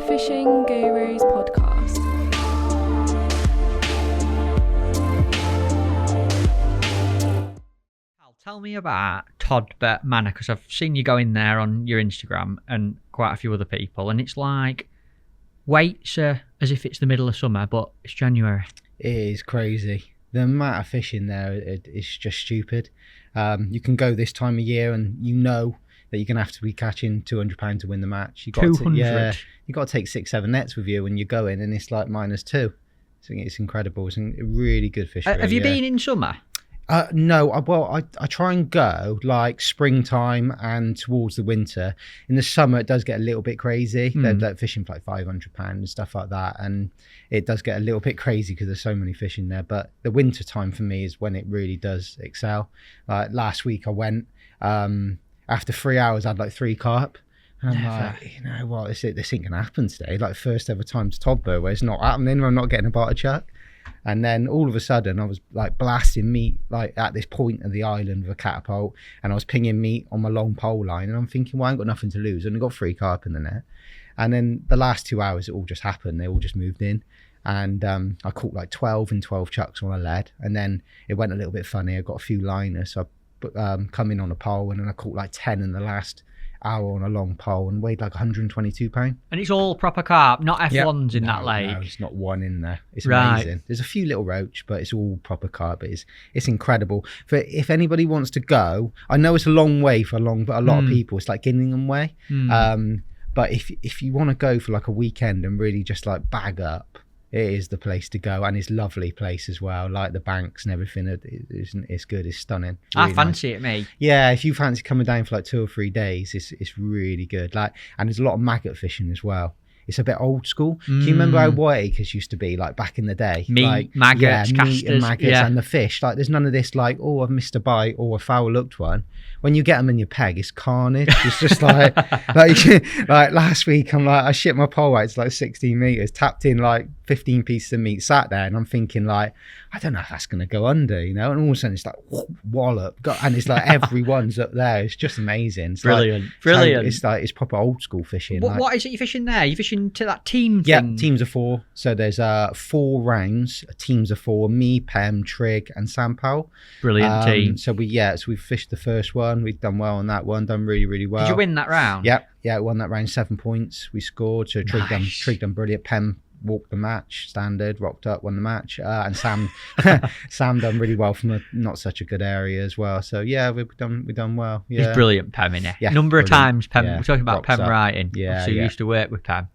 Fishing Gurus podcast. Tell me about Todd Burr Manor, because I've seen you go in there on your Instagram and quite a few other people, and it's like weights are as if it's the middle of summer, but it's January. It is crazy. The amount of fishing there is just stupid. You can go this time of year and you know that you're going to have to be catching £200 to win the match. You got 200? You got to take 6-7 nets with you when you go in, and it's like -2. So it's incredible. It's a really good fish. Have you been in summer? No, I try and go like springtime and towards the winter. In the summer, it does get a little bit crazy. They're fishing for like £500 and stuff like that. And it does get a little bit crazy because there's so many fish in there. But the winter time for me is when it really does excel. Like last week I went, after 3 hours, I had like 3 carp. And I'm like, you know what, this ain't going to happen today. Like first ever time to Todd Burr where it's not happening, where I'm not getting a bite of chuck. And then all of a sudden I was like blasting meat like at this point of the island with a catapult, and I was pinging meat on my long pole line, and I'm thinking, well, I ain't got nothing to lose. I only got 3 carp in the net. And then the last 2 hours it all just happened. They all just moved in, and I caught like 12 chucks on a lead, and then it went a little bit funny. I got a few liners, so I come in on a pole, and then I caught like 10 in the last hour on a long pole and weighed like 122 pounds. And it's all proper carp, not F1s in that lake? No, it's not one in there. It's amazing. There's a few little roach, but it's all proper carp. It's incredible. If anybody wants to go, I know it's a long way but a lot of people, it's like Gillingham way. But if you want to go for like a weekend and really just like bag up, it is the place to go, and it's a lovely place as well. Like the banks and everything, it's good. It's stunning. Really I fancy it, mate. Yeah, if you fancy coming down for like 2 or 3 days, it's really good. Like, and there's a lot of maggot fishing as well. It's a bit old school. Do you remember how Whiteacres used to be like back in the day? Meat, like, maggots, meat and maggots, yeah. and the fish. Like, there's none of this like, oh, I've missed a bite or a foul looked one. When you get them in your peg, it's carnage. It's just like last week, I shipped my pole out to like 16 meters, tapped in like 15 pieces of meat, sat there, and I'm thinking like, I don't know if that's going to go under, you know? And all of a sudden it's like, wallop. And it's like everyone's up there. It's just amazing. It's brilliant. It's like, it's proper old school fishing. What is it you're fishing there? You're fishing to that team thing? Yeah, teams of 4. So there's 4 rounds, teams of 4, me, Pem, Trig and Sam Powell. Brilliant team. So we fished the first one. We've done well on that one, done really, really well. Did you win that round? Yeah, we won that round, 7 points. We scored. So Trig done brilliant. Pem walked the match, standard, rocked up, won the match. And Sam done really well from a not such a good area as well. So yeah, we've done well. Yeah. He's brilliant, Pem, innit? Yeah, Number of times Pem, yeah, we're talking about Pem up. writing. Yeah, so you used to work with Pem.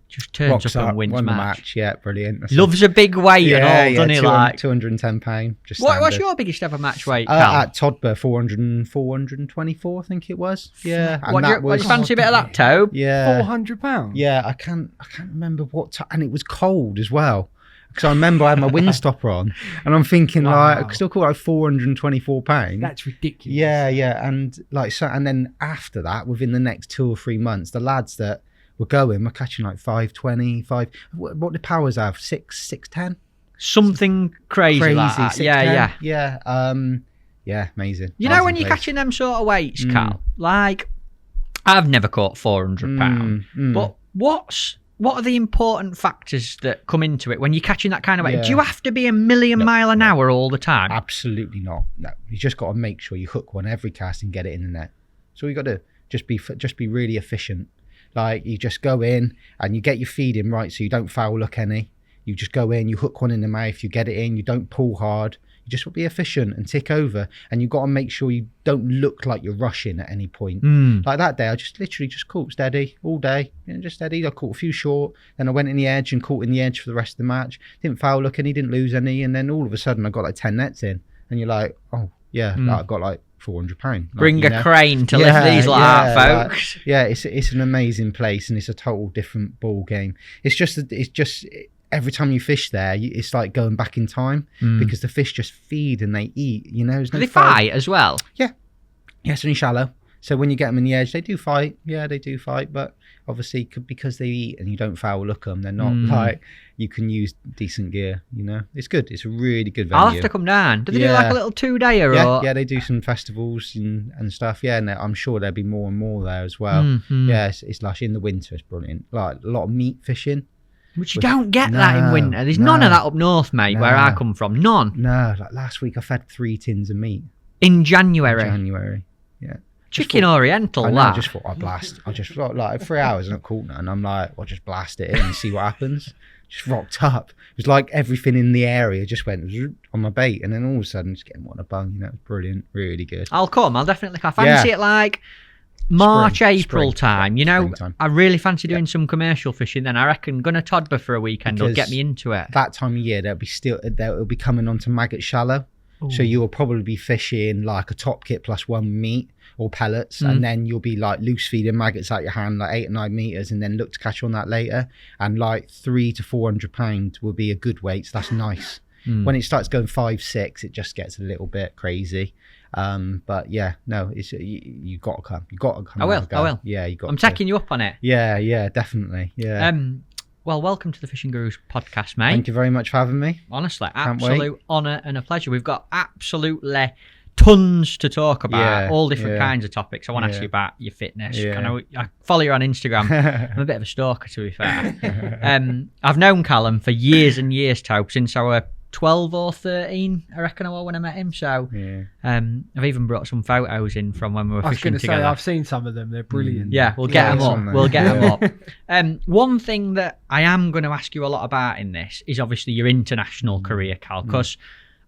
Just turns rocks up and wins won the match. match. Yeah, brilliant. Loves a big weight and all, doesn't he? Like £210. Just what's your biggest ever match weight, Cal? At Todd Burr, 424, I think it was. Yeah. And what do you fancy a bit of that, Tobe? Yeah. £400? Yeah, I can't remember what time, and it was cold as well. Because I remember I had my windstopper on, and I'm thinking like I could still call it like £424. That's ridiculous. Yeah, and like so, and then after that, within the next 2 or 3 months, the lads that were going were catching like 520, what the powers have, 610, something crazy like that. Yeah, amazing. You know when you're catching them sort of weights, Cal, like I've never caught £400, but what are the important factors that come into it when you're catching that kind of weight? Yeah. Do you have to be a million mile an hour all the time? Absolutely not. No, you just got to make sure you hook one every cast and get it in the net. So you got to just be really efficient. Like you just go in and you get your feed in right, so you don't foul look any. You just go in, you hook one in the mouth, you get it in, you don't pull hard. You just be efficient and tick over, and you've got to make sure you don't look like you're rushing at any point. Like that day, I just literally just caught steady all day, just steady. I caught a few short, then I went in the edge and caught in the edge for the rest of the match. Didn't foul look any, didn't lose any, and then all of a sudden I got like 10 nets in, and you're like, oh yeah, like, I've got like £400. Like, Bring a crane to lift these lot, folks. It's an amazing place, and it's a total different ball game. It's just every time you fish there, it's like going back in time because the fish just feed and they eat. You know, Do they fight as well? Yeah, it's only shallow. So when you get them in the edge, they do fight. Yeah, they do fight, but obviously because they eat and you don't foul look them, they're not like, you can use decent gear, you know. It's good. It's a really good venue. I'll have to come down. Do they do like a little 2-dayer? Yeah, they do some festivals and stuff. Yeah, and I'm sure there'll be more and more there as well. Yeah, it's lush. In the winter, it's brilliant. Like a lot of meat fishing. Which you don't get that in winter. There's none of that up north, mate, where I come from. None. No, like last week I fed 3 tins of meat. In January? Yeah. Chicken Oriental, I know, that. I just thought I'd blast. I just thought, like, 3 hours and I caught none. I'm like, I'll just blast it in and see what happens. Just rocked up. It was like everything in the area just went on my bait, and then all of a sudden just getting one a bung. You know, it was brilliant, really good. I'll come. I'll definitely. I fancy it like March, April time. You know, springtime. I really fancy doing some commercial fishing. Then I reckon going to Todd Burr for a weekend will get me into it. That time of year, it'll be coming onto maggot shallow. Ooh. So you'll probably be fishing like a top kit plus 1 meat or pellets, and then you'll be like loose feeding maggots out your hand like 8 or 9 meters, and then look to catch on that later. And like 300 to 400 pounds will be a good weight. So that's nice. When it starts going 5, 6, it just gets a little bit crazy. But yeah, no, it's you got to come. You got to come. I will. Yeah, you got. I'm taking you up on it. Yeah, definitely. Yeah. Well, welcome to the Fishing Gurus podcast, mate. Thank you very much for having me. Honestly, absolute honour and a pleasure. We've got absolutely tons to talk about, all different kinds of topics. I want to ask you about your fitness. I follow you on Instagram. I'm a bit of a stalker, to be fair. I've known Callum for years and years, Tope, since I were 12 or 13, I reckon I was when I met him. So I've even brought some photos in from when we were fishing together. I've seen some of them. They're brilliant. Yeah, we'll get them up. We'll get them up. One thing that I am going to ask you a lot about in this is obviously your international career, Cal, because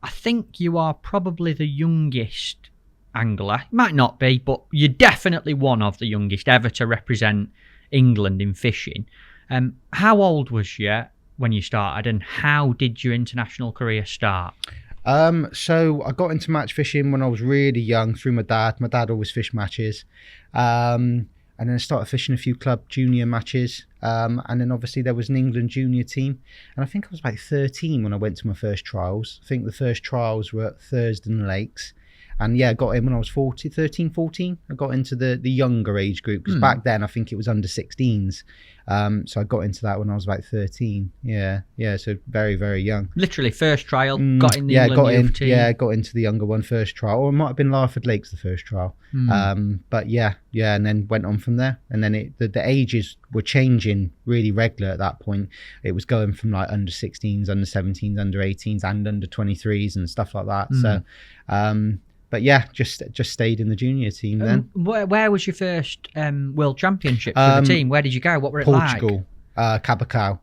I think you are probably the youngest angler. Might not be, but you're definitely one of the youngest ever to represent England in fishing. How old was you when you started, and how did your international career start? So I got into match fishing when I was really young through my dad. My dad always fished matches. And then I started fishing a few club junior matches. And then obviously there was an England junior team. And I think I was about 13 when I went to my first trials. I think the first trials were at Thurston Lakes. And yeah, I got in when I was 13, 14. I got into the younger age group, because back then I think it was under 16s. So I got into that when I was about 13. Yeah, so very, very young. Literally first trial, got in the England youth team. Yeah, got into the younger one first trial. Or it might have been Larford Lakes the first trial. But yeah, and then went on from there. And then the ages were changing really regular at that point. It was going from like under 16s, under 17s, under 18s, and under 23s and stuff like that. So but yeah, just stayed in the junior team then. Where was your first World Championships for the team? Where did you go? What were it Portugal, like? Cabacau.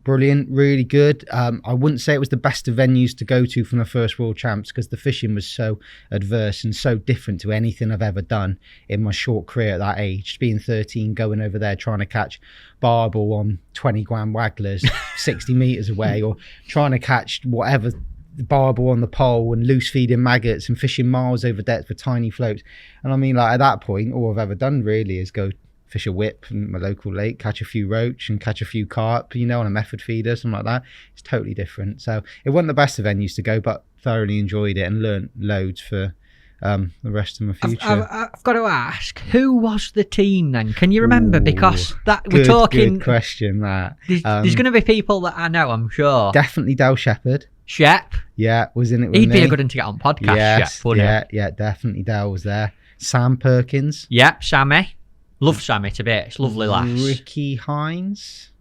Brilliant, really good. I wouldn't say it was the best of venues to go to for my first World Champs, because the fishing was so adverse and so different to anything I've ever done in my short career at that age. Just being 13, going over there trying to catch barbel on 20 gram wagglers 60 meters away, or trying to catch whatever barbel on the pole and loose feeding maggots and fishing miles over depth with tiny floats. And I mean, like, at that point, all I've ever done really is go fish a whip in my local lake, catch a few roach and catch a few carp, you know, on a method feeder, something like that. It's totally different. So it wasn't the best of venues to go, but thoroughly enjoyed it and learnt loads for the rest of my future. I've got to ask, who was the team then? Can you remember? Because we're talking. Good question, that. There's going to be people that I know, I'm sure. Definitely Dale Shepherd. Shep. Yeah, was in it with He'd me. be a good one to get on podcast. Yes, Shep, yeah, definitely Dale was there. Sam Perkins. Yep, Sammy. Love Sammy to bits. Lovely lass. Ricky Hines.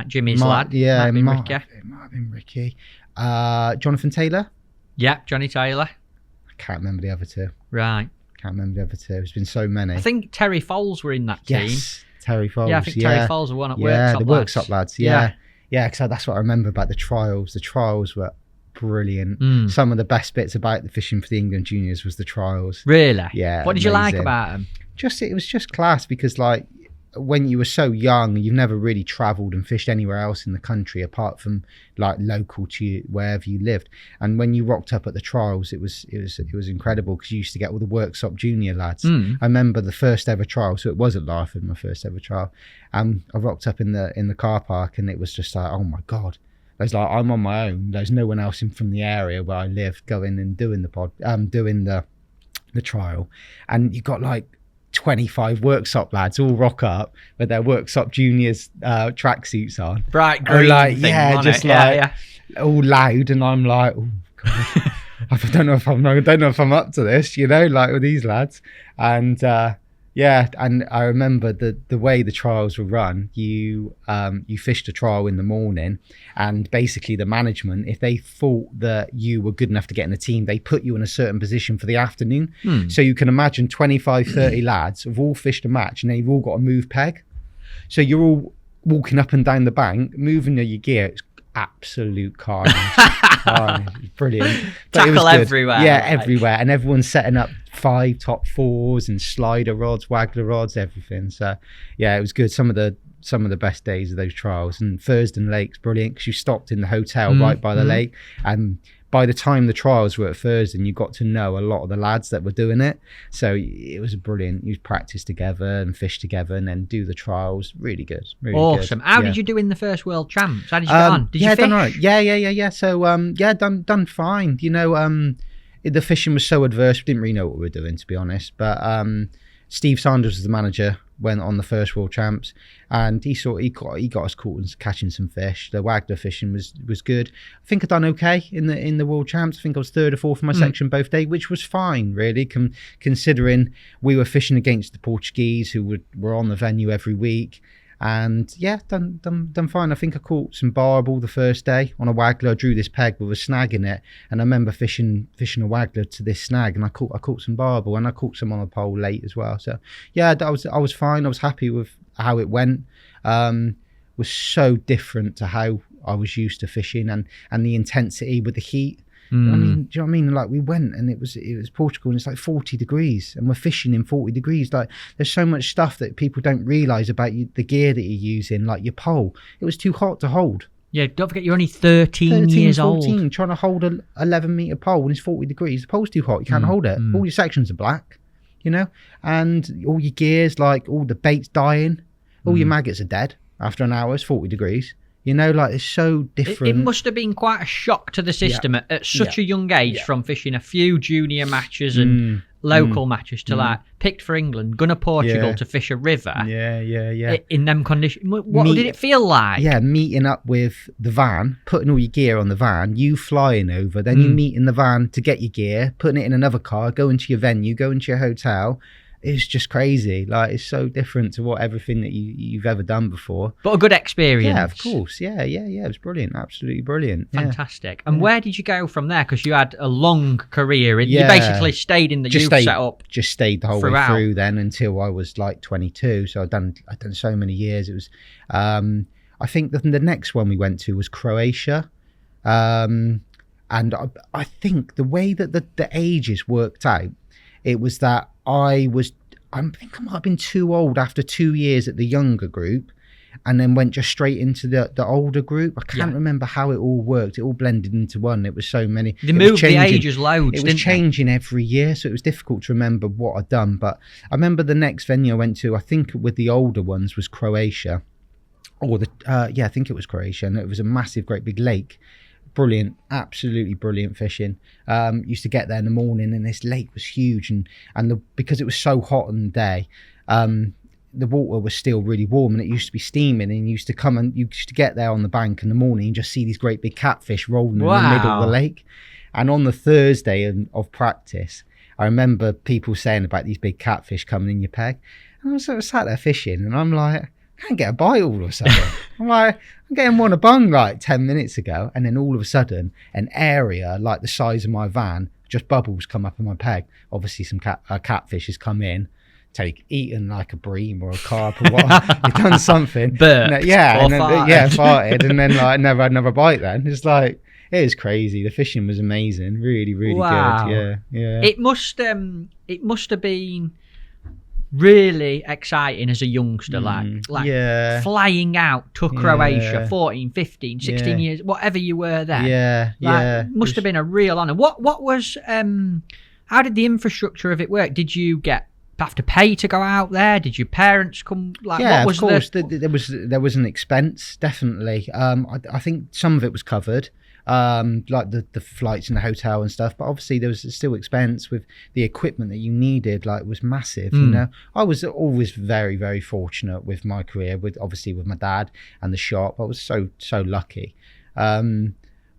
Jimmy's lad. Yeah, it might have been Ricky. Jonathan Taylor. Yep, Johnny Taylor. I can't remember the other two. Right. Can't remember the other two. There's been so many. I think Terry Foles were in that team. Yes, Terry Foles. Yeah, I think Terry Foles were one at Worksop Lads. Yeah, the Worksop lads. Yeah, because that's what I remember about the trials. The trials were brilliant. Some of the best bits about the fishing for the England juniors was the trials. Really? Yeah. What did you like about them? It was just class, because like when you were so young, you've never really travelled and fished anywhere else in the country apart from like local to you, wherever you lived. And when you rocked up at the trials, it was incredible, because you used to get all the Worksop junior lads. I remember the first ever trial, so it was at Larford, my first ever trial. I rocked up in the car park, and it was just like, oh my god. There's like, I'm on my own. There's no one else from the area where I live going and doing the the trial, and you got like 25 workshop lads all rock up with their workshop juniors tracksuits on, bright green, like thing, all loud, and I'm like, oh god, I don't know if I'm up to this, like with these lads. And and I remember the way the trials were run. You fished a trial in the morning, and basically the management, if they thought that you were good enough to get in the team, they put you in a certain position for the afternoon. So you can imagine 25, 30 lads have all fished a match, and they've all got a move peg. So you're all walking up and down the bank, moving your gear. It's absolute carnage. Brilliant. But tackle everywhere. Everywhere, and everyone's setting up 5 top 4s and slider rods, waggler rods, everything. So it was good. Some of the best days of those trials. And Thurston Lake's brilliant because you stopped in the hotel right by the lake, and by the time the trials were at Thurston, you got to know a lot of the lads that were doing it. So it was brilliant. You practice together and fish together and then do the trials. Really good. Really awesome. Good. How did you do in the first World Champs? How did you get on? Did you fish? Done right. Yeah. So done fine. The fishing was so adverse, we didn't really know what we were doing, to be honest. But Steve Sanders was the manager, went on the first World Champs, and he got us caught and catching some fish. The waggler fishing was good. I think I'd done okay in the World Champs. I think I was 3rd or 4th in my section both days, which was fine, really, considering we were fishing against the Portuguese who were on the venue every week. And done fine. I think I caught some barbel the first day on a waggler. I drew this peg with a snag in it, and I remember fishing a waggler to this snag, and I caught some barbel, and I caught some on a pole late as well. So I was fine. I was happy with how it went. Was so different to how I was used to fishing, and the intensity with the heat. I mean, do you know what I mean? Like, we went, and it was Portugal, and it's like 40 degrees, and we're fishing in 40 degrees. Like, there's so much stuff that people don't realise about the gear that you're using, like your pole. It was too hot to hold. Yeah, don't forget you're only 13 years 14, old. Trying to hold an 11-metre pole when it's 40 degrees. The pole's too hot. You can't hold it. All your sections are black, and all your gears, like all the bait's dying. All your maggots are dead after an hour. It's 40 degrees. It's so different. It must have been quite a shock to the system at such a young age, from fishing a few junior matches and local matches to picked for England, gone to Portugal to fish a river. In them conditions. What did it feel like? Yeah, meeting up with the van, putting all your gear on the van, you flying over, then you meet in the van to get your gear, putting it in another car, going to your venue, going to your hotel. It's just crazy. Like, it's so different to everything that you've ever done before. But a good experience. Yeah, of course. Yeah. It was brilliant. Absolutely brilliant. Fantastic. And where did you go from there? Because you had a long career. You basically stayed in the youth setup. Just stayed the whole way through then until I was like 22. So I'd done so many years. It was, I think the next one we went to was Croatia. And I think the way that the ages worked out, it was that I think I might have been too old after 2 years at the younger group, and then went just straight into the older group. I can't remember how it all worked. It all blended into one. It was so many. They moved the ages loads. It was changing every year, so it was difficult to remember what I'd done. But I remember the next venue I went to, I think with the older ones, was Croatia. I think it was Croatia, and it was a massive, great big lake. Brilliant, absolutely brilliant fishing. Used to get there in the morning, and this lake was huge, and because it was so hot in the day, the water was still really warm, and it used to be steaming, and you used to get there on the bank in the morning and just see these great big catfish rolling in the middle of the lake. And on the Thursday of practice, I remember people saying about these big catfish coming in your peg, and I was sort of sat there fishing, and I'm like, I can't get a bite all of a sudden. I'm getting one a bung like 10 minutes ago, and then all of a sudden an area like the size of my van, just bubbles come up in my peg. Obviously some catfish has come in, eaten like a bream or a carp or what. You've done something. Burped farted, and then like never had another bite then. It's like, it was crazy. The fishing was amazing. Really, really good. Yeah. It must have been really exciting as a youngster, flying out to Croatia, 14, 15, 16 years, whatever you were then. Must have been a real honour. What was how did the infrastructure of it work? Did you have to pay to go out there? Did your parents come? What was of course. There was an expense, definitely. I think some of it was covered. like the flights and the hotel and stuff. But obviously there was still expense with the equipment that you needed, like was massive. You know, I was always very, very fortunate with my career, with obviously with my dad and the shop. I was so lucky.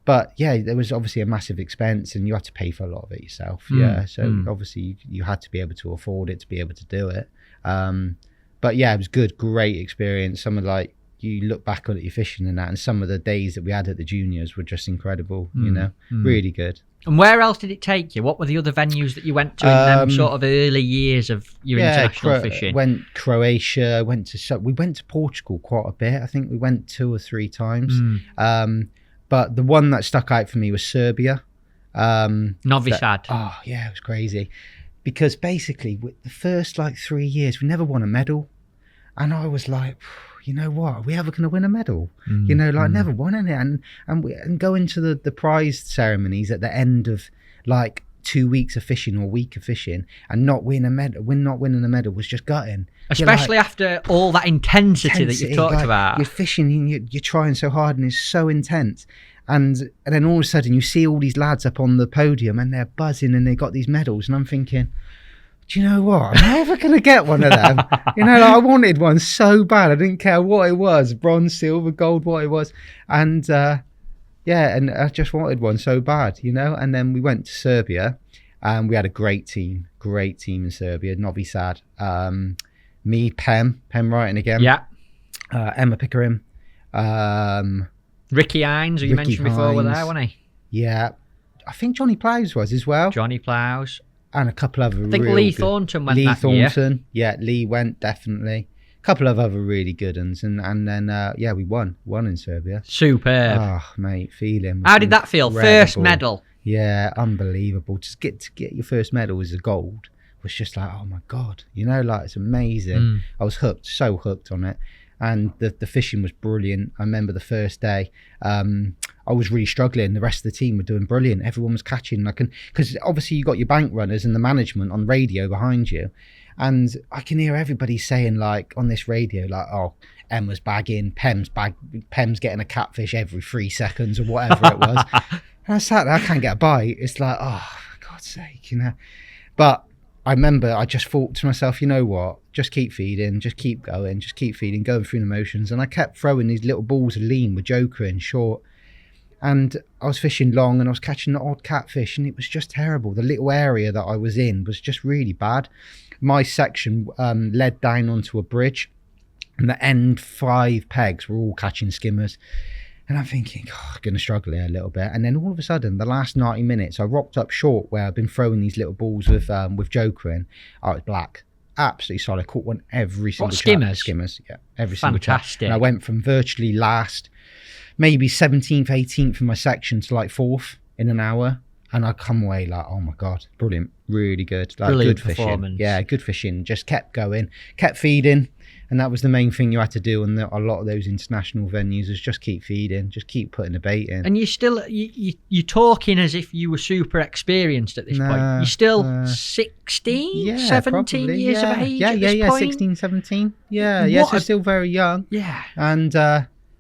But yeah, there was obviously a massive expense, and you had to pay for a lot of it yourself. So obviously you had to be able to afford it to be able to do it. But yeah, it was good, great experience. Some of like, you look back on it, your fishing and that, and some of the days that we had at the juniors were just incredible, you know, really good. And where else did it take you? What were the other venues that you went to in them sort of early years of your international fishing? Went Croatia, we went to Portugal quite a bit. I think we went 2 or 3 times. But the one that stuck out for me was Serbia. Novi Sad. Oh yeah, it was crazy. Because basically the first like 3 years, we never won a medal. And I was like, you know what, are we ever going to win a medal? You know, like never won any. And going to the prize ceremonies at the end of like 2 weeks of fishing or week of fishing and not winning a medal was just gutting. Especially like, after all that intensity that you talked like, about. You're fishing and you're trying so hard and it's so intense. And then all of a sudden you see all these lads up on the podium and they're buzzing and they got these medals, and I'm thinking, do you know what? I'm never going to get one of them. You know, like, I wanted one so bad. I didn't care what it was, bronze, silver, gold, what it was. And yeah, and I just wanted one so bad, you know. And then we went to Serbia and we had a great team in Serbia, Novi Sad. Me, Pem writing again. Yeah. Emma Pickering. Ricky Hines, who you mentioned before, were there, wasn't he? Yeah. I think Johnny Plows was as well. Johnny Plows. And a couple of other I think Lee Thornton went that year. Lee Thornton, yeah, Lee went, definitely. A couple of other really good ones. And then, yeah, we won in Serbia. Superb. Oh, mate, feeling. How did that feel? Incredible. First medal. Yeah, unbelievable. Just to get your first medal as a gold was just like, oh my God, you know, like it's amazing. I was so hooked on it. And the fishing was brilliant. I remember the first day, I was really struggling. The rest of the team were doing brilliant. Everyone was catching. Because obviously you got your bank runners and the management on radio behind you. And I can hear everybody saying like on this radio, like, oh, Emma's bagging, Pem's getting a catfish every 3 seconds or whatever it was. And I sat there, I can't get a bite. It's like, oh, for God's sake, you know. But I remember I just thought to myself, you know what, just keep feeding, just keep going, just keep feeding, going through the motions. And I kept throwing these little balls of lean with joker in short. And I was fishing long and I was catching the odd catfish, and it was just terrible. The little area that I was in was just really bad. My section led down onto a bridge, and the end 5 pegs were all catching skimmers. And I'm thinking, oh, I'm going to struggle here a little bit. And then all of a sudden, the last 90 minutes, I rocked up short where I've been throwing these little balls with joker in. Oh, it's black. Absolutely solid. I caught one every single skimmers? Skimmers, yeah. Every single Fantastic. And I went from virtually last, maybe 17th, 18th in my section to like 4th in an hour. And I come away like, oh my God, brilliant. Really good. Like, brilliant good performance. Fishing. Yeah, good fishing. Just kept going, kept feeding. And that was the main thing you had to do on a lot of those international venues, is just keep feeding, just keep putting the bait in. And you're talking as if you were super experienced at this point. You're still 16, 17 probably, years of age at this point? 16, 17. Yeah, so still very young. Yeah. And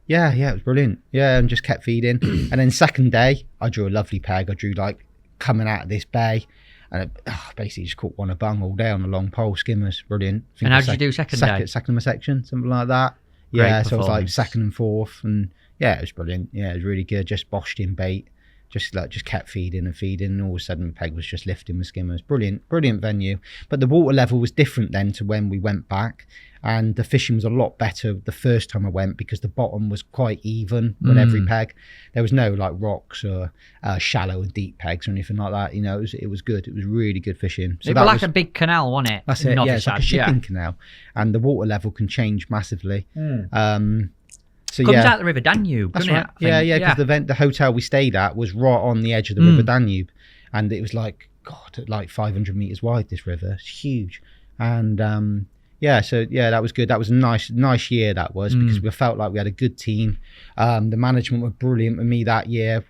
yeah, it was brilliant. Yeah, and just kept feeding. And then second day, I drew a lovely peg. I drew like coming out of this bay. And basically just caught one a bung all day on a long pole, skimmers, brilliant. And how did you do second day? Second of my section, something like that. Great Yeah, so it was like performance. 2nd and 4th, and yeah, it was brilliant. Yeah, it was really good. Just boshed in bait, just kept feeding and feeding, and all of a sudden the peg was just lifting with skimmers. Brilliant venue. But the water level was different then to when we went back, and the fishing was a lot better the first time I went because the bottom was quite even with every peg. There was no like rocks or shallow and deep pegs or anything like that. You know, it was good. It was really good fishing. So it was like a big canal, wasn't it? That's it. Yeah, it's like a shipping canal, and the water level can change massively. So Comes out the River Danube, doesn't right. it? Yeah, because the hotel we stayed at was right on the edge of the River Danube, and it was like, God, like 500 meters wide, this river. It's huge. And yeah, so yeah, that was good. That was a nice year, that was, because we felt like we had a good team. The management were brilliant with me that year.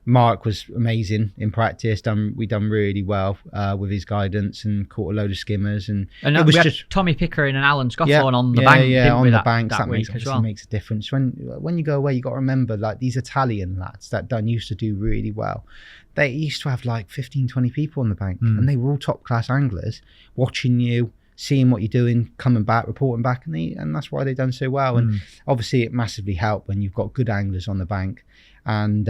Mark was amazing in practice. We done really well with his guidance and caught a load of skimmers. And it was we had just Tommy Pickering and Alan Scotthorne on the bank. Yeah, on the banks. That makes a difference. When you go away, you got to remember, like, these Italian lads that used to do really well. They used to have like 15, 20 people on the bank, and they were all top class anglers watching you, seeing what you're doing, coming back, reporting back, and that's why they done so well. And obviously it massively helped when you've got good anglers on the bank. And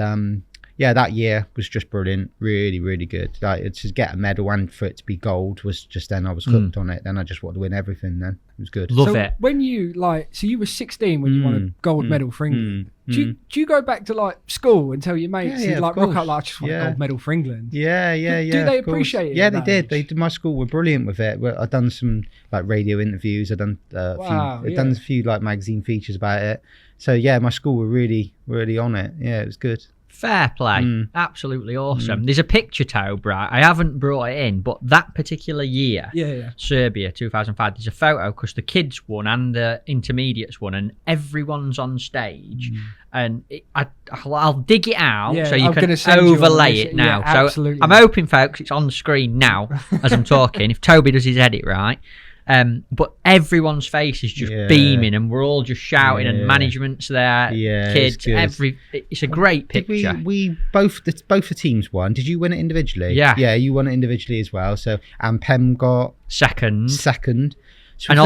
that year was just brilliant, really, really good. Like, to get a medal and for it to be gold was just, then I was hooked on it. Then I just wanted to win everything. Then it was good. Love it. When you you were 16 when you won a gold medal for England. Do you go back to like school and tell your mates and like rock out like, I just want a gold medal for England? Yeah. Do they appreciate it? Yeah, they did. They did. My school were brilliant with it. I've done some like radio interviews. I've done a few like magazine features about it. So yeah, my school were really, really on it. Yeah, it was good. Fair play. Absolutely awesome. There's a picture, Tob, right? I haven't brought it in, but that particular year, Serbia 2005, there's a photo because the kids won and the intermediates won, and everyone's on stage. And I'll dig it out so you can overlay it now. Yeah, so I'm hoping, folks, it's on the screen now as I'm talking. If Toby does his edit right. But everyone's face is just beaming, and we're all just shouting, and management's there, kids, it's a great picture. We both the teams won. Did you win it individually? Yeah, you won it individually as well. So, and Pem got second. So and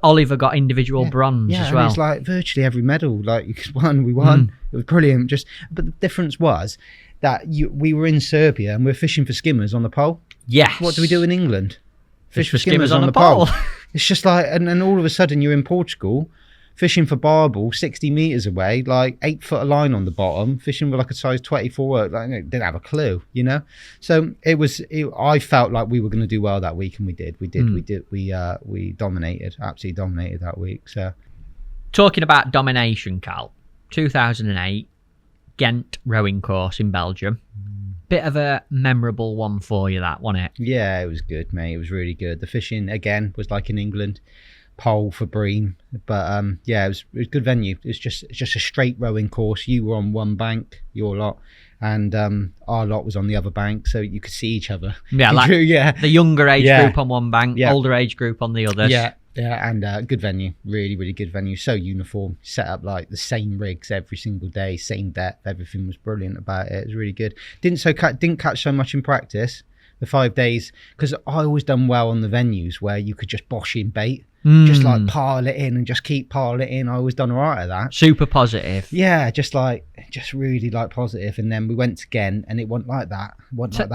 Oliver got individual bronze as well. And it's like virtually every medal, like, we won. It was brilliant. But the difference was that we were in Serbia and we're fishing for skimmers on the pole. Yes. What do we do in England? Fish for skimmers on the pole. It's just like, and then all of a sudden you're in Portugal fishing for Barbel 60 meters away, like 8 foot of line on the bottom, fishing with like a size 24. Like, didn't have a clue, you know. So I felt like we were going to do well that week, and we did. We dominated, absolutely dominated that week. So, talking about domination, Cal, 2008 Ghent rowing course in Belgium. Bit of a memorable one for you, that, wasn't it? Yeah, it was good, mate. It was really good. The fishing, again, was like in England, pole for bream. But it was a good venue. It's just a straight rowing course. You were on one bank, your lot, and our lot was on the other bank, so you could see each other. Yeah, like the younger age group on one bank, older age group on the other. Yeah, and good venue, really, really good venue. So uniform, set up like the same rigs every single day, same depth. Everything was brilliant about it. It was really good. Didn't catch so much in practice the 5 days, because I always done well on the venues where you could just bosh in bait, just like pile it in and just keep piling it in. I always done all right at that. Super positive. Yeah, just really like positive. And then we went to Ghent and it wasn't like that.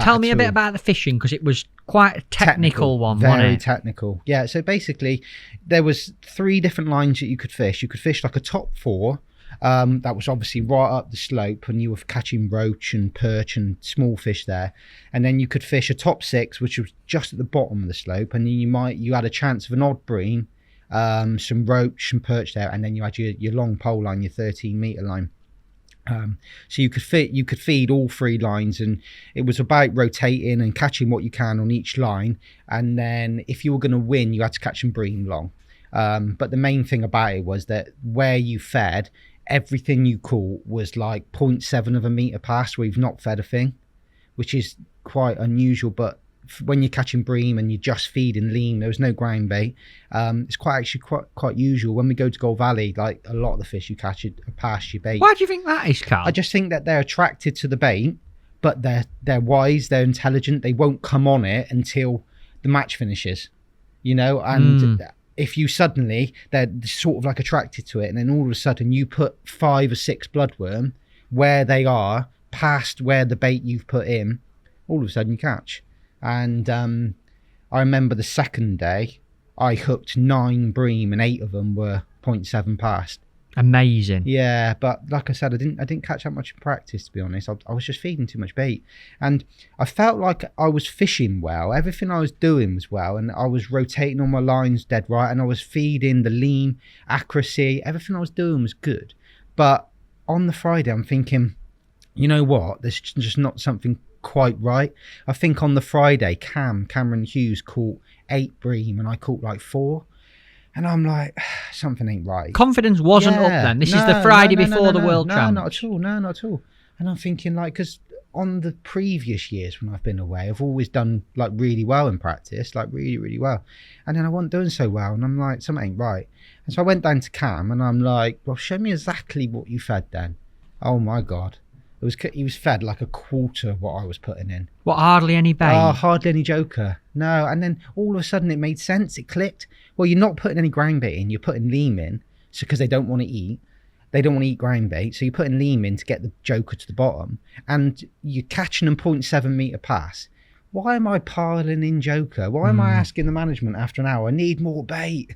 Tell me a bit about the fishing, because it was quite a technical one, very wasn't it? Technical. Yeah, so basically there was 3 different lines that you could fish. You could fish like a top 4. That was obviously right up the slope, and you were catching roach and perch and small fish there. And then you could fish a top 6, which was just at the bottom of the slope, and then you had a chance of an odd bream, some roach and perch there, and then you had your long pole line, your 13-meter line. So you could feed all 3 lines, and it was about rotating and catching what you can on each line. And then if you were going to win, you had to catch some bream long. But the main thing about it was that where you fed, everything you caught was like 0.7 of a meter past where you've not fed a thing, which is quite unusual. But when you're catching bream and you're just feeding lean, there was no ground bait. It's quite usual. When we go to Gold Valley, like a lot of the fish you catch are past your bait. Why do you think that is, Carl? I just think that they're attracted to the bait, but they're wise, they're intelligent. They won't come on it until the match finishes, you know. And if you suddenly, they're sort of like attracted to it, and then all of a sudden you put 5 or 6 bloodworm where they are, past where the bait you've put in, all of a sudden you catch. And I remember the second day, I hooked 9 bream and 8 of them were 0.7 past. Amazing. Yeah, but like I said, I didn't catch that much in practice, to be honest. I was just feeding too much bait, and I felt like I was fishing well. Everything I was doing was well, and I was rotating on my lines dead right, and I was feeding the lean, accuracy. Everything I was doing was good. But on the Friday, I'm thinking, you know what? There's just not something quite right. I think on the Friday, Cameron Hughes caught 8 bream, and I caught like 4. And I'm like, something ain't right. Confidence wasn't up then. This is the Friday before the World Champs. No, not at all. And I'm thinking, like, because on the previous years when I've been away, I've always done like really well in practice, like really, really well. And then I wasn't doing so well, and I'm like, something ain't right. And so I went down to Cam, and I'm like, well, show me exactly what you fed then. Oh my God. He was fed like a quarter of what I was putting in. What, hardly any bait? Oh, hardly any joker. No, and then all of a sudden it made sense. It clicked. Well, you're not putting any ground bait in. You're putting lean in, so because they don't want to eat. They don't want to eat ground bait, so you're putting lean in to get the joker to the bottom, and you're catching them 0.7 metre pass. Why am I piling in joker? Why am I asking the management after an hour, I need more bait?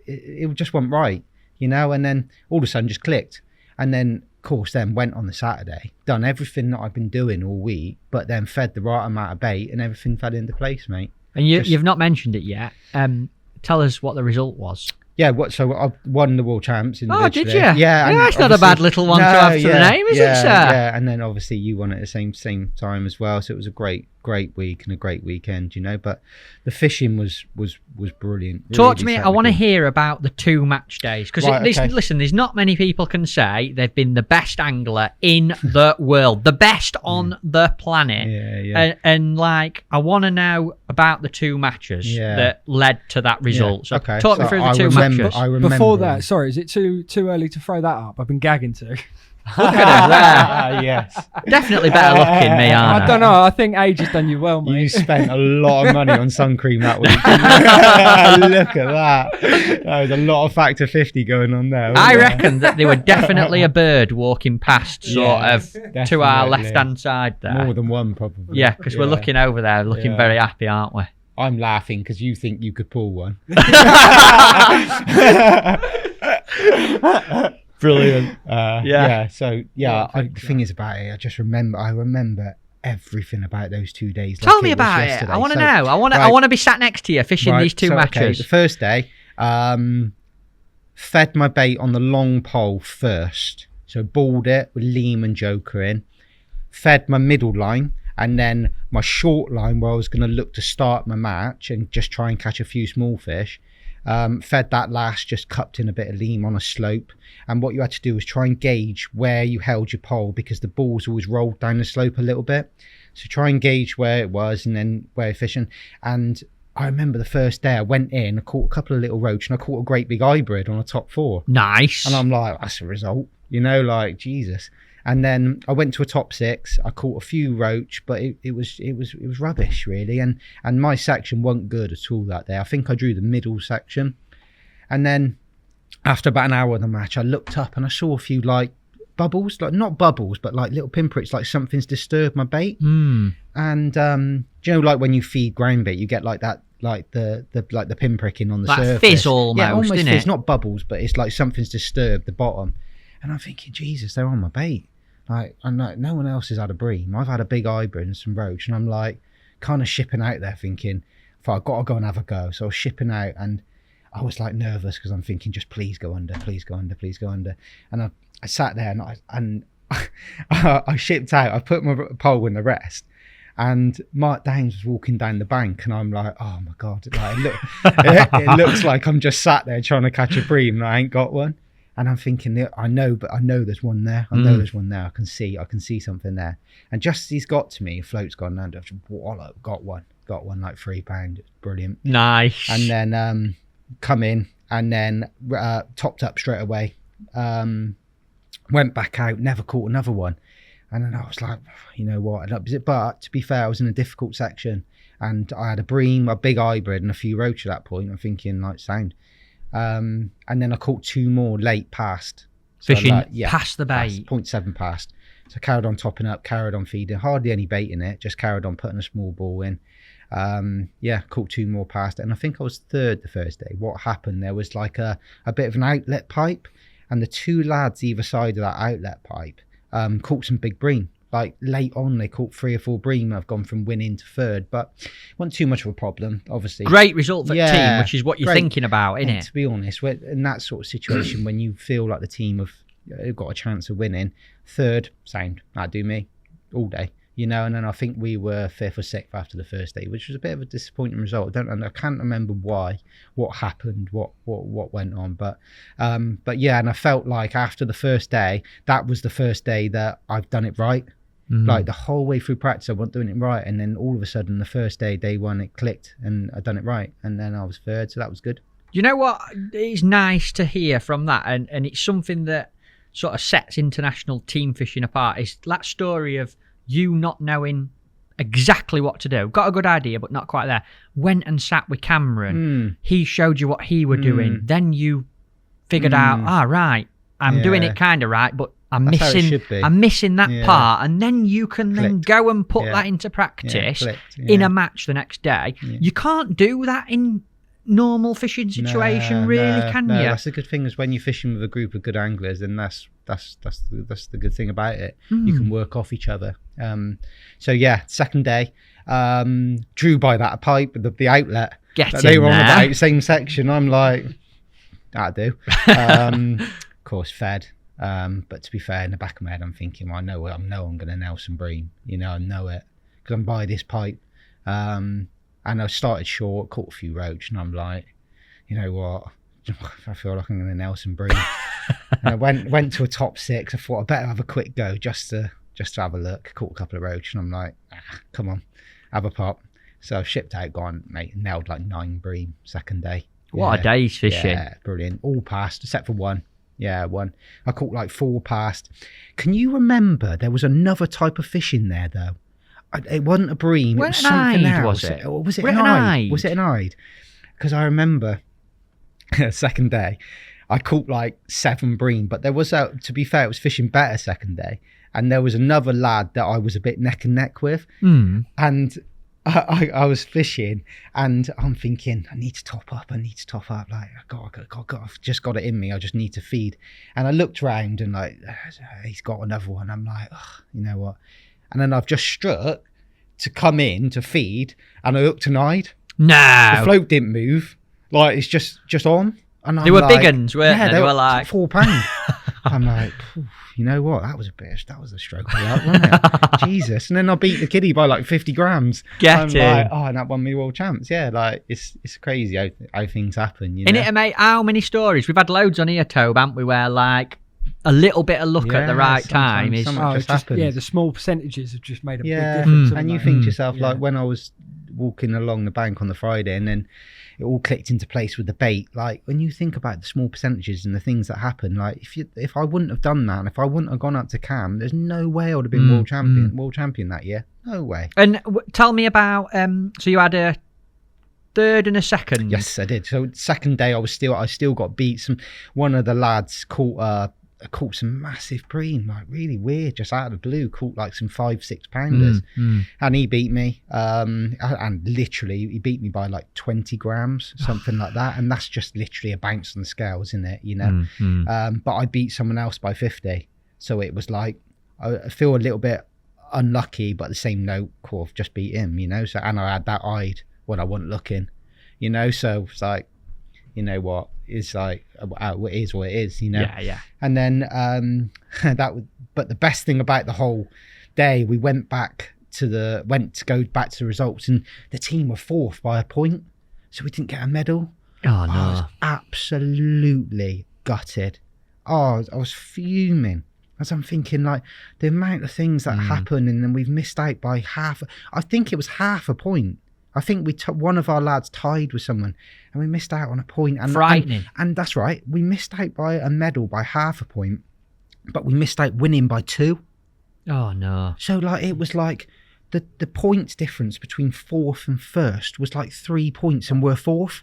It just wasn't right, you know, and then all of a sudden just clicked. And then, of course, then went on the Saturday, done everything that I've been doing all week, but then fed the right amount of bait and everything fell into place, mate. And you've not mentioned it yet. Tell us what the result was. Yeah, so I won the world champs individually. Oh, did you? Yeah, and that's not a bad little one to have to the name, is it, sir? Yeah, and then obviously you won it at the same time as well. So it was a great week and a great weekend, you know. But the fishing was brilliant. Really Talk to me. I want to hear about the 2 match days, because listen, there's not many people can say they've been the best angler in the world, the best on the planet. Yeah. And like, I want to know about the 2 matches that led to that result. So talk me through the 2 matches. I remember. Before that, sorry, is it too early to throw that up? I've been gagging to. Look at him there. Yes. Definitely better looking me, aren't I don't know. I think age has done you well, mate. You spent a lot of money on sun cream that week. Look at that. There was a lot of factor 50 going on there. I reckon that there were definitely a bird walking past to our left-hand side there. More than one, probably. Yeah, because we're looking over there, looking very happy, aren't we? I'm laughing because you think you could pull one. Brilliant. The thing is about it, I remember everything about those 2 days. Tell me about it. I want to know. I want to be sat next to you fishing these 2 matches. Okay, the first day, fed my bait on the long pole first. So balled it with lean and joker in. Fed my middle line. And then my short line, where I was going to look to start my match and just try and catch a few small fish, fed that last, just cupped in a bit of lean on a slope. And what you had to do was try and gauge where you held your pole, because the balls always rolled down the slope a little bit. So try and gauge where it was and then where you're fishing. And I remember the first day I went in, I caught a couple of little roach, and I caught a great big hybrid on a top 4. Nice. And I'm like, that's a result, you know, like Jesus. And then I went to a top 6. I caught a few roach, but it was rubbish, really. And my section wasn't good at all that day. I think I drew the middle section. And then after about an hour of the match, I looked up and I saw a few like bubbles, like not bubbles, but like little pinpricks, like something's disturbed my bait. And do you know, like when you feed ground bait, you get like that, like the pinpricking on the surface. Fizz almost, yeah, almost isn't fizz, it? not bubbles, but it's like something's disturbed the bottom. And I'm thinking, Jesus, they're on my bait. Like, I'm like, no one else has had a bream. I've had a big hybrid and some roach, and I'm like kind of shipping out there thinking, I've got to go and have a go. So I was shipping out, and I was like nervous because I'm thinking, just please go under, please go under, please go under. And I sat there and I shipped out. I put my pole in the rest, and Mark Downs was walking down the bank, and I'm like, oh my God, like, it looks like I'm just sat there trying to catch a bream and I ain't got one. And I'm thinking, I know there's one there. I know there's one there. I can see something there. And just as he's got to me, a float's gone under. I've just got one like £3. It's brilliant. Nice. And then come in and then topped up straight away. Went back out, never caught another one. And then I was like, you know what? But to be fair, I was in a difficult section, and I had a bream, a big hybrid, and a few roach at that point. I'm thinking, like, sound. And then I caught 2 more late past. Fishing past the bait. 0.7 past. So I carried on topping up, carried on feeding, hardly any bait in it, just carried on putting a small ball in. Caught 2 more past, and I think I was 3rd the first day. What happened, there was like a bit of an outlet pipe, and the 2 lads either side of that outlet pipe caught some big bream. Like late on, they caught 3 or 4 bream. I've gone from winning to 3rd, but it wasn't too much of a problem, obviously. Great result for the team, which is what you're thinking about, isn't it? To be honest, in that sort of situation, when you feel like the team have got a chance of winning, 3rd, sound, that'd do me all day, you know. And then I think we were 5th or 6th after the first day, which was a bit of a disappointing result. I can't remember what happened, what went on, but yeah. And I felt like after the first day, that was the first day that I've done it right. Like the whole way through practice, I wasn't doing it right, and then all of a sudden, the first day, day one, it clicked, and I done it right, and then I was third, so that was good. You know what? It's nice to hear from that, and it's something that sort of sets international team fishing apart. Is that story of you not knowing exactly what to do, got a good idea but not quite there, went and sat with Cameron, he showed you what he were doing, then you figured out, right, I'm doing it kind of right, but I'm missing that part, and then you can then go and put that into practice in a match the next day. You can't do that in normal fishing situation, can you? That's the good thing, is when you're fishing with a group of good anglers, and that's the good thing about it. You can work off each other. So yeah, second day, drew by that pipe, the outlet. They were on the same section. I'm like, that'll do. Of course, fed. But to be fair, in the back of my head, I'm thinking, well, I know I'm going to nail some bream. You know, I know it because I'm by this pipe. And I started short, caught a few roach, and I'm like, you know what? I feel like I'm going to nail some bream. And I went to a top 6. I thought I better have a quick go just to have a look. Caught a couple of roach, and I'm like, come on, have a pop. So I've shipped out, gone, mate, nailed like 9 bream second day. What a day's fishing. Yeah, brilliant. All passed except for one. Yeah, one. I caught like 4 past. Can you remember there was another type of fish in there though? It wasn't a bream. It was something else. Was it? Or was it an eyed? Was it an eyed? Because I remember second day, I caught like 7 bream, but there was to be fair, it was fishing better second day, and there was another lad that I was a bit neck and neck with, and I was fishing, and I'm thinking, I need to top up. Like, I've just got it in me. I just need to feed. And I looked round, and like, he's got another one. I'm like, you know what? And then I've just struck to come in to feed, and I hooked an eyed. No, the float didn't move. Like, it's just on. And they were big uns, weren't they? They were like £4. I'm like, you know what? That was a stroke of luck, wasn't it? Jesus. And then I beat the kiddie by like 50 grams. Like, and that won me world champs. Yeah, like it's crazy how things happen. You know? Isn't it, mate? How many stories? We've had loads on here, Tobe, haven't we? Where like a little bit of luck at the right time is just happens. Yeah, the small percentages have just made a big difference. And you think to yourself, like when I was walking along the bank on the Friday, and then it all clicked into place with the bait. Like when you think about the small percentages and the things that happen, like if I wouldn't have done that, and if I wouldn't have gone up to Cam, there's no way I would have been world champion that year. No way. And tell me about so you had a third and a second. Yes, I did. So second day, I still got beat. One of the lads caught some massive bream, like really weird, just out of the blue. Caught like some 5-6 pounders, and he beat me. And literally, he beat me by like 20 grams, something like that. And that's just literally a bounce on the scales, isn't it? You know. But I beat someone else by 50, so it was like I feel a little bit unlucky, but at the same note, cool, I've just beat him. You know. So and I had that eyed when I wasn't looking. You know. So it's like, you know what? It's like, it is what it is, you know. Yeah. And then but the best thing about the whole day, we went to go back to the results, and the team were 4th by a point, so we didn't get a medal. Oh no! I was absolutely gutted. I was fuming, as I'm thinking, like the amount of things that happen, and then we've missed out by half. I think it was half a point. I think one of our lads tied with someone, and we missed out on a point. And, frightening. And that's right. We missed out by a medal by half a point, but we missed out winning by 2. Oh no! So like it was like the points difference between 4th and 1st was like 3 points, and we're 4th.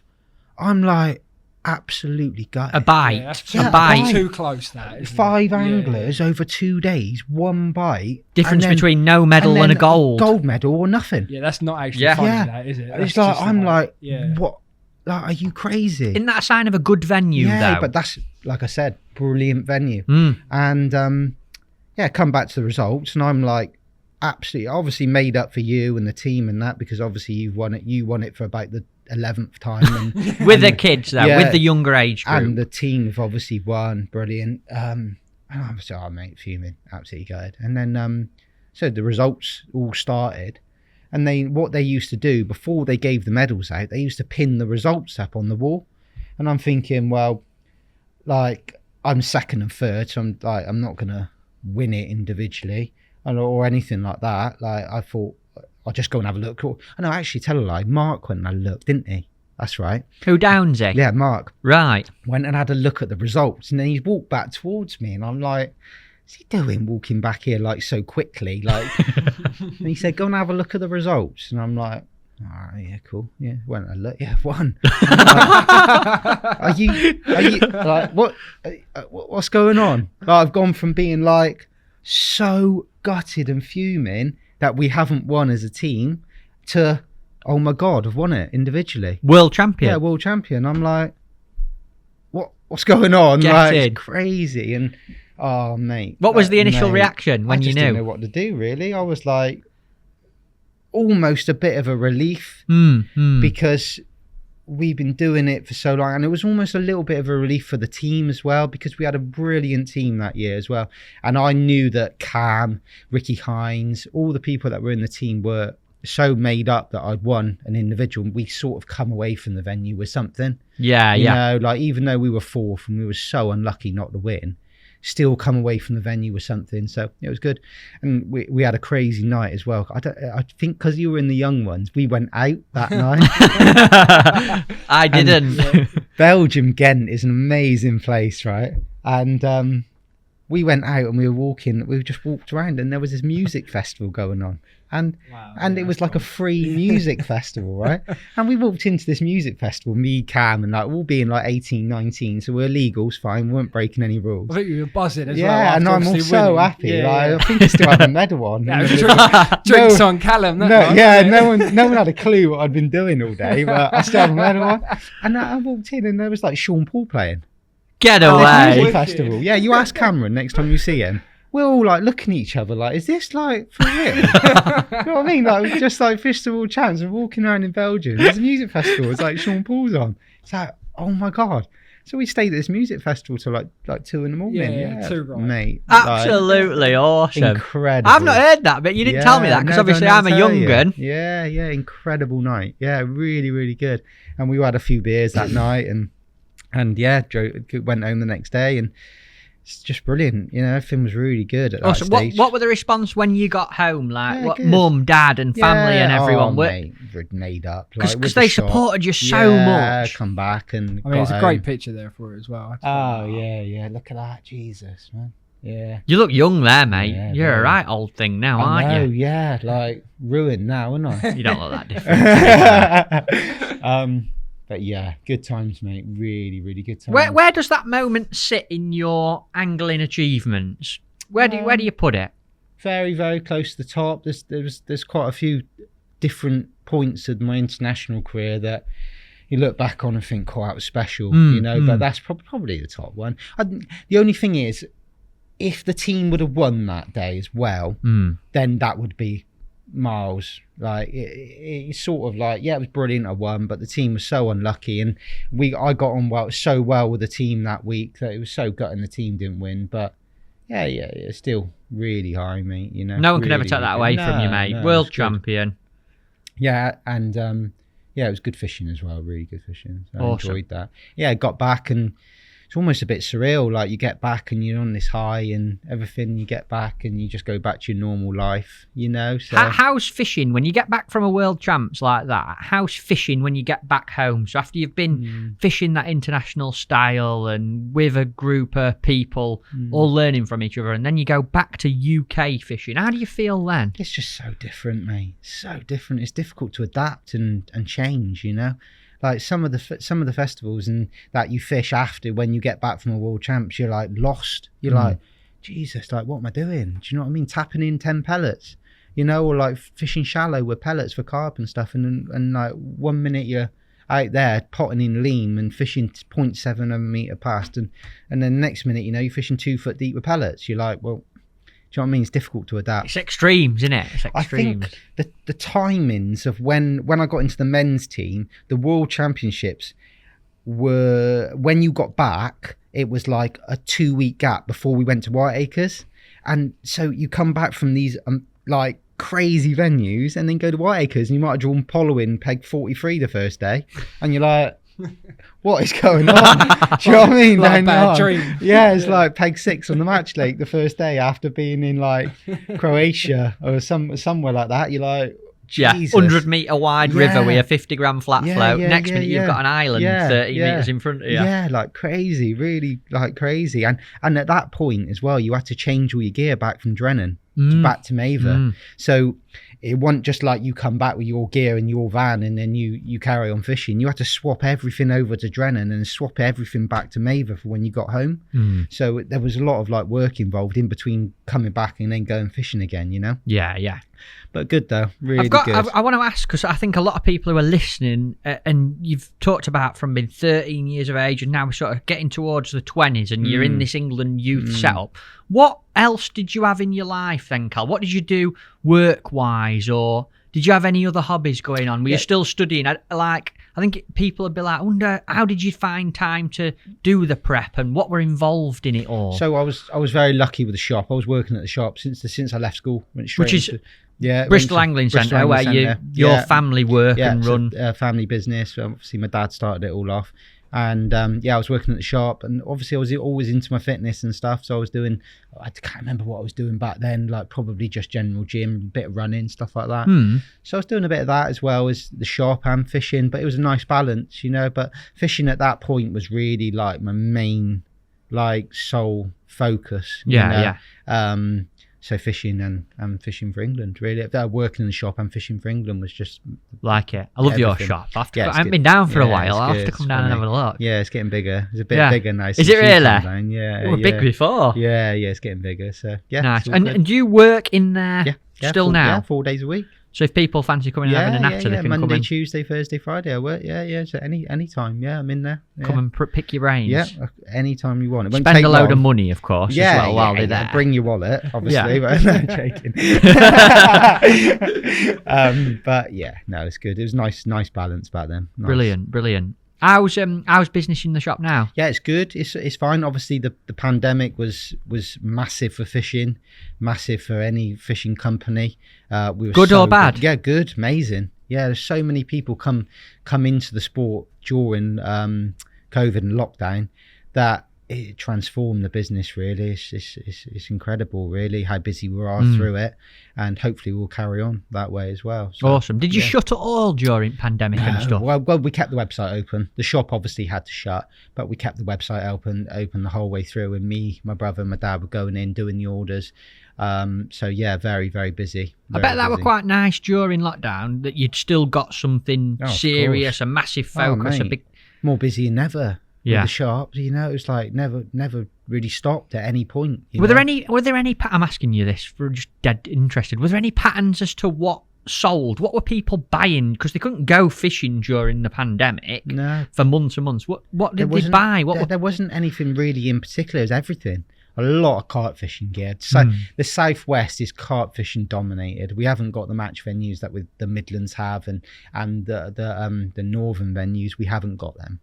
I'm like absolutely gutted. A bite. A bite. Too close. That 5 anglers over 2 days, 1 bite. Difference between no medal and a gold medal or nothing. Yeah, that's not actually funny, that is it? It's like I'm like, what? Like, are you crazy? Isn't that a sign of a good venue, though? But that's, like I said, brilliant venue. And come back to the results, and I'm like, absolutely, obviously made up for you and the team and that, because obviously you won it for about the 11th time, and with the kids though, with the younger age group, and the team have obviously won. Brilliant. And I was mate, fuming, absolutely gutted. And then so the results all started, and what they used to do before they gave the medals out, they used to pin the results up on the wall. And I'm thinking, well, like I'm 2nd and 3rd, so I'm not gonna win it individually. or anything like that. Like I thought I'll just go and have a look. Oh, no, actually, tell a lie. Mark went and had a look, didn't he? That's right. Who, Downsy? Yeah, Mark. Right. Went and had a look at the results, and then he walked back towards me, and I'm like, what's he doing walking back here like so quickly? Like, and he said, go and have a look at the results. And I'm like, all right, yeah, cool. Yeah, went and look. Yeah, won. Like, are you like, what's going on? Like, I've gone from being like so gutted and fuming that we haven't won as a team to, oh my God, I've won it individually. World champion. Yeah, world champion. I'm like, what's going on? Get like, in. it's crazy. And oh, mate. What was the initial reaction when you knew? I just didn't know what to do, really. I was like, almost a bit of a relief because we've been doing it for so long, and it was almost a little bit of a relief for the team as well, because we had a brilliant team that year as well. And I knew that Cam, Ricky Hines, all the people that were in the team were so made up that I'd won an individual. We sort of come away from the venue with something. You know, like even though we were fourth and we were so unlucky not to win, still come away from the venue with something. So it was good. And we had a crazy night as well. I think because you were in the young ones, we went out that night. I didn't. Belgium, Ghent is an amazing place, right? And we went out and we just walked around, and there was this music festival going on. And it was like a free music festival, right? And we walked into this music festival, me, Cam, and like all being like 18, 19, so we're legals, fine, we weren't breaking any rules. I think you were buzzing as well. Yeah, and I'm all so happy. I think I still have a medal on. Drinks on Callum. No one had a clue what I'd been doing all day, but I still have a medal on. And I walked in, and there was like Sean Paul playing. Get away. Music festival. Yeah, you ask Cameron next time you see him. We're all like looking at each other like, is this like for real? You know what I mean? Like, we just like fished of all chance and walking around in Belgium. There's a music festival. It's like Sean Paul's on. It's like, oh my God. So we stayed at this music festival till like 2 a.m. Yeah, 2, right. Mate. Absolutely awesome. Incredible. I've not heard that, but you didn't tell me that because obviously I'm a young gun. Yeah, incredible night. Yeah, really, really good. And we had a few beers that night, and yeah, Joe went home the next day, and it's just brilliant. You know, everything was really good at that stage. What were the response when you got home? Like, mum, dad, and family and everyone? Mate, made up. Because they supported you so much. Come back and. I mean, it's a great picture there for it as well. Oh yeah, look at that, Jesus, man. Yeah. You look young there, mate. Yeah, You're a right old thing now, aren't you? Yeah, like ruined now, aren't I? You don't look that different. But yeah, good times, mate. Really, really good times. Where does that moment sit in your angling achievements? Where do you put it? Very, very close to the top. There's quite a few different points of my international career that you look back on and think quite special, but that's probably the top one. The only thing is, if the team would have won that day as well, then that would be miles. Like it's sort of like, yeah, it was brilliant, I won, but the team was so unlucky, and I got on so well with the team that week that it was so gutting the team didn't win. But yeah, it's still really high, mate. You know, no one can ever take that away from you, mate. World champion. Yeah, and yeah, it was good fishing as well, really good fishing. So awesome. I enjoyed that. Yeah, got back, and it's almost a bit surreal. Like, you get back and you're on this high and everything, you get back and you just go back to your normal life, you know? So how's fishing when you get back from a world champs like that? How's fishing when you get back home? So after you've been fishing that international style and with a group of people all learning from each other, and then you go back to UK fishing, how do you feel then? It's just so different, mate. So different. It's difficult to adapt and change, you know? Like some of the festivals and that you fish after, when you get back from a world champs, you're like lost. You're like, Jesus, like, what am I doing? Do you know what I mean? Tapping in 10 pellets, you know, or like fishing shallow with pellets for carp and stuff. And like 1 minute you're out there potting in lean and fishing 0.7 of a metre past. And then the next minute, you know, you're fishing 2 foot deep with pellets. You're like, well, do you know what I mean? It's difficult to adapt. It's extremes, isn't it? It's extremes. I think the timings of when I got into the men's team, the World Championships were, when you got back, it was like a 2-week gap before we went to Whiteacres. And so you come back from these like crazy venues and then go to Whiteacres, and you might have drawn Polo in peg 43 the first day. And you're like, what is going on? Do you know what I mean? Like a bad dream. Yeah, it's like peg 6 on the match lake the first day after being in like Croatia or somewhere like that. You're like, Jesus. 100 metre wide river with a 50 gram flat float. Next minute you've got an island 30 metres in front of you. Yeah, like crazy, really like crazy. And at that point as well, you had to change all your gear back from Drennan back to Maver. So it wasn't just like you come back with your gear and your van and then you carry on fishing. You had to swap everything over to Drennan and swap everything back to Maver for when you got home. So there was a lot of like work involved in between coming back and then going fishing again, you know? Yeah. But good though, really good. I want to ask, because I think a lot of people who are listening, and you've talked about from being 13 years of age and now we're sort of getting towards the 20s and you're in this England youth setup. What else did you have in your life then, Cal? What did you do work-wise, or did you have any other hobbies going on? Were you still studying? I think people would be like, I wonder, how did you find time to do the prep and what were involved in it all? So I was very lucky with the shop. I was working at the shop since I left school. Which is Bristol Angling Centre, where your family work and run. It's a family business. Obviously, my dad started it all off. And I was working at the shop, and obviously I was always into my fitness and stuff. So I was doing, I can't remember what I was doing back then, like probably just general gym, a bit of running, stuff like that. So I was doing a bit of that as well as the shop and fishing, but it was a nice balance, you know. But fishing at that point was really like my main, like sole focus. So fishing and fishing for England, really. Working in the shop and fishing for England was just like it. I love your shop. I haven't been down for a while. I'll have to come down and have a look. Yeah, it's getting bigger. It's a bit bigger now. Is it really? Yeah. We were big before. Yeah, it's getting bigger. So yeah, nice. And do you work in there still now? Yeah, 4 days a week. So if people fancy coming and having a natter, they can Monday, come in. Tuesday, Thursday, Friday I work. Yeah. So any time. Yeah, I'm in there. Yeah. Come and pick your brains. Yeah, any time you want. It won't Spend take a load long. of money, of course. Yeah, as well, while they're there. Bring your wallet, obviously. Yeah. But I'm joking. But yeah, no, it's good. It was nice balance back then. Nice. Brilliant. How's business in the shop now? Yeah, it's good. It's fine. Obviously, the pandemic was massive for fishing, massive for any fishing company. We were good or bad? Yeah, good, amazing. Yeah, there's so many people come into the sport during COVID and lockdown that it transformed the business. Really, it's incredible. Really, how busy we are through it, and hopefully we'll carry on that way as well. So, awesome. Did you shut it all during pandemic and stuff? Well, we kept the website open. The shop obviously had to shut, but we kept the website open the whole way through. And me, my brother, and my dad were going in doing the orders. So yeah, very, very busy. I bet that were quite nice during lockdown, that you'd still got something serious, a massive focus, a big more busy than ever. With the shop, you know, it was like never really stopped at any point. Were there any? I'm asking you this for just dead interested. Was there any patterns as to what sold? What were people buying? Because they couldn't go fishing during the pandemic for months and months. What did they buy? There wasn't anything really in particular. It was everything. A lot of carp fishing gear. So the southwest is carp fishing dominated. We haven't got the match venues that the Midlands have, and the northern venues, we haven't got them.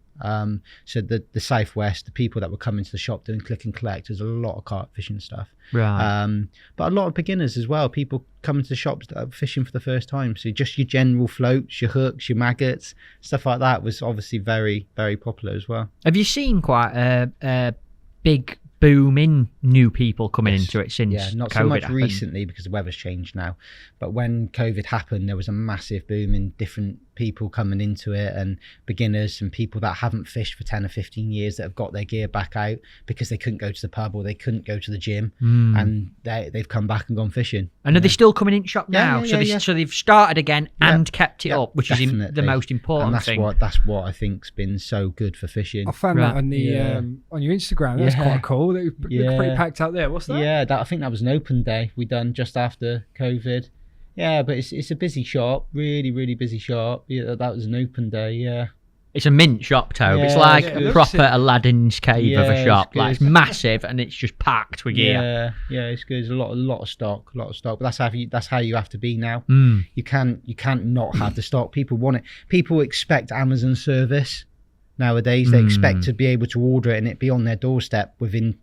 So the southwest, the people that were coming to the shop doing click and collect, there's a lot of carp fishing stuff. Right. But a lot of beginners as well. People coming to the shops that are fishing for the first time. So just your general floats, your hooks, your maggots, stuff like that was obviously very, very popular as well. Have you seen quite a big boom in new people coming into it since not COVID so much happened? recently because the weather's changed now, but when COVID happened there was a massive boom in different people coming into it, and beginners and people that haven't fished for 10 or 15 years that have got their gear back out because they couldn't go to the pub or they couldn't go to the gym, and they've come back and gone fishing. And are they still coming in shop now? So they've started again and kept it up, which is the most important thing. That's what I think's been so good for fishing. I found that on the on your Instagram. That's quite cool. They look pretty packed out there. What's that? Yeah, I think that was an open day we done just after COVID. Yeah, but it's a busy shop, really, really busy shop. Yeah, that was an open day. Yeah, it's a mint shop, Tobe. It's like a proper Aladdin's cave of a shop. It's massive and it's just packed with gear. Yeah, it's good. There's a lot of stock. But that's how you have to be now. You can't not have the stock. People want it. People expect Amazon service nowadays. They expect to be able to order it and it be on their doorstep within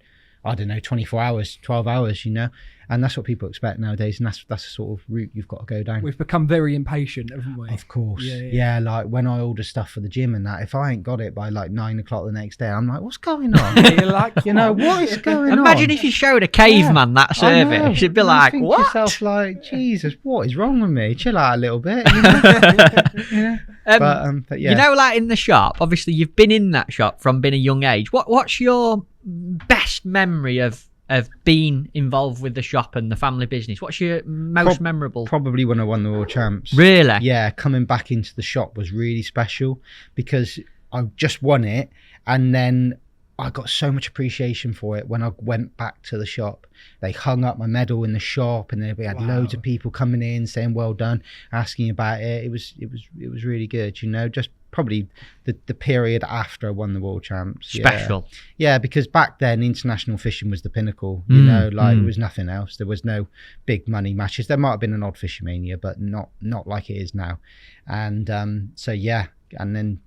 I don't know, 24 hours, 12 hours, you know, and that's what people expect nowadays, and that's the sort of route you've got to go down. We've become very impatient, haven't we? Of course. Yeah, like when I order stuff for the gym and that, if I ain't got it by like 9 o'clock the next day, I'm like, what's going on? You're like, you know, what is going on? Imagine if you showed a caveman that service. You'd be like, think what? Yourself like, Jesus, what is wrong with me? Chill out a little bit. You know? But yeah. You know, like in the shop, obviously you've been in that shop from being a young age. What's your best memory of being involved with the shop and the family business? What's your most memorable? Probably when I won the World Champs. Really? Yeah, coming back into the shop was really special because I just won it, and then I got so much appreciation for it when I went back to the shop. They hung up my medal in the shop, and then we had loads of people coming in saying well done, asking about it. It was really good, you know, just probably the period after I won the World Champs. Special. Yeah, because back then international fishing was the pinnacle, you know, like there was nothing else. There was no big money matches. There might have been an odd Fishing Mania, but not like it is now. And so yeah, and then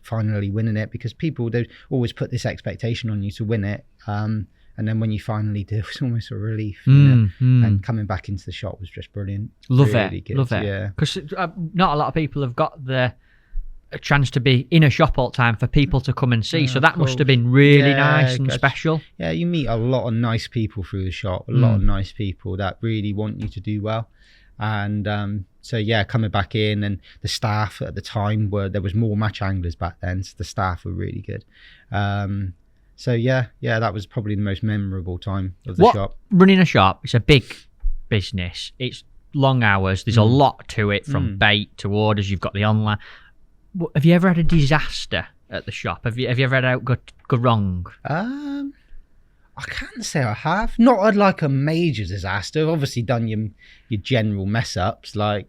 finally winning it, because people, they always put this expectation on you to win it, and then when you finally do, it's almost a relief, you know? And coming back into the shop was just brilliant. Love really it good. Love it, yeah, because not a lot of people have got a chance to be in a shop all the time for people to come and see, so that must have been really nice and special. Yeah, you meet a lot of nice people through the shop, a lot of nice people that really want you to do well. And so yeah, coming back in, and the staff at the time there was more match anglers back then, so the staff were really good. So yeah, that was probably the most memorable time of the shop. Running a shop, it's a big business, it's long hours, there's a lot to it, from bait to orders, you've got the online. Have you ever had a disaster at the shop? Have you ever had it go wrong? I can't say I have. Not like a major disaster. I've obviously done your general mess ups, like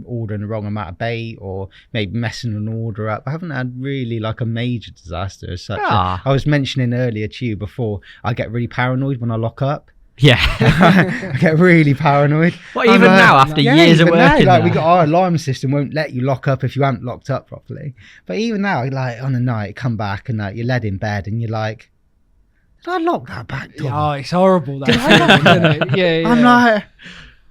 ordering the wrong amount of bait or maybe messing an order up. I haven't had really like a major disaster as such. I was mentioning earlier to you before, I get really paranoid when I lock up. Yeah. I get really paranoid. What, even now, after years of working now, like, there? we got our alarm system won't let you lock up if you haven't locked up properly. But even now, like on a night, come back and you're led in bed and you're like, did I lock that back door? Oh, it's horrible, that feeling, isn't it? Yeah. I'm like,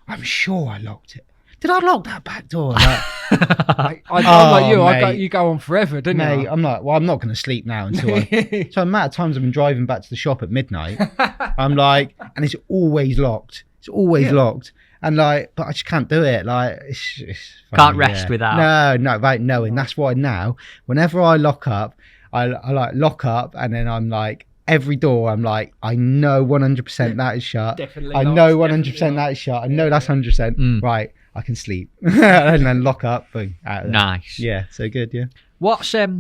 I'm sure I locked it. Did I lock that back door? Like, I'm like you. You go on forever, don't you? I'm like, well, I'm not going to sleep now until so the amount of times I've been driving back to the shop at midnight, I'm like, and it's always locked. It's always locked. And like, but I just can't do it. Like, it's funny, can't rest without. No, right, knowing. That's why now, whenever I lock up, I like lock up, and then I'm like, every door, I'm like, I know 100% that is shut. Definitely I know 100% that is shut. I know that's 100%. Right, I can sleep. And then lock up, boom, out of there. Nice. Yeah, so good, yeah. What's have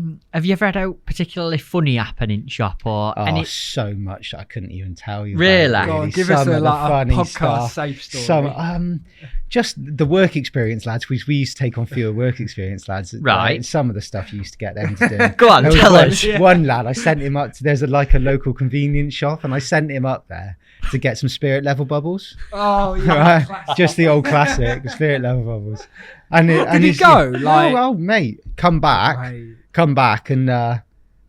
you ever had a particularly funny happening in shop or any? So much that I couldn't even tell you. Really? About, God, give us a podcast safe story. Some just the work experience lads. We used to take on fewer work experience lads. Right. Some of the stuff you used to get them to do. Go on, tell us. One lad, I sent him up to. There's a local convenience shop, and I sent him up there to get some spirit level bubbles. Oh yeah, right? Just the old classic spirit level bubbles. And did he go? Like, oh mate, come back, and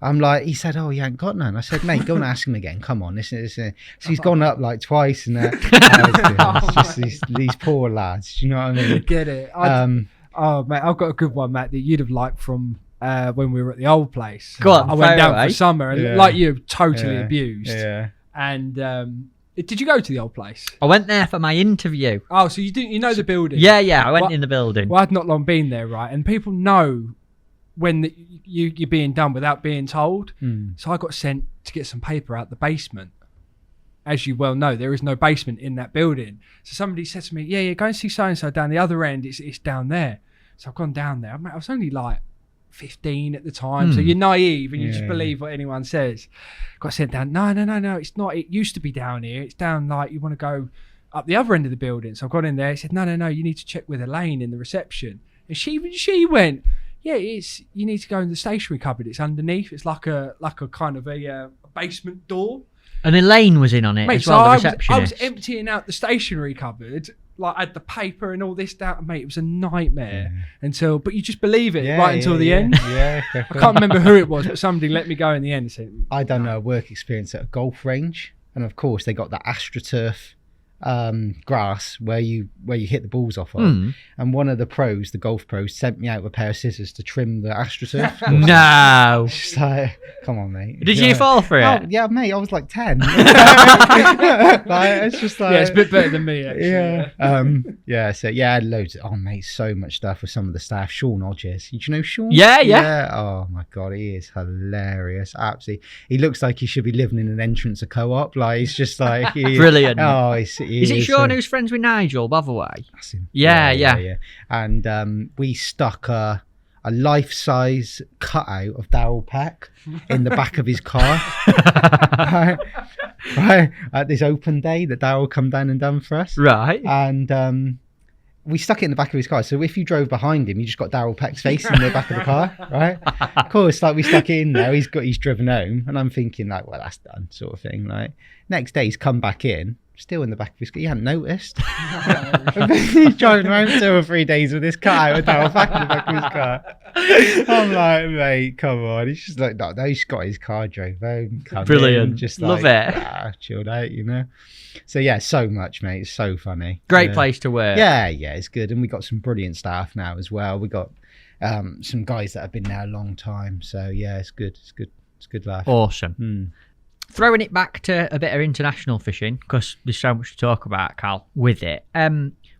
I'm like, he said, oh, he ain't got none. I said, mate, go and ask him again. Come on, listen. So he's gone up like twice, and it's just these poor lads. Do you know what I mean? Get it? Oh mate, I've got a good one, Matt, that you'd have liked from when we were at the old place. Go on, I went down for summer, and like you, totally abused. Yeah. And did you go to the old place? I went there for my interview. Oh, so you know the building? Yeah, I went in the building. Well, I'd not long been there, right? And people know when you're being done without being told. So I got sent to get some paper out the basement. As you well know, there is no basement in that building. So somebody said to me, yeah, go and see so-and-so down the other end. It's down there. So I've gone down there. I was only like 15 at the time, so you're naive and you just believe what anyone says. Got sent down. No, it's not. It used to be down here. It's down, like, you want to go up the other end of the building. So I got in there. He said, no, you need to check with Elaine in the reception. And she went, yeah, you need to go in the stationery cupboard. It's underneath. It's like a kind of a basement door. And Elaine was in on it, mate, as well, the receptionist. I was emptying out the stationery cupboard, like I had the paper and all this down. Mate, it was a nightmare but you just believe it until the end. Yeah, I can't remember who it was, but somebody let me go in the end. I done a work experience at a golf range. and of course they got the AstroTurf grass where you hit the balls off of. And one of the pros, the golf pros, sent me out with a pair of scissors to trim the AstroTurf. No. Just like, come on, mate. Did you fall for it? Oh, yeah, mate. I was like 10. Like, it's just like, Yeah, it's a bit better than me, actually. Yeah. So yeah, loads. Oh, mate, so much stuff with some of the staff. Sean Hodges. Did you know Sean? Yeah. Oh my god, he is hilarious. Absolutely. He looks like he should be living in an entrance of co-op. Like he's just like brilliant. Oh, is it Sean who's friends with Nigel Botherway? That's him. Yeah. And we stuck a life-size cutout of Daryl Peck in the back of his car. right, at this open day that Daryl come down and done for us. Right. And we stuck it in the back of his car. So if you drove behind him, you just got Daryl Peck's face in the back of the car, right? Of course, like we stuck it in there. He's driven home, and I'm thinking like, well, that's done, sort of thing. Like next day, he's come back in. Still in the back of his car. He hadn't noticed. He's driving around 2 or 3 days with this car with Daryl back in the back of his car. I'm like, mate, come on. He's just like, no, he's got his car, drove home. Brilliant. Just love like, it. Chilled out, you know. So yeah, so much, mate. It's so funny. Great place to work. Yeah, it's good. And we got some brilliant staff now as well. We got some guys that have been there a long time. So yeah, it's good. It's good laugh. Awesome. Throwing it back to a bit of international fishing, because there's so much to talk about, Cal, with it.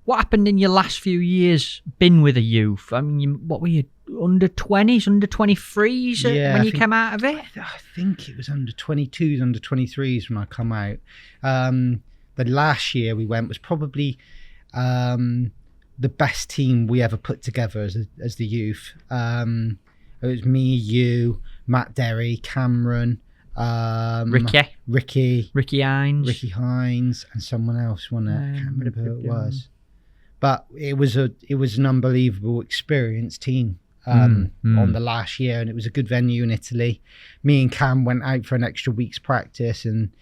What happened in your last few years been with a youth? I mean, what were you, under 20s, under 23s when you came out of it? I think it was under 22s, under 23s when I come out. The last year we went was probably the best team we ever put together as the youth. It was me, you, Matt Derry, Cameron, Ricky Hines, and someone else, wasn't it? I can't remember who it was, but it was an unbelievable experience team on the last year, and it was a good venue in Italy. Me and Cam went out for an extra week's practice and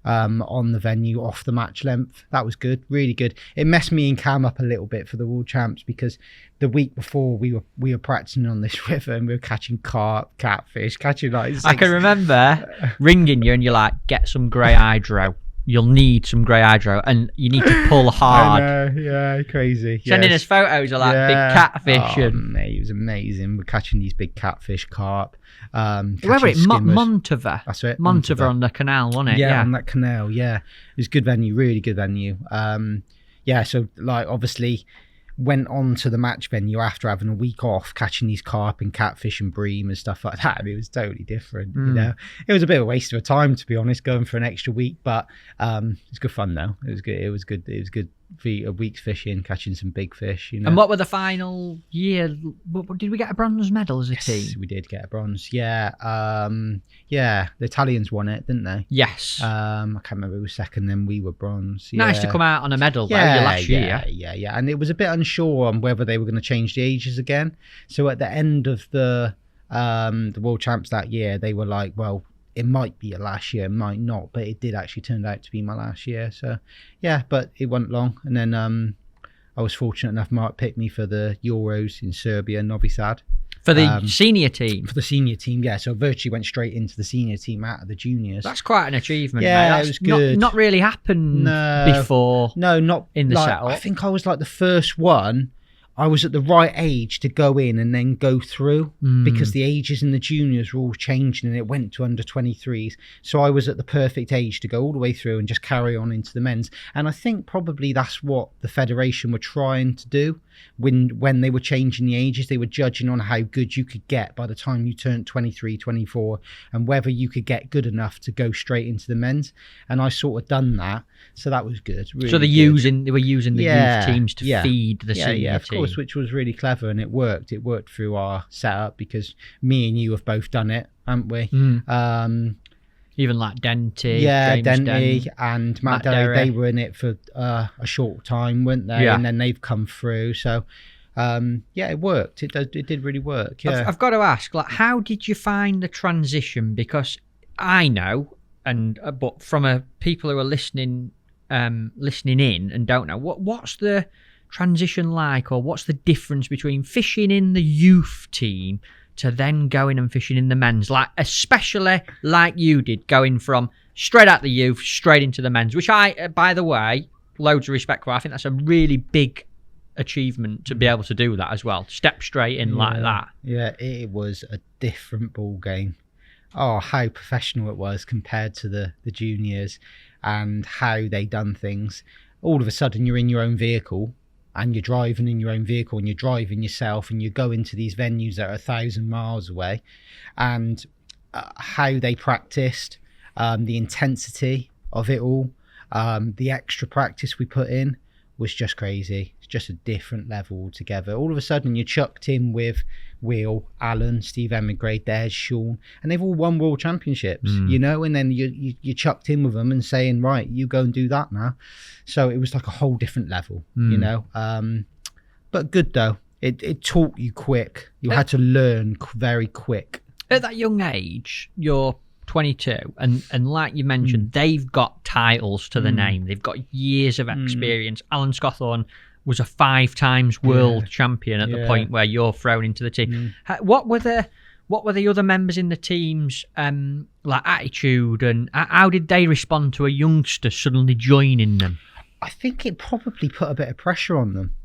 on the venue off the match length. That was good, really good. It messed me and Cam up a little bit for the World Champs because the week before we were practicing on this river and we were catching carp, catfish, catching like 6. I can remember ringing you and you're like, get some grey hydro. You'll need some grey hydro and you need to pull hard. I know, yeah, crazy. Sending us photos of like big catfish. Mate, it was amazing. We're catching these big catfish, carp. Where were it? Montova. That's it. Montova on the canal, wasn't it? Yeah, on that canal. Yeah, it was a good venue, really good venue. So like obviously went on to the match venue after having a week off, catching these carp and catfish and bream and stuff like that. And it was totally different, you know. It was a bit of a waste of time, to be honest, going for an extra week, but it's good fun though. It was good for a week's fishing, catching some big fish, you know. And what were the final year? Did we get a bronze medal as a team? We did get a bronze. Yeah, the Italians won it, didn't they? Yes. I can't remember who was second. Then we were bronze. Nice to come out on a medal though. Your last year. Yeah. And it was a bit unsure on whether they were going to change the ages again. So at the end of the World Champs that year, they were like, well, it might be your last year, it might not, but it did actually turn out to be my last year. So yeah, but it went long, and then I was fortunate enough Mark picked me for the Euros in Serbia, Novi Sad, for the senior team. Yeah, so I virtually went straight into the senior team out of the juniors. That's quite an achievement. Yeah, mate. it was good. Not really happened before. No, not in the setup. I think I was like the first one. I was at the right age to go in and then go through because the ages in the juniors were all changing and it went to under 23s. So I was at the perfect age to go all the way through and just carry on into the men's. And I think probably that's what the federation were trying to do when they were changing the ages. They were judging on how good you could get by the time you turned 23, 24 and whether you could get good enough to go straight into the men's. And I sort of done that. So that was good. Really so they were using the youth teams to feed the senior team. Of course, which was really clever, and it worked. It worked through our setup because me and you have both done it, haven't we? Even like Denty, James Denty and Matt Derry, they were in it for a short time, weren't they? Yeah. And then they've come through. So it worked. It did really work. Yeah. I've got to ask, like, how did you find the transition? Because I know, but from people who are listening in and don't know, what's the transition like, or what's the difference between fishing in the youth team to then going and fishing in the men's, like especially like you did, going from straight out the youth straight into the men's, which I, by the way, loads of respect for. I think that's a really big achievement to be able to do that as well. Step straight in like that. Yeah, it was a different ball game. Oh, how professional it was compared to the juniors, and how they done things. All of a sudden you're in your own vehicle and you're driving in your own vehicle and you're driving yourself and you go into these venues that are 1,000 miles away, and how they practiced, the intensity of it all, the extra practice we put in was just crazy. It's just a different level altogether. All of a sudden you're chucked in with Will, Alan, Steve Emigray, Des, Sean, and they've all won world championships, you know, and then you're chucked in with them and saying, right, you go and do that now. So it was like a whole different level, you know, but good though. It taught you quick. You had to learn very quick. At that young age, you're 22, and like you mentioned, they've got titles to the name. They've got years of experience. Alan Scawthorne was a 5 times world champion at the point where you're thrown into the team. What were the other members in the team's like attitude, and how did they respond to a youngster suddenly joining them? I think it probably put a bit of pressure on them.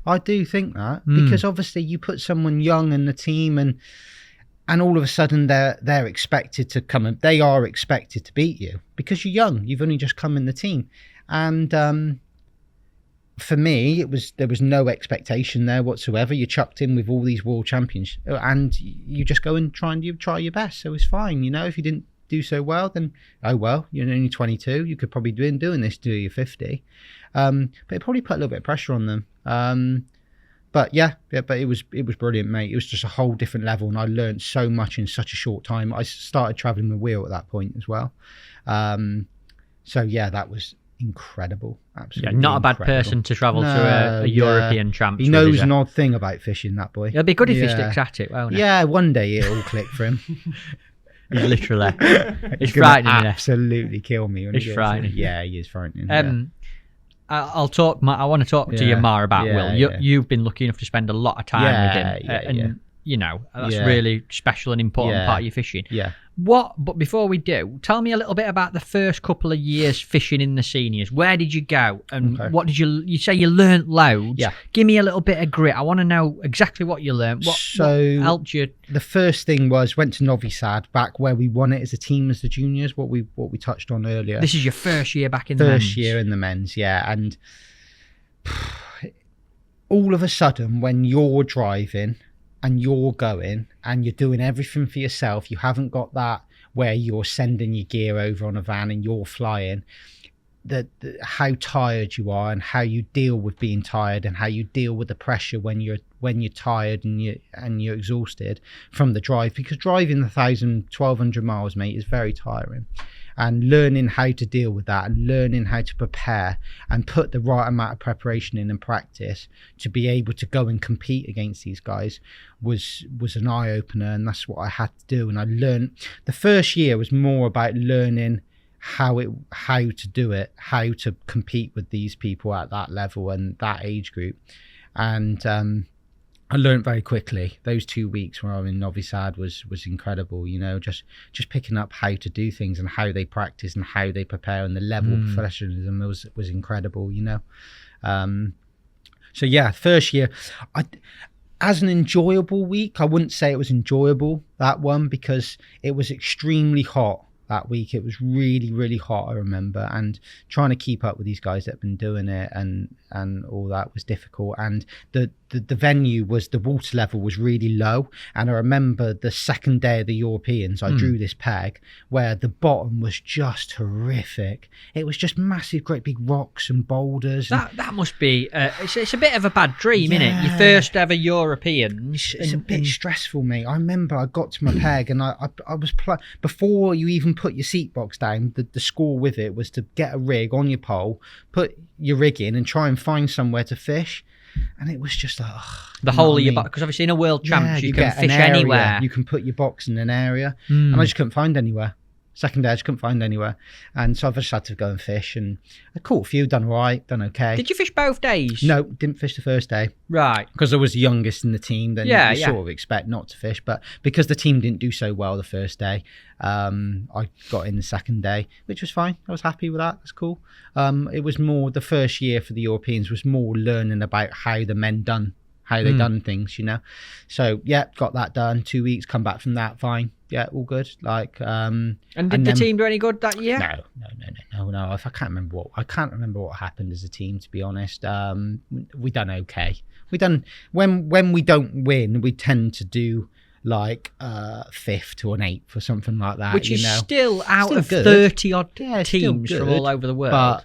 I do think that, because obviously you put someone young in the team, and all of a sudden they're expected to come, and they are expected to beat you because you're young. You've only just come in the team, and for me, there was no expectation there whatsoever. You're chucked in with all these world champions, and you just go and try your best. So it's fine, you know. If you didn't do so well, then oh well, you're only 22. You could probably be doing this till you're 50. But it probably put a little bit of pressure on them. But but it was brilliant, mate. It was just a whole different level, and I learned so much in such a short time. I started traveling with Will at that point as well. So yeah, that was incredible. Absolutely, not a bad person to travel to a European champ. He knows an odd thing about fishing, that boy. It'll be good if he sticks at it, won't it? Yeah, one day it'll click for him. He's literally, it's frightening. Absolutely kill me. It's frightening. Yeah, he is frightening. I want to talk to you more about Will. You've been lucky enough to spend a lot of time with him, and you know that's really special and important part of your fishing. But before we do, tell me a little bit about the first couple of years fishing in the seniors. Where did you go, and what did you say you learnt loads? Give me a little bit of grit. I want to know exactly what you learnt. What helped you? The first thing went to Novi Sad, back where we won it as a team as the juniors. What we touched on earlier. This is your first year back in the men's. First year in the men's, and all of a sudden when you're driving and you're going and you're doing everything for yourself, you haven't got that where you're sending your gear over on a van and you're flying, how tired you are and how you deal with being tired and how you deal with the pressure when you're tired and you're exhausted from the drive, because driving 1,200 miles, mate, is very tiring. And learning how to deal with that and learning how to prepare and put the right amount of preparation in and practice to be able to go and compete against these guys was an eye-opener, and that's what I had to do. And I learned, the first year was more about learning how to do it, how to compete with these people at that level and that age group. And I learned very quickly. Those 2 weeks where I was in Novi Sad was incredible, you know, just picking up how to do things and how they practice and how they prepare, and the level of professionalism was incredible, you know. So yeah, first year, as an enjoyable week, I wouldn't say it was enjoyable, that one, because it was extremely hot that week. It was really, really hot, I remember, and trying to keep up with these guys that have been doing it and all that was difficult. And the venue was, the water level was really low, and I remember the second day of the Europeans, I drew this peg where the bottom was just horrific. It was just massive, great big rocks and boulders. That must be it's a bit of a bad dream, isn't it? Your first ever Europeans. It's a bit stressful, mate. I remember I got to my peg and I was before you even put your seat box down, the score with it was to get a rig on your pole, put your rig in and try and find somewhere to fish. And it was just like, the whole of your box, because obviously in a world champs you can fish anywhere. You can put your box in an area, and I just couldn't find anywhere. Second day, I just couldn't find anywhere. And so I've just had to go and fish. And I caught a few, done all right, done okay. Did you fish both days? No, didn't fish the first day. Right. Because I was the youngest in the team, then you sort of expect not to fish. But because the team didn't do so well the first day, I got in the second day, which was fine. I was happy with that. That's cool. It was more, the first year for the Europeans was more learning about how the men done, how they done things, you know. So, yeah, got that done. 2 weeks, come back from that, fine. Yeah, all good. Like, and did the team do any good that year? No. I can't remember what happened as a team, to be honest. We done okay. We done when we don't win, we tend to do like 5th or an 8th or something like that. Which is still out Still of good. 30 odd Yeah, teams still from good, all over the world. But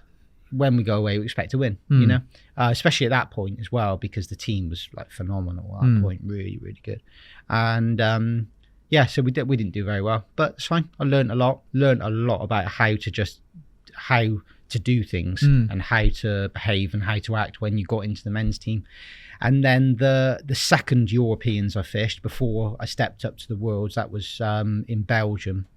when we go away, we expect to win. You know, especially at that point as well, because the team was like phenomenal at that point, really, really good. And yeah, so we didn't do very well, but it's fine. I learned a lot about how to do things and how to behave and how to act when you got into the men's team. And then the second Europeans I fished before I stepped up to the Worlds, that was in Belgium,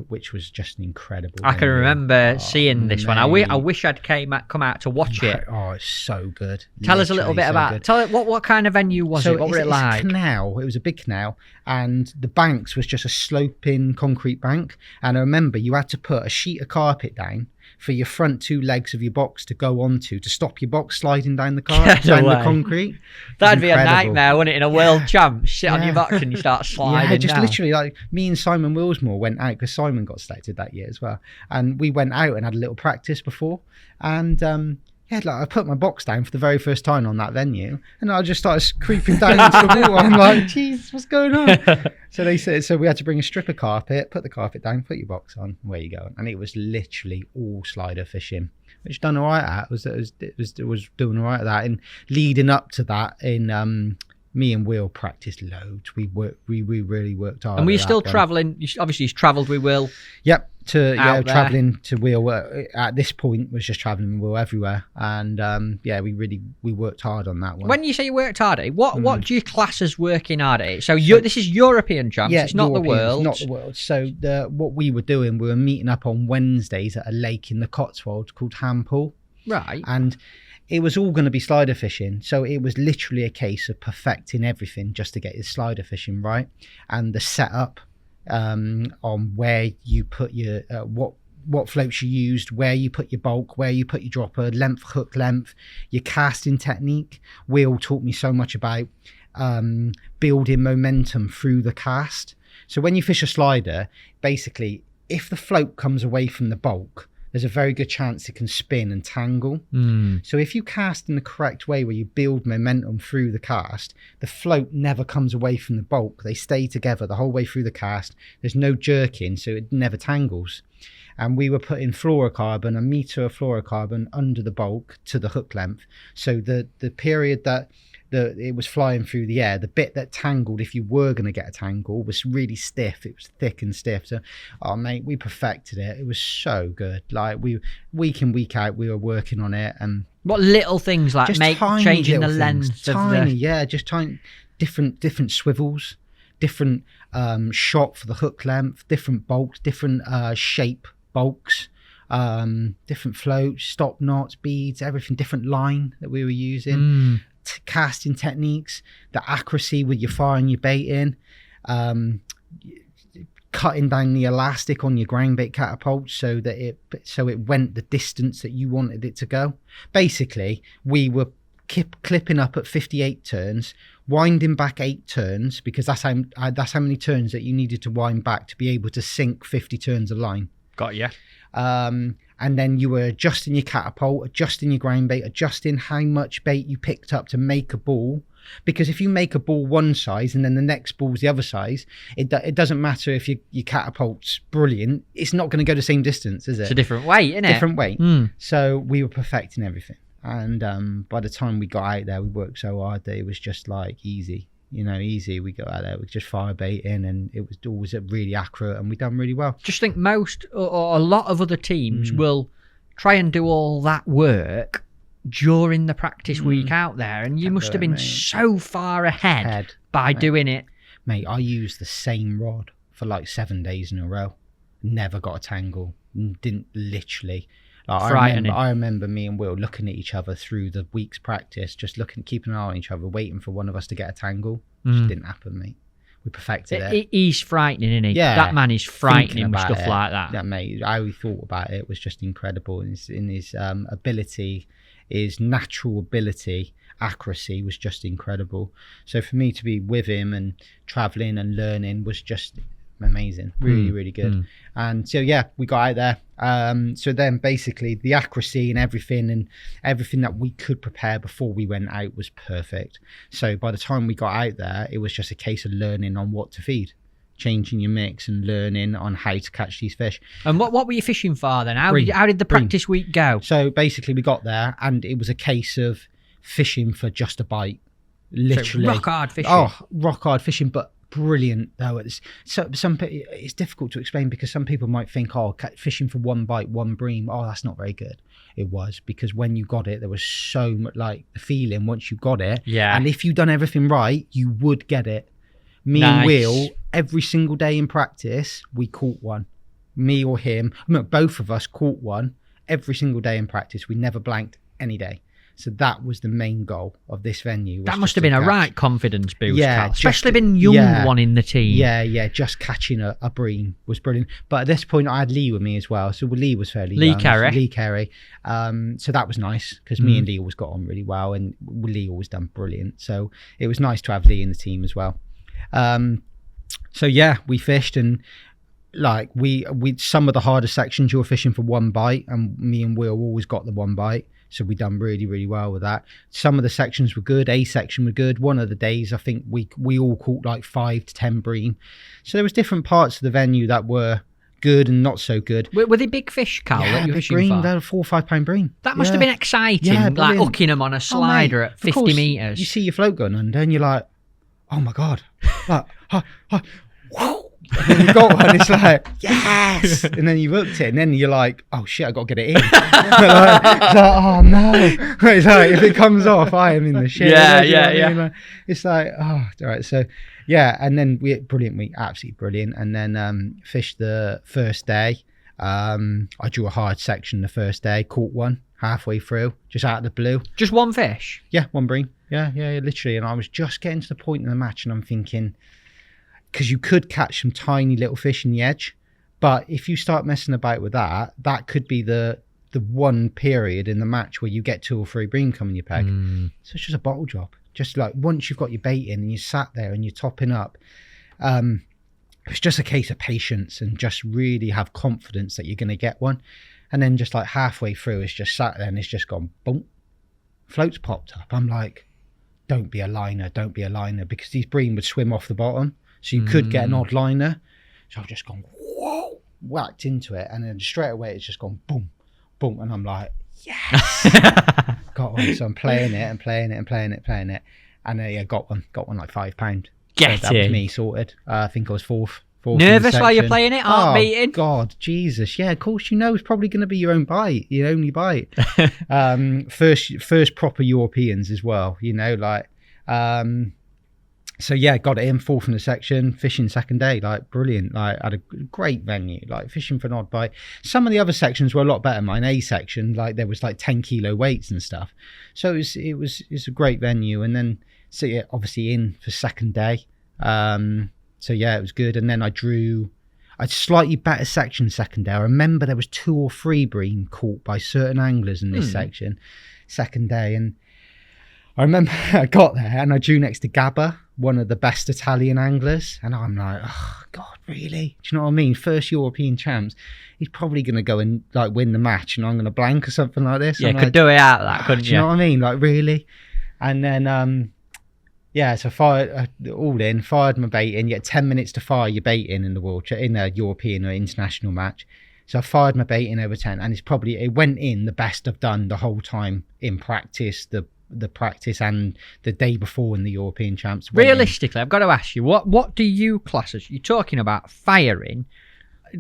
which was just an incredible. I can remember seeing this one. I wish I'd come out to watch it. Oh, it's so good. Tell us a little bit about. Tell it what kind of venue was it? What were it like? It's a canal. It was a big canal, and the banks was just a sloping concrete bank. And I remember you had to put a sheet of carpet down for your front 2 legs of your box to go onto to stop your box sliding down the the concrete. That'd be a nightmare, wouldn't it? In a world champ, sit on your box and you start sliding. Yeah, just down. literally like me and Simon Willsmore went out because Simon got selected that year as well, and we went out and had a little practice before, and like I put my box down for the very first time on that venue, and I just started creeping down into the water. I'm like, Jesus, what's going on? So they said, so we had to bring a strip of carpet, put the carpet down, put your box on, where you go, and it was literally all slider fishing, which done all right at. It was doing all right at that, and leading up to that, in me and Will practiced loads. We really worked hard. And were you still travelling? Obviously, you travelled with Will. Yep. Travelling to Will at this point was just travelling with Will everywhere, and we worked hard on that one. When you say you worked hard at it, what do you class as working hard at it? So this is European champs, it's not the world. Not the world. So what we were doing, we were meeting up on Wednesdays at a lake in the Cotswolds called Hampool. Right. And it was all going to be slider fishing, so it was literally a case of perfecting everything just to get your slider fishing right, and the setup on where you put your what floats you used, where you put your bulk, where you put your dropper, hook length, your casting technique. Will taught me so much about building momentum through the cast. So when you fish a slider, basically, if the float comes away from the bulk, there's a very good chance it can spin and tangle. So if you cast in the correct way, where you build momentum through the cast, the float never comes away from the bulk. They stay together the whole way through the cast. There's no jerking, so it never tangles. And we were putting fluorocarbon, a meter of fluorocarbon under the bulk to the hook length. So the period that it was flying through the air, the bit that tangled, if you were going to get a tangle, was really stiff. It was thick and stiff. So, oh mate, we perfected it. It was so good. Like week in, week out, we were working on it. And what little things like changing the length of just tiny, different swivels, different shot for the hook length, different bulks, different shape bulks, different floats, stop knots, beads, everything, different line that we were using. Casting techniques, the accuracy with your fire and your bait in, cutting down the elastic on your ground bait catapult so that it went the distance that you wanted it to go. Basically, we were clipping up at 58 turns, winding back 8 turns, because that's how many turns that you needed to wind back to be able to sink 50 turns of line. Got ya. And then you were adjusting your catapult, adjusting your ground bait, adjusting how much bait you picked up to make a ball. Because if you make a ball one size and then the next ball's the other size, it doesn't matter if your catapult's brilliant. It's not going to go the same distance, is it? It's a different weight, isn't it? Different weight. So we were perfecting everything. And by the time we got out there, we worked so hard that it was just like easy. Easy. We got out there, we just fire bait in, and it was always really accurate, and we done really well. Just think most or a lot of other teams will try and do all that work during the practice week out there, and you must have been so far ahead by doing it. Mate, I used the same rod for like 7 days in a row. never got a tangle. Didn't literally. Like, Frightening. I remember me and Will looking at each other through the week's practice, just keeping an eye on each other, waiting for one of us to get a tangle. Just didn't happen, mate. We perfected it. He's frightening, isn't he? Yeah. That man is frightening Thinking with about stuff it, like that. Yeah, mate. How he thought about it was just incredible. In his ability, his natural ability, accuracy was just incredible. So for me to be with him and traveling and learning was just amazing. Really, really good. And so yeah, we got out there. So then basically the accuracy and everything that we could prepare before we went out was perfect. So by the time we got out there, it was just a case of learning on what to feed, changing your mix and learning on how to catch these fish. And what were you fishing for then? How did the practice week go? So basically we got there and it was a case of fishing for just a bite. Literally. So rock hard fishing. Oh, rock hard fishing, but brilliant though. It's difficult to explain because some people might think, fishing for one bite, one bream, that's not very good. It was, because when you got it, there was so much, like, the feeling once you got it, and if you done everything right, you would get it. Me and Will, every single day in practice, we caught one. Me or him, both of us caught one every single day in practice. We never blanked any day. So that was the main goal of this venue. That must have been a right confidence boost, Cal. Just, especially being young one in the team. Yeah, just catching a bream was brilliant. But at this point, I had Lee with me as well. So Lee was fairly young. Lee Carey. So that was nice because me and Lee always got on really well, and Lee always done brilliant. So it was nice to have Lee in the team as well. So yeah, we fished, and like we some of the harder sections you were fishing for one bite, and me and Will always got the one bite. So we done really, really well with that. Some of the sections were good. A section were good. One of the days, I think we all caught like 5 to 10 bream. So there was different parts of the venue that were good and not so good. Were they big fish, Cal? Yeah, that you were big fishing bream. for? They were 4 or 5 pound bream. That must have been exciting, Yeah, like brilliant. hooking them on a slider at 50 metres. You see your float going under and you're like, oh my God. Like, whoa. And then you got one, it's like, yes, and then you hooked it, and then you're like, oh shit, I got to get it in. It's like, oh no. It's like, if it comes off, I am in the shit. Yeah. It's like, oh, all right. So yeah, and then we absolutely brilliant. And then fished the first day. I drew a hard section the first day, caught one halfway through, just out of the blue. Just one fish? Yeah, one bream. Yeah, literally. And I was just getting to the point in the match, and I'm thinking, because you could catch some tiny little fish in the edge, but if you start messing about with that could be the one period in the match where you get 2 or 3 bream coming your peg. So it's just a bottle job. Just like once you've got your bait in and you sat there and you're topping up, it's just a case of patience and just really have confidence that you're going to get one. And then just like halfway through, it's just sat there and it's just gone boom, floats popped up. I'm like, don't be a liner, because these bream would swim off the bottom. So you could get an odd liner. So I've just gone, whoa, whacked into it. And then straight away, it's just gone boom, boom. And I'm like, yes. Got one. So I'm playing it. And I got one like £5. Get so that was me sorted. I think I was fourth. Nervous while you're playing it? Heart beating? God, Jesus. Yeah, of course, it's probably going to be your own bite, your only bite. First proper Europeans as well, so yeah, got it in 4th in the section, fishing second day, like brilliant. Like had a great venue, like fishing for an odd bite. Some of the other sections were a lot better. Mine A section, like there was like 10 kilo weights and stuff. So it was a great venue. And then so yeah, obviously in for second day. So yeah, it was good. And then I drew a slightly better section second day. I remember there was 2 or 3 bream caught by certain anglers in this section second day. And I remember I got there and I drew next to Gabba, one of the best Italian anglers. And I'm like, oh, God, really? Do you know what I mean? First European champs. He's probably going to go and like win the match and I'm going to blank or something like this. Yeah, I'm could like, do it out of that, couldn't you? Do you know what I mean? Like, really? And then, so fired my bait in. You get 10 minutes to fire your bait in a European or international match. So I fired my bait in over 10 and it went in the best I've done the whole time in practice, the practice and the day before in the European champs. Realistically, I've got to ask you, what do you class as? You're talking about firing.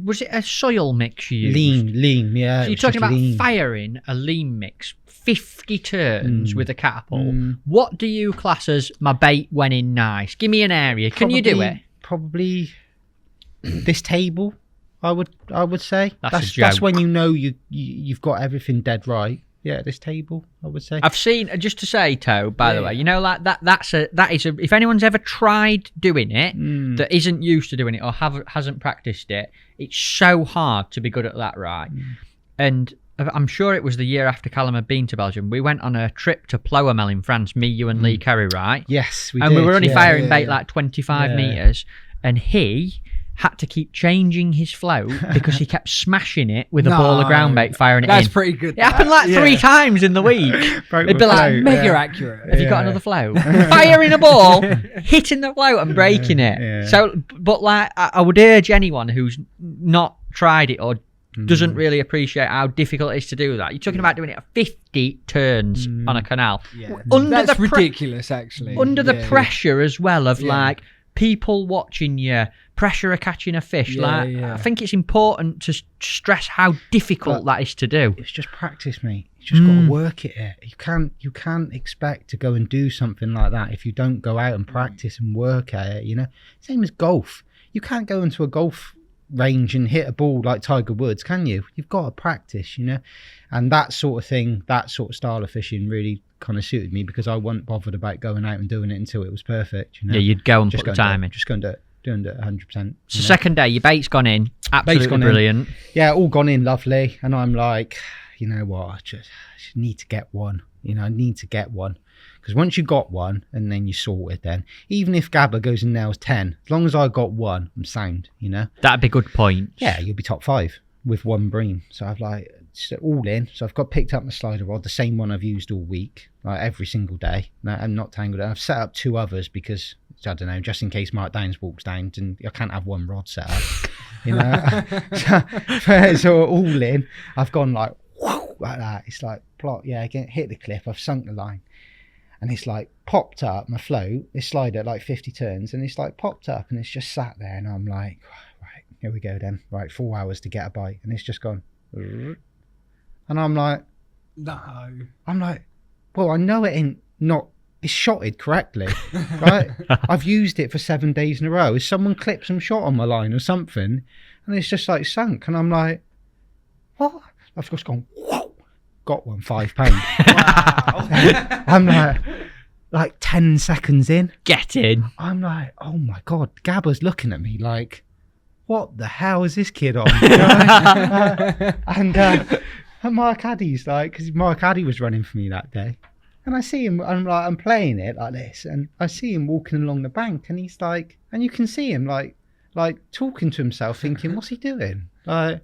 Was it a soil mix you used? Lean, yeah. So you're talking about firing a lean mix, 50 turns with a catapult. What do you class as my bait went in nice? Give me an area. Can you do it? Probably this table. I would say that's when you know you've got everything dead right. Yeah, at this table, I would say. I've seen, just to say, Toe, by the way, you know, like that is if anyone's ever tried doing it that isn't used to doing it or hasn't practiced it, it's so hard to be good at that, right? And I'm sure it was the year after Callum had been to Belgium. We went on a trip to Ploermel in France, me, you and Lee Carey, right? Yes, we did. And we were only firing bait like 25 metres, and he had to keep changing his float because he kept smashing it with a ball of ground bait, firing it in. That's pretty good. It happened like 3 times in the week. It'd be like, mega accurate. Have you got another float? Firing a ball, hitting the float and breaking it. Yeah. So, but like, I would urge anyone who's not tried it or doesn't really appreciate how difficult it is to do that. You're talking about doing it at 50 turns on a canal. Yeah. That's ridiculous, actually. Under the pressure as well of like people watching you, pressure of catching a fish. I think it's important to stress how difficult that is to do. It's just practice, mate. You just got to work at it. You can't expect to go and do something like that if you don't go out and practice and work at it. You know, same as golf. You can't go into a golf range and hit a ball like Tiger Woods, can you? You've got to practice, you know. And that sort of thing, that sort of style of fishing really kind of suited me because I wasn't bothered about going out and doing it until it was perfect, you know. Yeah, you'd go and put the time in. Just go and do it. Doing it 100%. So second day, your bait's gone in. Absolutely brilliant. Yeah, all gone in lovely. And I'm like, you know what, I just need to get one. You know, I need to get one. Because once you got one and then you sort it, then even if Gabba goes and nails 10, as long as I got one, I'm sound, you know. That'd be good point. Yeah, you'll be top 5 with one bream. So I've like all in. So I've got picked up my slider rod, the same one I've used all week, like every single day. No, I'm not tangled. I've set up 2 others because I don't know, just in case Mark Downs walks down, and I can't have one rod set up, you know. so all in. I've gone like whoosh, like that. It's like plot. Yeah, hit the clip. I've sunk the line. And it's like popped up my float, this slider at like 50 turns, and it's like popped up and it's just sat there, and I'm like, right, here we go then. Right, 4 hours to get a bite, and it's just gone. And I'm like, no. I'm like, well, I know it ain't it's shotted correctly, right? I've used it for 7 days in a row. Has someone clipped some shot on my line or something? And it's just like sunk, and I'm like, what? I've just gone, whoa. Got one, £5. Wow. I'm like 10 seconds in. Get in. I'm like, oh my God. Gabba's looking at me like, what the hell is this kid on? You know? And Mark Addy's like, because Mark Addy was running for me that day. And I see him, I'm playing it like this, and I see him walking along the bank, and he's like, and you can see him like talking to himself, thinking, what's he doing? Like,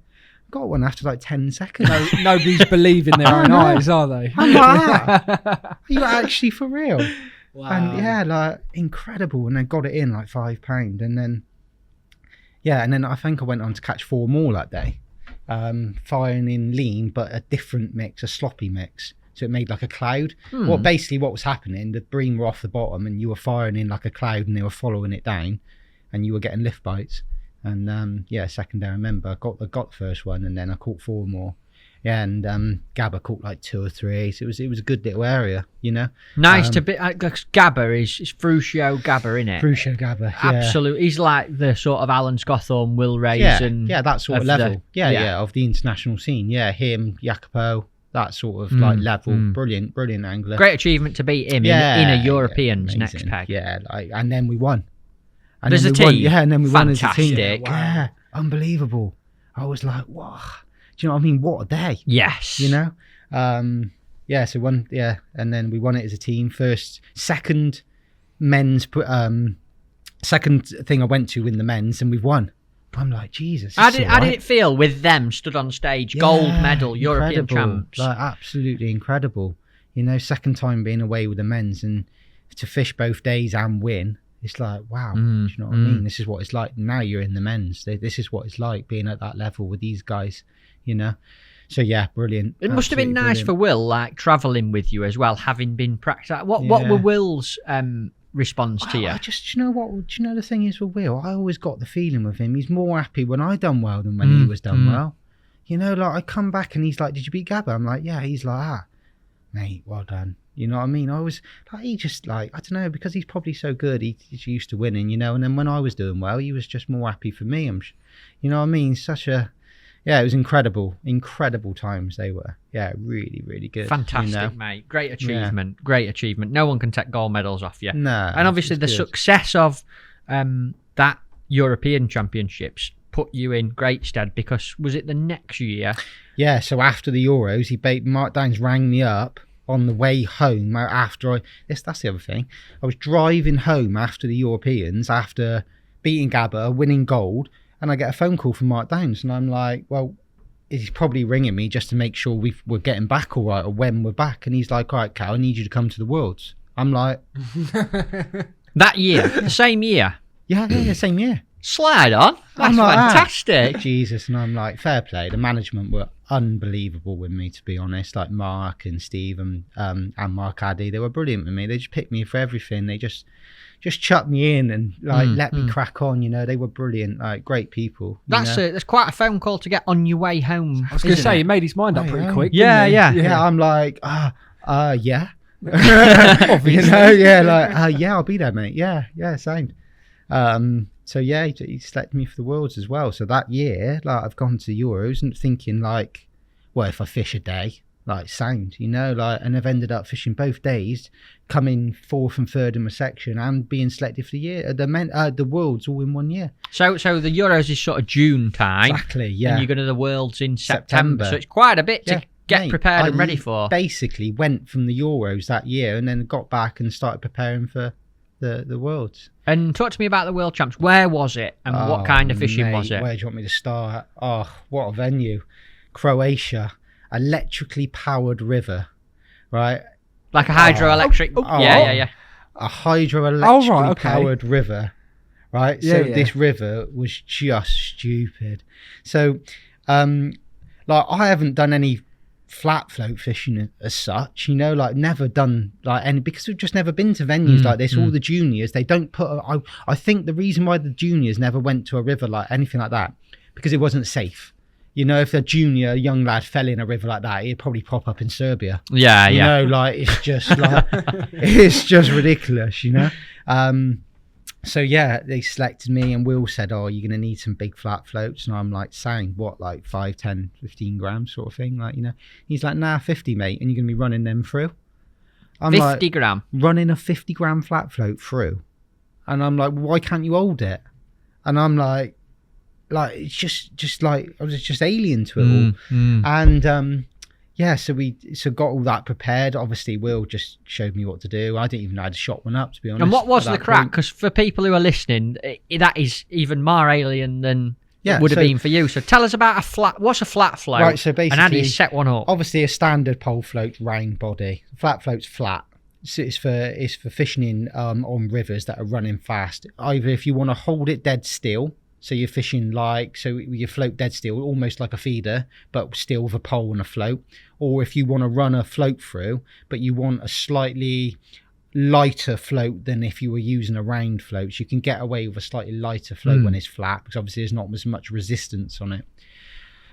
got one after like 10 seconds. Nobody's believing their own eyes, are they? I'm like, are you actually for real? Wow. And yeah, like incredible. And then got it in like £5. And then I think I went on to catch 4 more that day, firing in lean, but a different mix, a sloppy mix. So it made like a cloud. What was happening, the bream were off the bottom and you were firing in like a cloud and they were following it down and you were getting lift bites. And second day I remember I got the first one, and then I caught 4 more. Yeah, and Gabba caught like 2 or 3. So it was a good little area, you know. Nice to be. Gabba is Fruscio Gabba, innit? Fruscio Gabba, yeah. Absolutely. He's like the sort of Alan Scothorne, Will Raison. Yeah, that sort of level. Of the international scene. Yeah, him, Jacopo, that sort of like level. Brilliant angler. Great achievement to beat him in a European's next peg. Yeah, and then we won. And there's a team. And then we won as a team. Fantastic. Yeah, unbelievable. I was like, wow. Do you know what I mean? What a day. Yes. You know? So one, and then we won it as a team. Second thing I went to in the men's, and we've won. I'm like, Jesus. How did it feel with them stood on stage, gold medal, European champs? Like, absolutely incredible. You know, second time being away with the men's, and to fish both days and win. It's like, wow, do you know what I mean? This is what it's like. Now you're in the men's. This is what it's like being at that level with these guys, you know? So, yeah, brilliant. It must have been nice for Will, like, travelling with you as well, having been practicing. What were Will's response to you? Do you know what? Do you know the thing is with Will? I always got the feeling with him. He's more happy when I done well than when he was done well. You know, like, I come back and he's like, did you beat Gabba? I'm like, yeah. He's like, mate, well done. You know what I mean? I was like, he just like, I don't know, because he's probably so good. He's used to winning, you know. And then when I was doing well, he was just more happy for me. You know what I mean? Yeah, it was incredible times they were. Yeah, really, really good. Fantastic, you know? mate. Great achievement. Great achievement. No one can take gold medals off you. No. And obviously the good. success of that European Championships put you in great stead, because was it the next year? Yeah, so after the Euros, Mark Downs rang me up on the way home that's the other thing. I was driving home after the Europeans, after beating Gabba, winning gold, and I get a phone call from Mark Downs, and I'm like, well, he's probably ringing me just to make sure we're getting back all right, or when we're back. And he's like, all right, Cal, I need you to come to the Worlds. I'm like... That year? The same year? Yeah, same year. Slide on. That's like, fantastic. Jesus, and I'm like, fair play. The management were unbelievable with me, to be honest. Like Mark and Steve and Mark Addy, they were brilliant with me. They just picked me for everything. They just chucked me in and like let me crack on. You know, they were brilliant, like great people. That's quite a phone call to get on your way home. I was going to say, he made his mind up pretty quick. Yeah. I'm like, yeah. You know, yeah, like, yeah, I'll be there, mate. Yeah, sound. So yeah, he selected me for the Worlds as well. So that year, like, I've gone to Euros and thinking like, well, if I fish a day, like, sound, you know, like, and I've ended up fishing both days, coming 4th and 3rd in my section, and being selected for the year, the Worlds all in 1 year. So the Euros is sort of June time. Exactly, yeah. And you're going to the Worlds in September. So it's quite a bit to get prepared and ready for. Basically went from the Euros that year and then got back and started preparing for the Worlds. And talk to me about the World Champs. Where was it, and what kind of fishing was it? Where do you want me to start? Oh, what a venue. Croatia. Electrically powered river, right? Like a hydroelectric. Yeah. A hydroelectrically powered river, right? Yeah, so this river was just stupid. So, like, I haven't done any flat float fishing as such, you know, like, never done like any, because we've just never been to venues like this. All the juniors, they don't put. I think the reason why the juniors never went to a river like anything like that, because it wasn't safe. You know, if a young lad fell in a river like that, it'd probably pop up in Serbia. Yeah. You know, like, it's just like, it's just ridiculous, you know? So yeah, they selected me, and Will said, oh, you're going to need some big flat floats. And I'm like, saying what, like 5, 10, 15 grams sort of thing? Like, you know, he's like, nah, 50, mate. And you're going to be running them through. I'm 50 like, gram? Running a 50 gram flat float through. And I'm like, why can't you hold it? And I'm like, it's just like, I was just alien to it all. And yeah, so got all that prepared. Obviously, Will just showed me what to do. I didn't even know how to shot one up, to be honest. And what was the crack? Because for people who are listening, that is even more alien than it would have been for you. So tell us about what's a flat float? Right, so basically, and how do you set one up? Obviously, a standard pole float, round body. Flat float's flat. So it's for fishing on rivers that are running fast. Either if you want to hold it dead still, so you're fishing you float dead still, almost like a feeder, but still with a pole and a float. Or if you want to run a float through, but you want a slightly lighter float than if you were using a round float, you can get away with a slightly lighter float when it's flat, because obviously there's not as much resistance on it.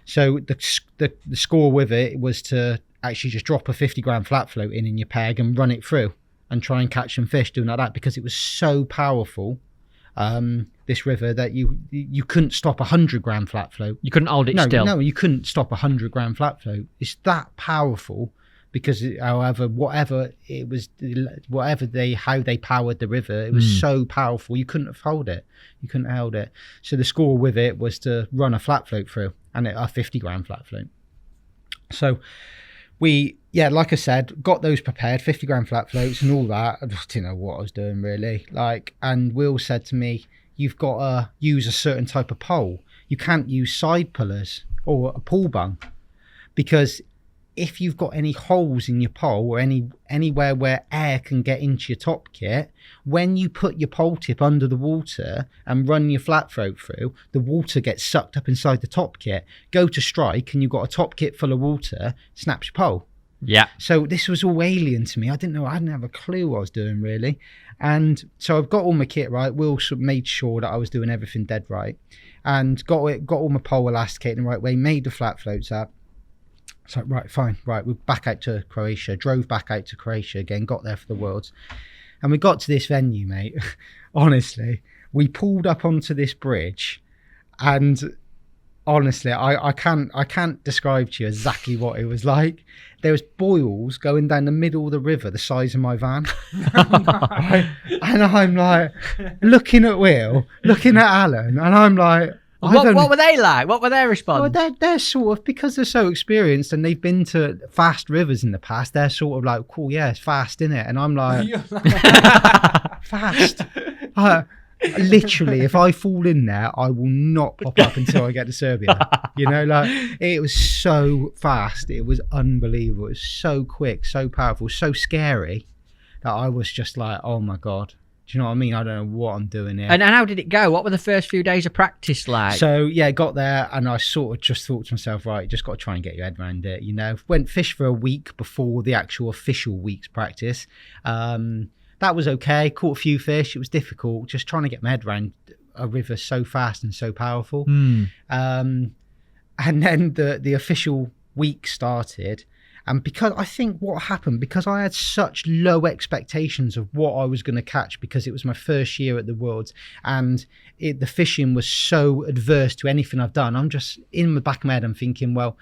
So the score with it was to actually just drop a 50 gram flat float in your peg and run it through and try and catch some fish doing like that, because it was so powerful. This river that you couldn't stop a 100 gram flat float. You couldn't hold it still. No, you couldn't stop a 100 gram flat float. It's that powerful, because how they powered the river, it was so powerful. You couldn't hold it. So the score with it was to run a flat float through, and a 50 gram flat float. So like I said, got those prepared, 50 gram flat floats and all that. I just didn't know what I was doing, really. And Will said to me, you've got to use a certain type of pole. You can't use side pullers or a pull bung, because if you've got any holes in your pole or anywhere where air can get into your top kit, when you put your pole tip under the water and run your flat float through, the water gets sucked up inside the top kit. Go to strike and you've got a top kit full of water, snaps your pole. Yeah. So this was all alien to me. I didn't have a clue what I was doing, really. And so I've got all my kit right. Will made sure that I was doing everything dead right, and got all my pole elasticated the right way, made the flat floats up. It's like, right, fine, right. We're back out to Croatia, drove back out to Croatia again, got there for the Worlds. And we got to this venue, mate. Honestly, we pulled up onto this bridge, and honestly, I can't describe to you exactly what it was like. There was boils going down the middle of the river, the size of my van. And I'm like, looking at Will, looking at Alan, and I'm like, What were they like? What were their response? Well, they're sort of, because they're so experienced and they've been to fast rivers in the past, they're sort of like, cool, yeah, it's fast, innit? And I'm like, fast. Literally, if I fall in there, I will not pop up until I get to Serbia. You know, like, it was so fast. It was unbelievable. It was so quick, so powerful, so scary that I was just like, oh my God. Do you know what I mean? I don't know what I'm doing here. And how did it go? What were the first few days of practice like? So, yeah, got there and I sort of just thought to myself, right, just got to try and get your head around it, you know. Went fish for a week before the actual official week's practice. That was okay. Caught a few fish. It was difficult. Just trying to get my head around a river so fast and so powerful. And then the official week started. And because I think what happened, because I had such low expectations of what I was going to catch, because it was my first year at the Worlds, and the fishing was so adverse to anything I've done, I'm just, in the back of my head, I'm thinking, well,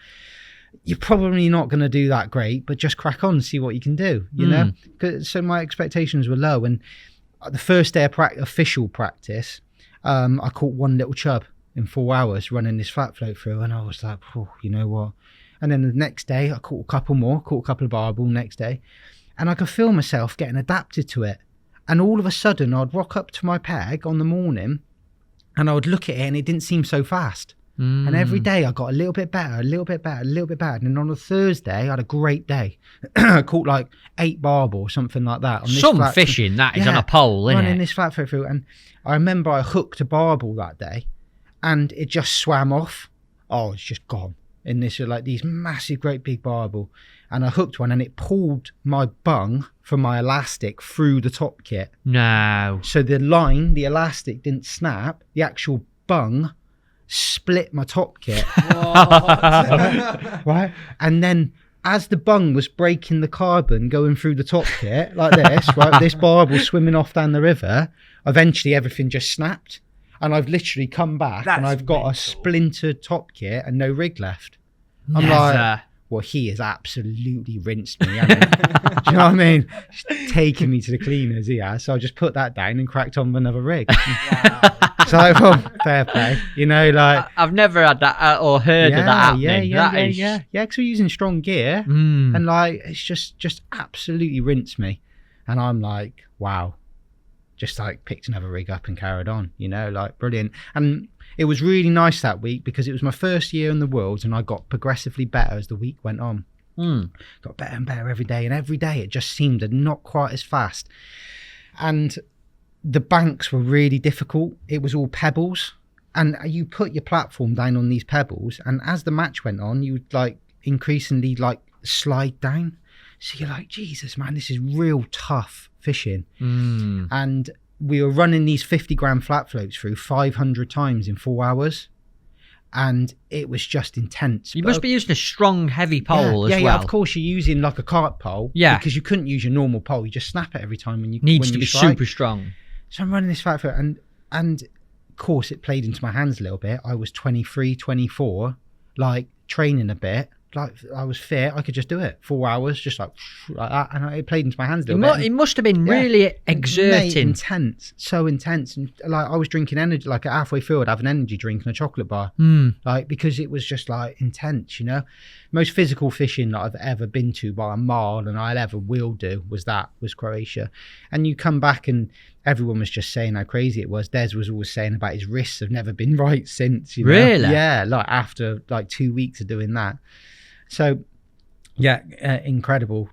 you're probably not going to do that great, but just crack on and see what you can do, you know? So my expectations were low. And the first day of official practice, I caught one little chub in 4 hours running this flat float through, and I was like, oh, you know what? And then the next day, I caught a couple more, caught a couple of barbel next day. And I could feel myself getting adapted to it. And all of a sudden, I'd rock up to my peg on the morning and I would look at it and it didn't seem so fast. And every day I got a little bit better, a little bit better, a little bit better. And then on a Thursday, I had a great day. I caught like 8 barbel or something like that. On this Some fishing, that is on a pole, isn't it? Running this flat float through. And I remember I hooked a barbel that day and it just swam off. Oh, it's just gone. And this are like these massive, great big barbel. And I hooked one and it pulled my bung from my elastic through the top kit. No. So the line, the elastic didn't snap. The actual bung split my top kit. Right? And then as the bung was breaking the carbon going through the top kit like this, right, this barbel swimming off down the river, eventually everything just snapped. And I've literally come back and I've got a splintered top kit and no rig left. I'm like, well, he has absolutely rinsed me. Do you know what I mean? Just taking me to the cleaners, he has. So I just put that down and cracked on with another rig. Wow. So, well, fair play. You know, like, I've never had that or heard of that happening. Yeah, because we're using strong gear and like, it's just absolutely rinsed me. And I'm like, wow. Just like picked another rig up and carried on, you know, like brilliant. And it was really nice that week because it was my first year in the Worlds and I got progressively better as the week went on. Got better and better every day, and every day it just seemed not quite as fast. And the banks were really difficult. It was all pebbles, and you put your platform down on these pebbles, and as the match went on, you would like increasingly like slide down. So you're like, Jesus, man, this is real tough fishing. And we were running these 50-gram flat floats through 500 times in 4 hours. And it was just intense. You must be using a strong, heavy pole as well. Yeah, of course you're using like a carp pole. Yeah. Because you couldn't use your normal pole. You just snap it every time when you Needs to be super strong. So I'm running this flat float and of course it played into my hands a little bit. I was 23, 24, like training a bit. Like I was fit, I could just do it 4 hours, just like that, and it played into my hands a little bit. It must have been really exerting, intense, so intense, and like I was drinking energy. Like at halfway through, I'd have an energy drink and a chocolate bar, like because it was just like intense. You know, most physical fishing that I've ever been to by a mile, and I ever will do was Croatia. And you come back and everyone was just saying how crazy it was. Des was always saying about his wrists have never been right since. You know? Really? Yeah, like after like 2 weeks of doing that. So Yeah, incredible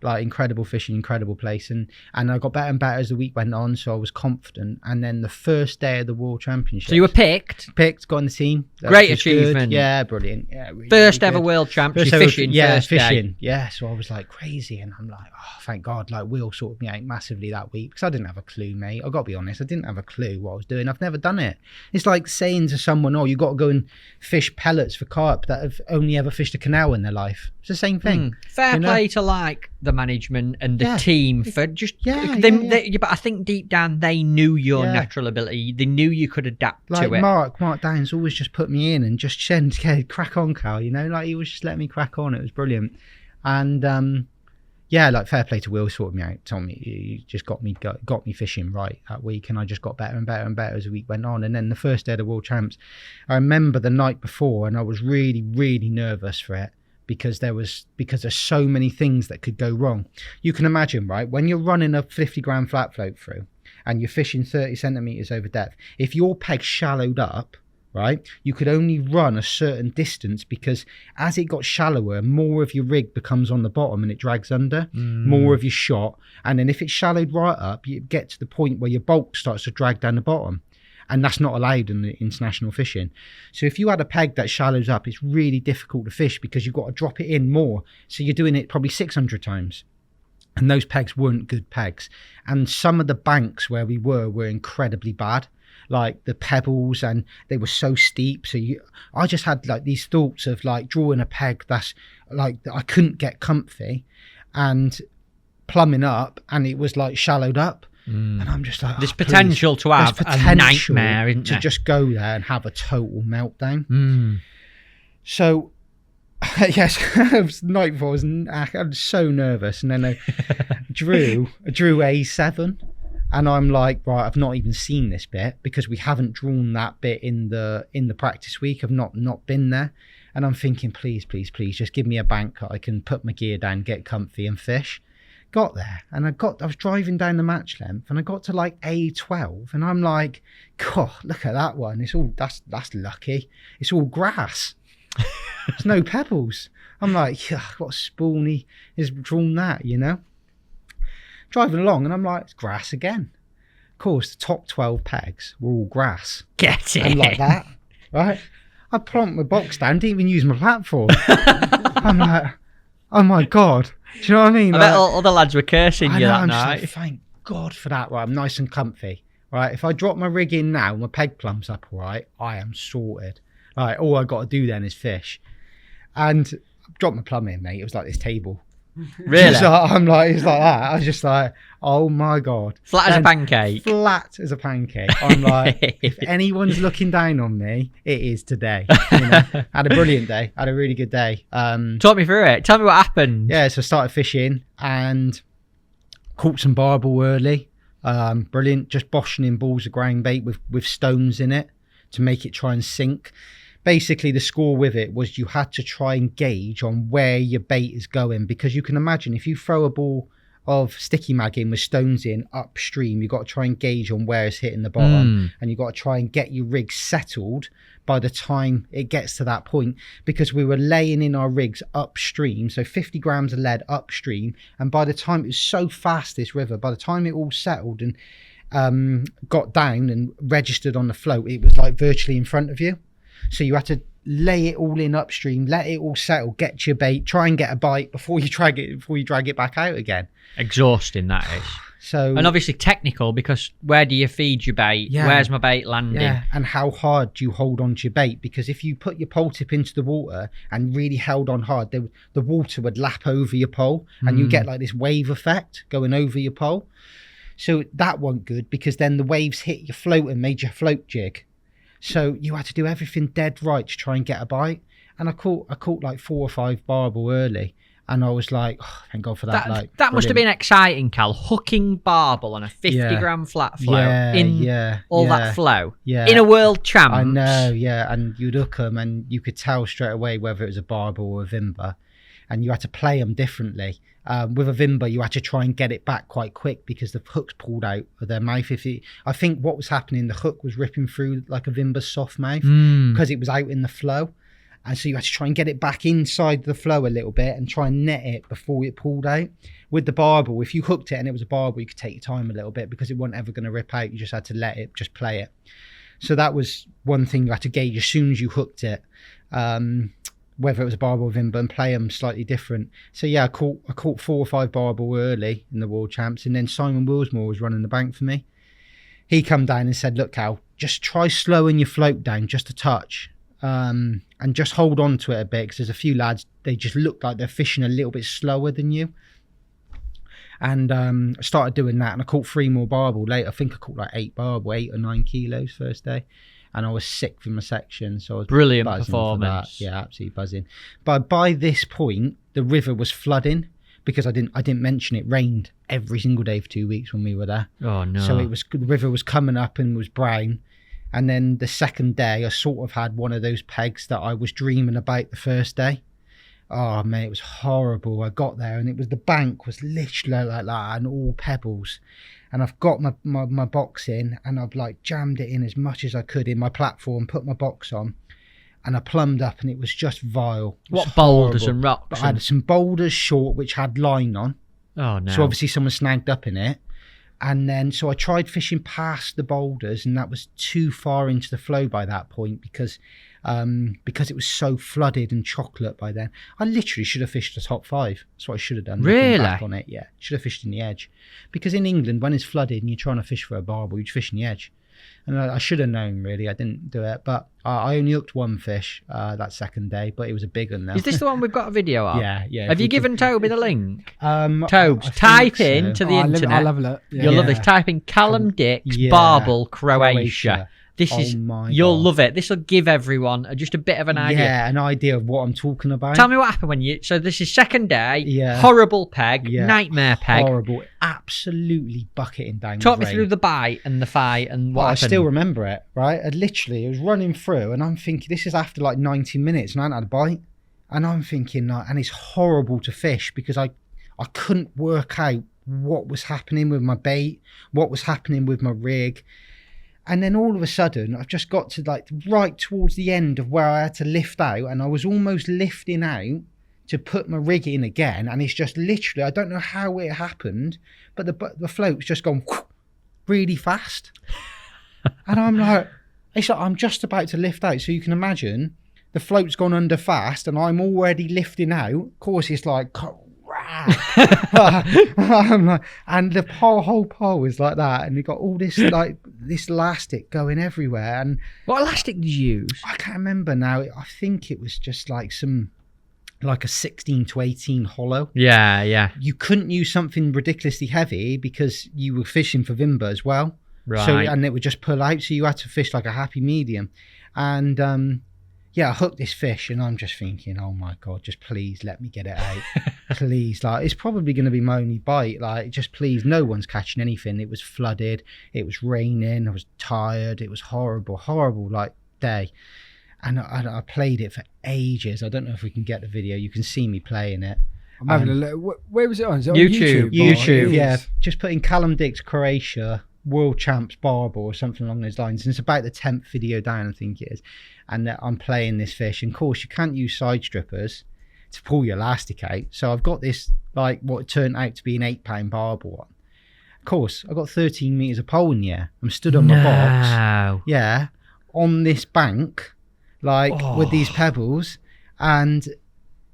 fishing, incredible place, and I got better and better as the week went on, so I was confident. And then the first day of the World Championships, So you were picked, got in the team. Great achievement. Good. Yeah, brilliant. Yeah, really, first really ever good. World Champs. First You're ever- fishing, yeah, first day. fishing. Yeah, so I was like crazy, and I'm like, oh, thank God, like Will sorted me out massively that week because I didn't have a clue, mate. I got to be honest, I didn't have a clue what I was doing. I've never done it. It's like saying to someone, oh, you got to go and fish pellets for carp that have only ever fished a canal in their life. It's the same thing. Fair you know? play to like the management and the team for just Yeah, but I think deep down they knew your natural ability. They knew you could adapt Like to it. Mark Downs always just put me in and just said, okay, crack on, Cal, you know, like he was just letting me crack on. It was brilliant. And yeah, like fair play to Will, sorted me out, told me you just got me fishing right that week, and I just got better and better and better as the week went on. And then the first day of the World Champs, I remember the night before, and I was really, really nervous for it because there's so many things that could go wrong. You can imagine, right, when you're running a 50-gram flat float through and you're fishing 30 centimeters over depth, if your peg shallowed up, right, you could only run a certain distance because as it got shallower, more of your rig becomes on the bottom and it drags under, more of your shot. And then if it shallowed right up, you get to the point where your bulk starts to drag down the bottom. And that's not allowed in the international fishing. So if you had a peg that shallows up, it's really difficult to fish because you've got to drop it in more. So you're doing it probably 600 times. And those pegs weren't good pegs. And some of the banks where we were incredibly bad. Like the pebbles, and they were so steep. So I just had like these thoughts of like drawing a peg that's like I couldn't get comfy and plumbing up, and it was like shallowed up. And I'm just like, there's potential to have a nightmare, isn't to there? just go there and have a total meltdown. So yes, the night before I was so nervous, and then I drew A7. And I'm like, right, I've not even seen this bit because we haven't drawn that bit in the practice week. I've not been there. And I'm thinking, please, just give me a bank that I can put my gear down, get comfy and fish. Got there, and I was driving down the match length, and I got to like A12, and I'm like, God, look at that one. It's all that's lucky. It's all grass. There's no pebbles. I'm like, yeah, what spoony has drawn that, you know? Driving along, and I'm like, it's grass again. Of course, the top 12 pegs were all grass. Get it. And like that, right? I plonked my box down, didn't even use my platform. I'm like, oh my God. Do you know what I mean? I bet all the lads were cursing you that night. Like, thank God for that. Right, I'm nice and comfy. Right, if I drop my rig in now, my peg plumps up, right, I am sorted. Right, all I got to do then is fish. And I dropped my plumb in, mate. It was like this table. Really? So I'm like, it's like that. I was just like, oh my God. Flat as a pancake. Flat as a pancake. I'm like, if anyone's looking down on me, it is today. You know? Had a brilliant day. Had a really good day. Talk me through it. Tell me what happened. Yeah, so I started fishing and caught some barbel early. Brilliant. Just boshing in balls of ground bait with stones in it to make it try and sink. Basically, the score with it was you had to try and gauge on where your bait is going, because you can imagine if you throw a ball of sticky mag in with stones in upstream, you've got to try and gauge on where it's hitting the bottom, and you've got to try and get your rig settled by the time it gets to that point, because we were laying in our rigs upstream, so 50 grams of lead upstream, and by the time it was so fast, this river, by the time it all settled and got down and registered on the float, it was like virtually in front of you. So you had to lay it all in upstream, let it all settle, get your bait, try and get a bite before you drag it back out again. Exhausting, that is. So, and obviously technical, because where do you feed your bait? Yeah. Where's my bait landing? Yeah, and how hard do you hold on to your bait? Because if you put your pole tip into the water and really held on hard, the water would lap over your pole, and you get like this wave effect going over your pole. So that wasn't good, because then the waves hit your float and made your float jig. So you had to do everything dead right to try and get a bite. And I caught like 4 or 5 barbel early, and I was like, oh, thank God for that. That must have been exciting, Cal. Hooking barbel on a 50-gram flat float that flow in a world champ. I know, yeah. And you'd hook them, and you could tell straight away whether it was a barbel or a Vimba, and you had to play them differently. With a Vimba, you had to try and get it back quite quick because the hook's pulled out of their mouth. I think what was happening, the hook was ripping through like a Vimba's soft mouth because it was out in the flow. And so you had to try and get it back inside the flow a little bit and try and net it before it pulled out. With the barbel, if you hooked it and it was a barbel, you could take your time a little bit because it wasn't ever going to rip out. You just had to let it, just play it. So that was one thing you had to gauge as soon as you hooked it, whether it was a barbel or Vimba, and play them slightly different. So yeah, I caught 4 or 5 barbel early in the World Champs, and then Simon Willsmore was running the bank for me. He come down and said, look, Cal, just try slowing your float down just a touch. And just hold on to it a bit, because there's a few lads, they just look like they're fishing a little bit slower than you. And I started doing that, and I caught 3 more barbel later. I think I caught like 8 barbel, 8 or 9 kilos first day, and I was sick from my section, so I was brilliant buzzing performance. Yeah, absolutely buzzing. But by this point the river was flooding, because I didn't mention it rained every single day for 2 weeks when we were there. Oh no. So the river was coming up and was brown. And then the second day, I sort of had one of those pegs that I was dreaming about the first day. Oh, mate, it was horrible. I got there and the bank was literally like that and all pebbles. And I've got my box in, and I've like jammed it in as much as I could in my platform, put my box on, and I plumbed up, and it was just vile. What boulders and rocks? But I had some boulders short which had line on. Oh no. So obviously someone snagged up in it. And then, so I tried fishing past the boulders, and that was too far into the flow by that point because it was so flooded and chocolate by then. I literally should have fished the top 5. That's what I should have done. Really? Back on it, yeah. Should have fished in the edge. Because in England, when it's flooded and you're trying to fish for a barbel, you just fish in the edge. And I should have known, really. I didn't do it. But I only hooked 1 fish that second day, but it was a big one now. Is this the one we've got a video of? Yeah. Have you given Toby the link? I Tobes, type think in so. to the internet. I'll have a look. Yeah. You'll love this. Type in Callum Dicks, Barbel, Croatia. This is, you'll love it. This will give everyone just a bit of an idea. Yeah, an idea of what I'm talking about. Tell me what happened when you. So this is second day. Yeah. Horrible peg. Yeah. Nightmare peg. Horrible. Absolutely bucketing down. Talk me through the bite and the fight and what happened. I still remember it. Right. It was running through, and I'm thinking this is after like 90 minutes, and I hadn't had a bite, and I'm thinking, and it's horrible to fish because I couldn't work out what was happening with my bait, what was happening with my rig. And then all of a sudden, I've just got to like right towards the end of where I had to lift out, and I was almost lifting out to put my rig in again. And it's just literally, I don't know how it happened, but the float's just gone really fast. And I'm like, I'm just about to lift out. So you can imagine the float's gone under fast and I'm already lifting out. Of course, it's like, and the whole pole was like that, and you got all this like this elastic going everywhere. And what elastic did you use? I can't remember now. I think it was just like a 16 to 18 hollow. Yeah. You couldn't use something ridiculously heavy because you were fishing for Vimba as well. Right. So, and it would just pull out, so you had to fish like a happy medium. And I hooked this fish, and I'm just thinking, oh my God, just please let me get it out. Please, like, it's probably going to be my only bite. Like, just please, no one's catching anything. It was flooded. It was raining. I was tired. It was horrible, like day. And I played it for ages. I don't know if we can get the video. You can see me playing it. I'm having a look. Where was it on? Is it on YouTube? YouTube, yeah. Just put in Callum Dicks, Croatia, World Champs Barbel or something along those lines. And it's about the 10th video down, I think it is. And I'm playing this fish. And of course, you can't use side strippers to pull your elastic out. So I've got this, like, what turned out to be an 8-pound barbel one. Of course, I've got 13 metres of pole in the air. I'm stood on my box. Yeah. On this bank, like, with these pebbles. And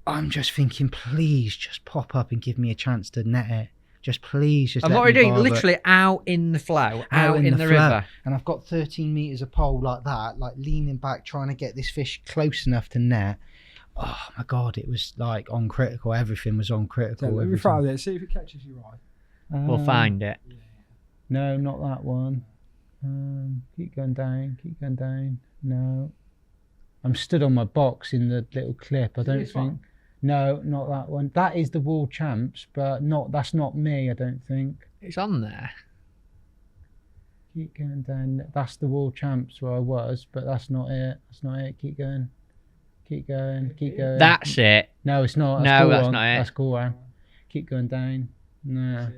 I'm just thinking, please just pop up and give me a chance to net it. Just please, just. And what are you doing? Literally out in the flow, out in the river. And I've got 13 metres of pole like that, like leaning back, trying to get this fish close enough to net. Oh my God, it was like on critical. Everything was on critical. So let me try there, see if it catches your eye. We'll find it. Yeah. No, not that one. Keep going down. No. I'm stood on my box in the little clip. I don't think. No, not that one. That is the World Champs, but that's not me, I don't think. It's on there. Keep going down. That's the World Champs where I was, but that's not it. Keep going. That's it. No, it's not. No, that's not it. That's cool. Keep going down. No.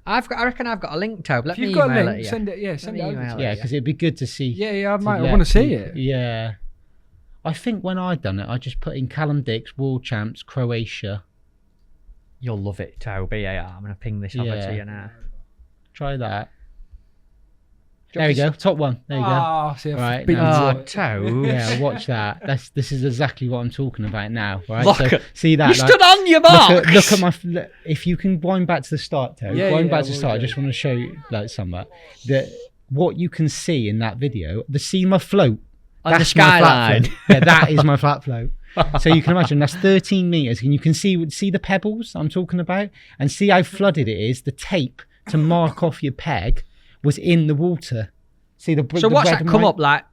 I reckon I've got a link, Tobe. Let me If you've got a email link, it. send it. Yeah, send it over. Yeah, because it'd be good to see. Yeah, I want to see it. Yeah. I think when I done it, I just put in Callum Dicks, World Champs, Croatia. You'll love it, Toby. Yeah, I'm going to ping this over to you now. Try that. There you go, top one. There you go. Oh, see, Right, Toby. Yeah, watch that. This is exactly what I'm talking about now. Right, Look, see that? You stood on your box. Look at my. If you can wind back to the start, Toby. Wind back to the start. I just want to show you something. That what you can see in that video. See my float on the skyline. Yeah, that is my flat float. So you can imagine that's 13 meters, and you can see the pebbles I'm talking about, and see how flooded it is. The tape to mark off your peg was in the water. See the so the what's red that and come white? up like?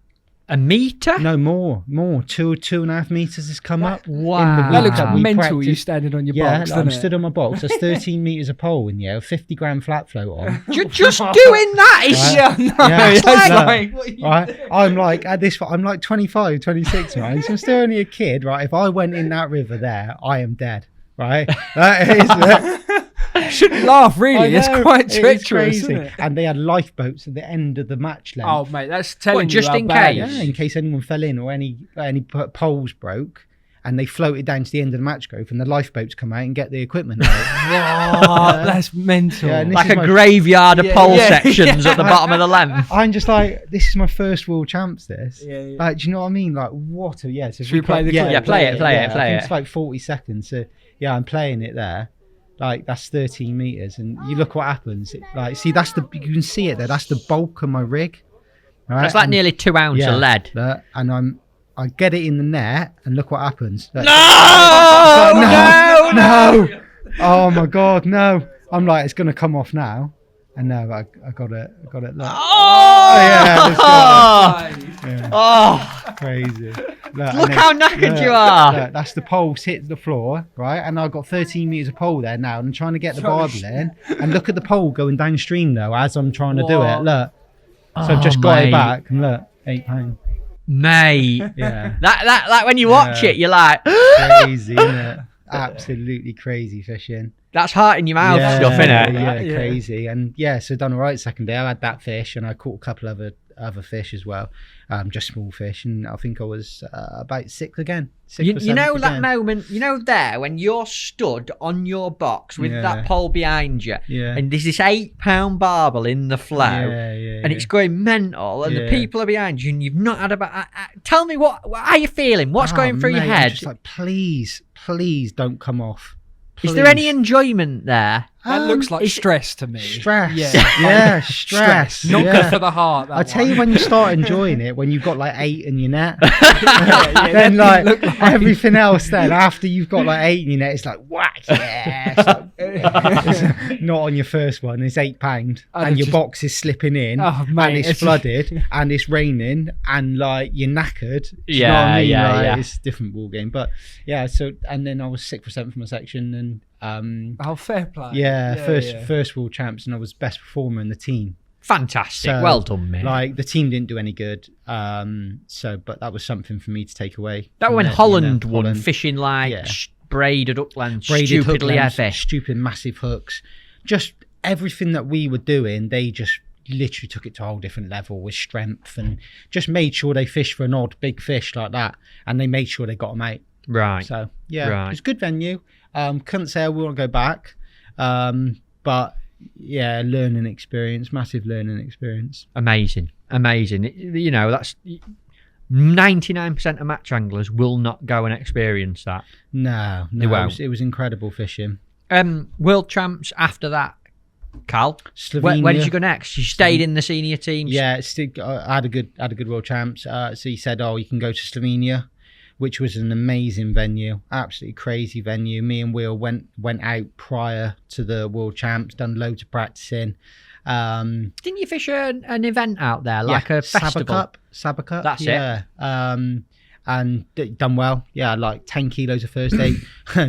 A meter? No, more. 2.5 meters has come up. Wow. In the That week looks that we mental. practiced. You standing on your Yeah, box. like, I'm doesn't stood it? on my box. There's 13 meters of pole in the air, 50 gram flat float on. Just doing that is Right? I'm like at this. I'm like 25, 26, right? So I'm still only a kid, right? If I went in that river there, I am dead, right? That is. Shouldn't laugh, really. It's quite treacherous, crazy. isn't it? And they had lifeboats at the end of the match length. Oh, mate, that's telling you just how in bad case? it Yeah, is. in case anyone fell in or any poles broke, and they floated down to the end of the match group, and the lifeboats come out and get the equipment out. Oh, that's mental. Yeah, and this like is a my- graveyard of Yeah, pole yeah, sections at the bottom of the length. I'm just like, this is my first World Champs. This, Yeah. like, do you know what I mean? Like, what? So Should we play the clip? Yeah, play it. I think it. It's like 40 seconds. So yeah, I'm playing it there. Like that's 13 meters, and you look what happens. Like, see, you can see it there. That's the bulk of my rig. Right? That's like And- nearly 2 ounces of lead. And I get it in the net, and look what happens. No! No! Oh my god, no! I'm like, it's gonna come off now, and no, I got it. Look. Oh! Yeah, it's got it. Yeah, Oh! crazy. Look how knackered you are. Look, that's the poles hit the floor, right? And I've got 13 meters of pole there now, and I'm trying to get the Barbel in. And look at the pole going downstream though, as I'm trying to do it. Look. So I've just got it back, and look, £8. Mate. Yeah. That like when you watch it, you're like, Crazy, innit? Absolutely crazy fishing. that's heart in your mouth stuff, innit? Yeah, crazy. And yeah, so done all right second day. I had that fish, and I caught a couple of other fish as well, just small fish, and I think I was about sixth again. You know that moment, there when you're stood on your box with that pole behind you, and there's this £8 barbel in the flow, and it's going mental, and the people are behind you, and you've not had about. Tell me how are you feeling? What's going through your I'm head? just like, please don't come off. Is there any enjoyment there? That looks like stress to me. Stress. Yeah. Stress. Not yeah. good for the heart. I tell you, when you start enjoying it, when you've got like 8 in your net, yeah, then like everything else, then after you've got like 8 in your net, it's like whack, yeah. It's not on your first one. It's £8, and your box is slipping in, and it's flooded, and it's raining, and like you're knackered. Do you know what I mean? Like, it's a different ball game, but yeah. So and then I was 6th or 7th for my section, and fair play. First World Champs, and I was best performer in the team. Fantastic. So, well done, mate. Like the team didn't do any good, but that was something for me to take away. That when from Holland won, Holland. fishing like braided upland, Braided stupidly hooklands, heavy. stupid massive hooks. Just everything that we were doing, they just literally took it to a whole different level with strength, and just made sure they fished for an odd big fish like that, and they made sure they got them out. Right. So yeah, it was a good venue. Couldn't say I will go back, but yeah, massive learning experience. Amazing. You know, that's 99% of match anglers will not go and experience that. No, it was incredible fishing. World champs after that, Cal. Slovenia. Where did you go next? You stayed in the senior teams. Yeah, I had a good world champs. So he said, "Oh, you can go to Slovenia," which was an amazing venue, absolutely crazy venue. Me and Will went out prior to the world champs, done loads of practicing. Didn't you fish an event out there, like a festival? Saber Cup. That's it. And done well. Yeah, like 10 kilos of first day.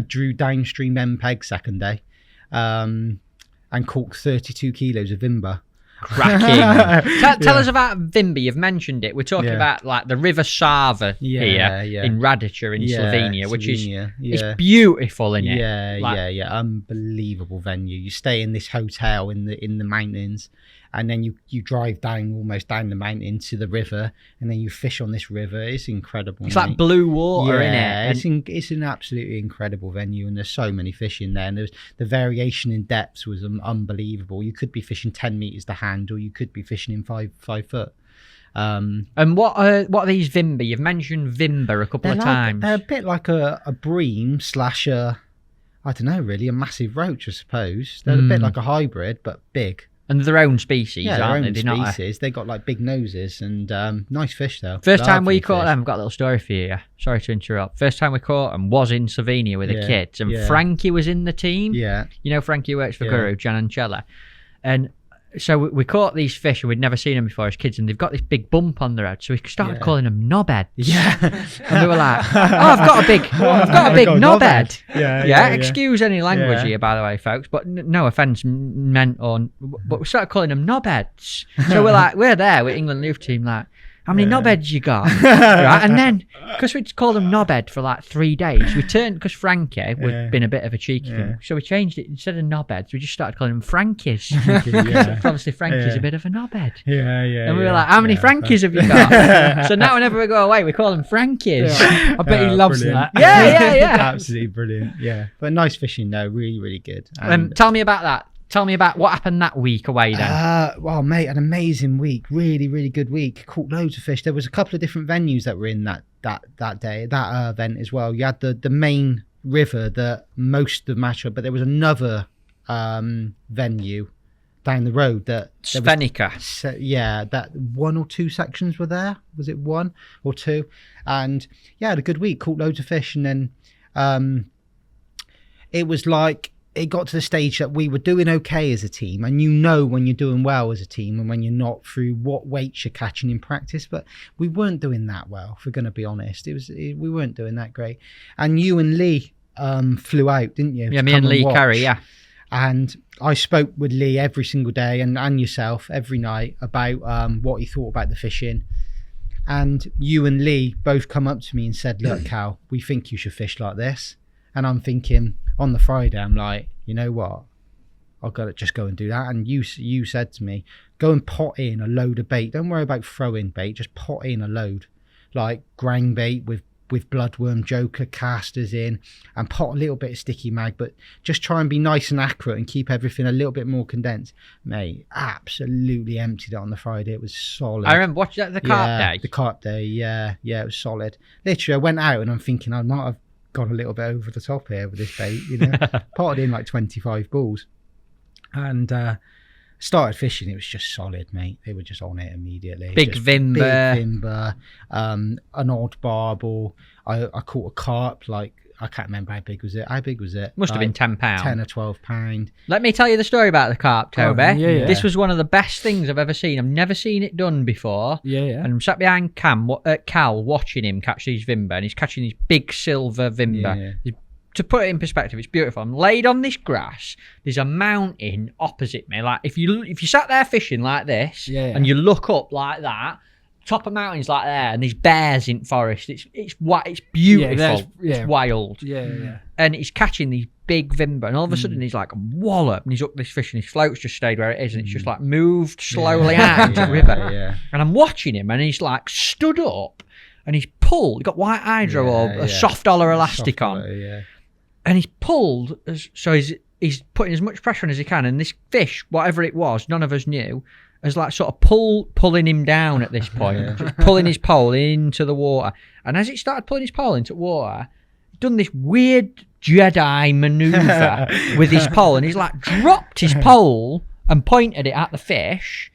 Drew downstream MPEG second day. And caught 32 kilos of Vimba. Cracking. Tell us about Vimba. You've mentioned it. We're talking about like the River Sava here in Radice in Slovenia, which is it's beautiful, isn't it? Yeah, unbelievable venue. You stay in this hotel in the mountains, and then you drive down almost down the mountain to the river, and then you fish on this river. It's incredible. It's like blue water, yeah, innit? It's an absolutely incredible venue, and there's so many fish in there, and there's the variation in depths was unbelievable. You could be fishing 10 meters to hand, or you could be fishing in 5 foot. And what are these Vimba? You've mentioned Vimba a couple of times. They're a bit like a bream slash I don't know, really, a massive roach, I suppose. They're a bit like a hybrid, but big. And they're their own species, aren't they? Their own species. They got like big noses and nice fish though. First time we caught them, I've got a little story for you. Sorry to interrupt. First time we caught them was in Slovenia with the kids, and Frankie was in the team. Yeah. You know Frankie works for Guru, Jan Ancella. And so we caught these fish, and we'd never seen them before as kids, and they've got this big bump on their head, so we started calling them knobheads. Yeah. And they were like, "Oh, I've got a big knobhead." Yeah. Excuse any language here, by the way, folks, but no offence meant on. But we started calling them knobheads. So we're there with England youth team, like, how many knobheads you got? Right, and then because we'd called them knobhead for like 3 days, we turned, because Frankie had been a bit of a cheeky thing, so we changed it. Instead of knobheads, we just started calling them Frankies. Obviously Frankie's a bit of a knobhead. And we were like, how many Frankies have you got? So now whenever we go away, we call them Frankies. I bet he loves brilliant. that. Yeah. Absolutely brilliant. Yeah, but nice fishing though, really, really good. Tell me about that. Tell me about what happened that week away then. Well, mate, an amazing week. Really, really good week. Caught loads of fish. There was a couple of different venues that were in that day, that event as well. You had the main river that most of the match up, but there was another venue down the road that Svenica. That 1 or 2 sections were there. Was it 1 or 2? And yeah, had a good week. Caught loads of fish, and then it was like, it got to the stage that we were doing okay as a team, and you know when you're doing well as a team and when you're not through what weights you're catching in practice. But we weren't doing that well, if we're going to be honest. We weren't doing that great. And you and Lee flew out, didn't you? Yeah, me and Lee Carey, yeah. And I spoke with Lee every single day, and yourself every night, about what he thought about the fishing. And you and Lee both come up to me and said, look, Cal, we think you should fish like this. And I'm thinking, on the Friday, I'm like, you know what? I've got to just go and do that. And you said to me, go and pot in a load of bait. Don't worry about throwing bait. Just pot in a load, like ground bait with bloodworm, joker, casters in, and pot a little bit of sticky mag. But just try and be nice and accurate and keep everything a little bit more condensed. Mate, absolutely emptied it on the Friday. It was solid. I remember watching the carp day. The carp day, yeah, it was solid. Literally, I went out and I'm thinking I might have gone a little bit over the top here with this bait, you know. Potted in like 25 balls and started fishing. It was just solid, mate. They were just on it immediately. Big Vimba, an odd barbel. I caught a carp, like, I can't remember how big was it. Must have been 10 pounds. 10 or 12 pound. Let me tell you the story about the carp, Toby. Yeah. This was one of the best things I've ever seen. I've never seen it done before. Yeah. And I'm sat behind Cal watching him catch these Vimba, and he's catching these big silver Vimba. Yeah. To put it in perspective, it's beautiful. I'm laid on this grass. There's a mountain opposite me. Like if you sat there fishing like this, and you look up like that, top of mountains like there, and there's bears in forest. It's beautiful. It's wild. Yeah. And he's catching these big Vimba, and all of a sudden he's like a wallop, and he's up this fish, and his float's just stayed where it is, and it's just like moved slowly out into the river. Yeah. And I'm watching him, and he's like stood up, and he's pulled. He's got white hydro or a soft dollar elastic on, and he's pulled. So he's putting as much pressure on as he can, and this fish, whatever it was, none of us knew, is like sort of pulling him down at this point, just pulling his pole into the water. And as it started pulling his pole into water, he'd done this weird Jedi maneuver with his pole, and he's like dropped his pole and pointed it at the fish,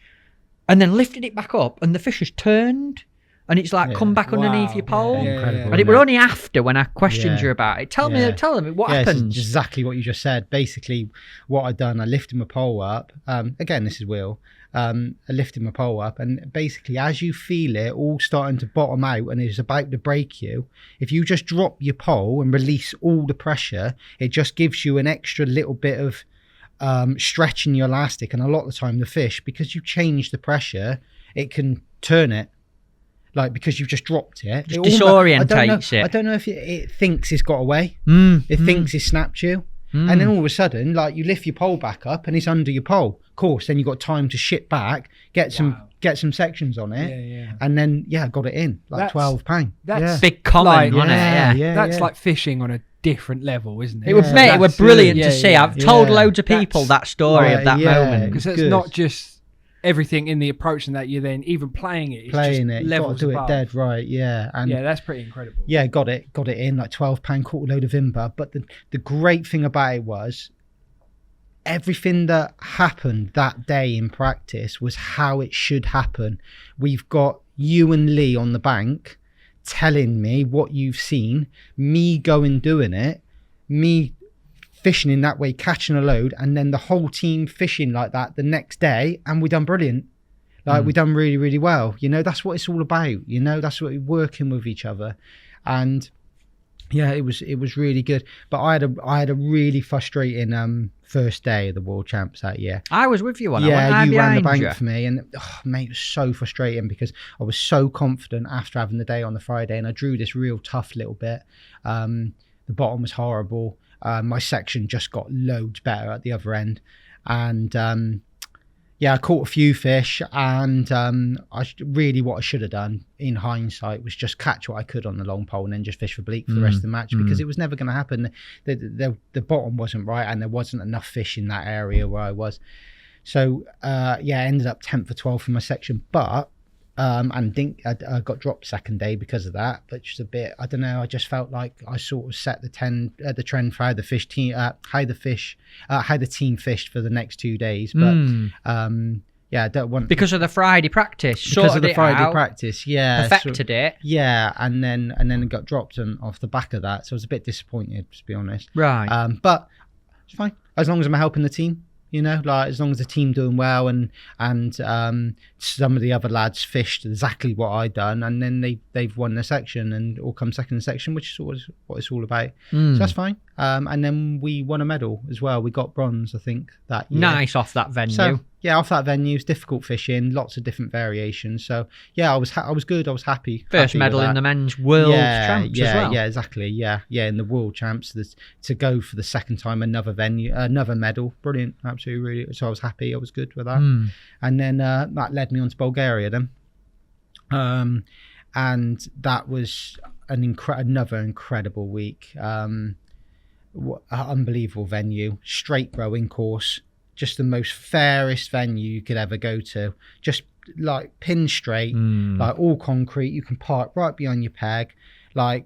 and then lifted it back up, and the fish has turned, and it's like come back underneath your pole. And it were only after when I questioned you about it. Tell them what happens. It's exactly what you just said. Basically, what I'd done, I lifted my pole up. Again, this is Will. I lifted my pole up, and basically as you feel it all starting to bottom out and it's about to break you, if you just drop your pole and release all the pressure, it just gives you an extra little bit of stretch in your elastic. And a lot of the time the fish, because you change the pressure, it can turn it, like because you've just dropped it. Just disorientates it. I don't know if it thinks it's got away. It thinks it's snapped you. And then all of a sudden, like, you lift your pole back up and it's under your pole. Of course, then you got time to ship back, get some sections on it, and then got it in like £12. That's big comment, wasn't it? Yeah, that's like fishing on a different level, isn't it? It was brilliant to see. I've told loads of people that story of that moment, because it's not just everything in the approach and that you're then even playing it. Levels got to do it dead right, and that's pretty incredible. Yeah, got it in like £12, caught a load of Vimba. But the great thing about it was everything that happened that day in practice was how it should happen. We've got you and Lee on the bank telling me what you've seen, me going doing it, me fishing in that way, catching a load, and then the whole team fishing like that the next day, and we done brilliant. Like, we done really, really well. You know, that's what it's all about. You know, that's what we're working with each other. And yeah, it was really good. But I had a really frustrating first day of the World Champs that year. I was with you on yeah, you ran the bank for me, and mate, it was so frustrating because I was so confident after having the day on the Friday, and I drew this real tough little bit. The bottom was horrible. My section just got loads better at the other end, and I caught a few fish, and what I should have done in hindsight was just catch what I could on the long pole and then just fish for bleak for the rest of the match, because it was never going to happen. The bottom wasn't right, and there wasn't enough fish in that area where I was. So I ended up 10th for 12 for my section, but I got dropped second day because of that, but just a bit, I don't know, I just felt like I sort of set the trend for how the team fished for the next 2 days. But I don't want, because of the Friday practice, practice, perfected it, and then it got dropped off the back of that, so I was a bit disappointed, to be honest. Right. But it's fine as long as I'm helping the team. You know, like, as long as the team doing well, and some of the other lads fished exactly what I done, and then they've won their section and all come second in the section, which is what it's all about. So that's fine. And then we won a medal as well. We got bronze, I think, that year. Nice off that venue. So, off that venue. It's difficult fishing, lots of different variations. So I was good. I was happy. First medal in the men's world champs as well. Yeah, exactly. Yeah, in the world champs, to go for the second time, another medal, brilliant, absolutely, really. So I was happy. I was good with that. And then that led me on to Bulgaria then, and that was another incredible week. Unbelievable venue, straight rowing course, just the most fairest venue you could ever go to, just like pin straight, like all concrete. You can park right behind your peg, like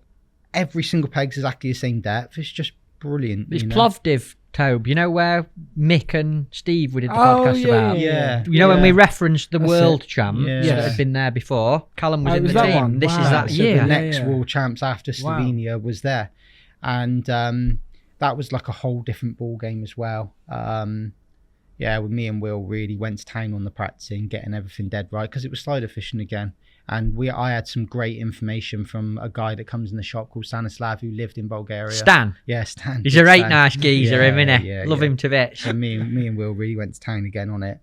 every single peg's exactly the same depth. It's just brilliant. It's Plovdiv, Tobe, you know, where Mick and Steve we did the podcast about. You know, when we referenced the world champs that had been there before, Callum was in the team. One. This is that year. The next world champs after Slovenia was there, and that was like a whole different ball game as well. With me and Will really went to town on the practicing, getting everything dead right, because it was slider fishing again. And I had some great information from a guy that comes in the shop called Stanislav, who lived in Bulgaria. Stan. Yeah, Stan. He's a right nice geezer, isn't he? Love him to bits. So me and Will really went to town again on it.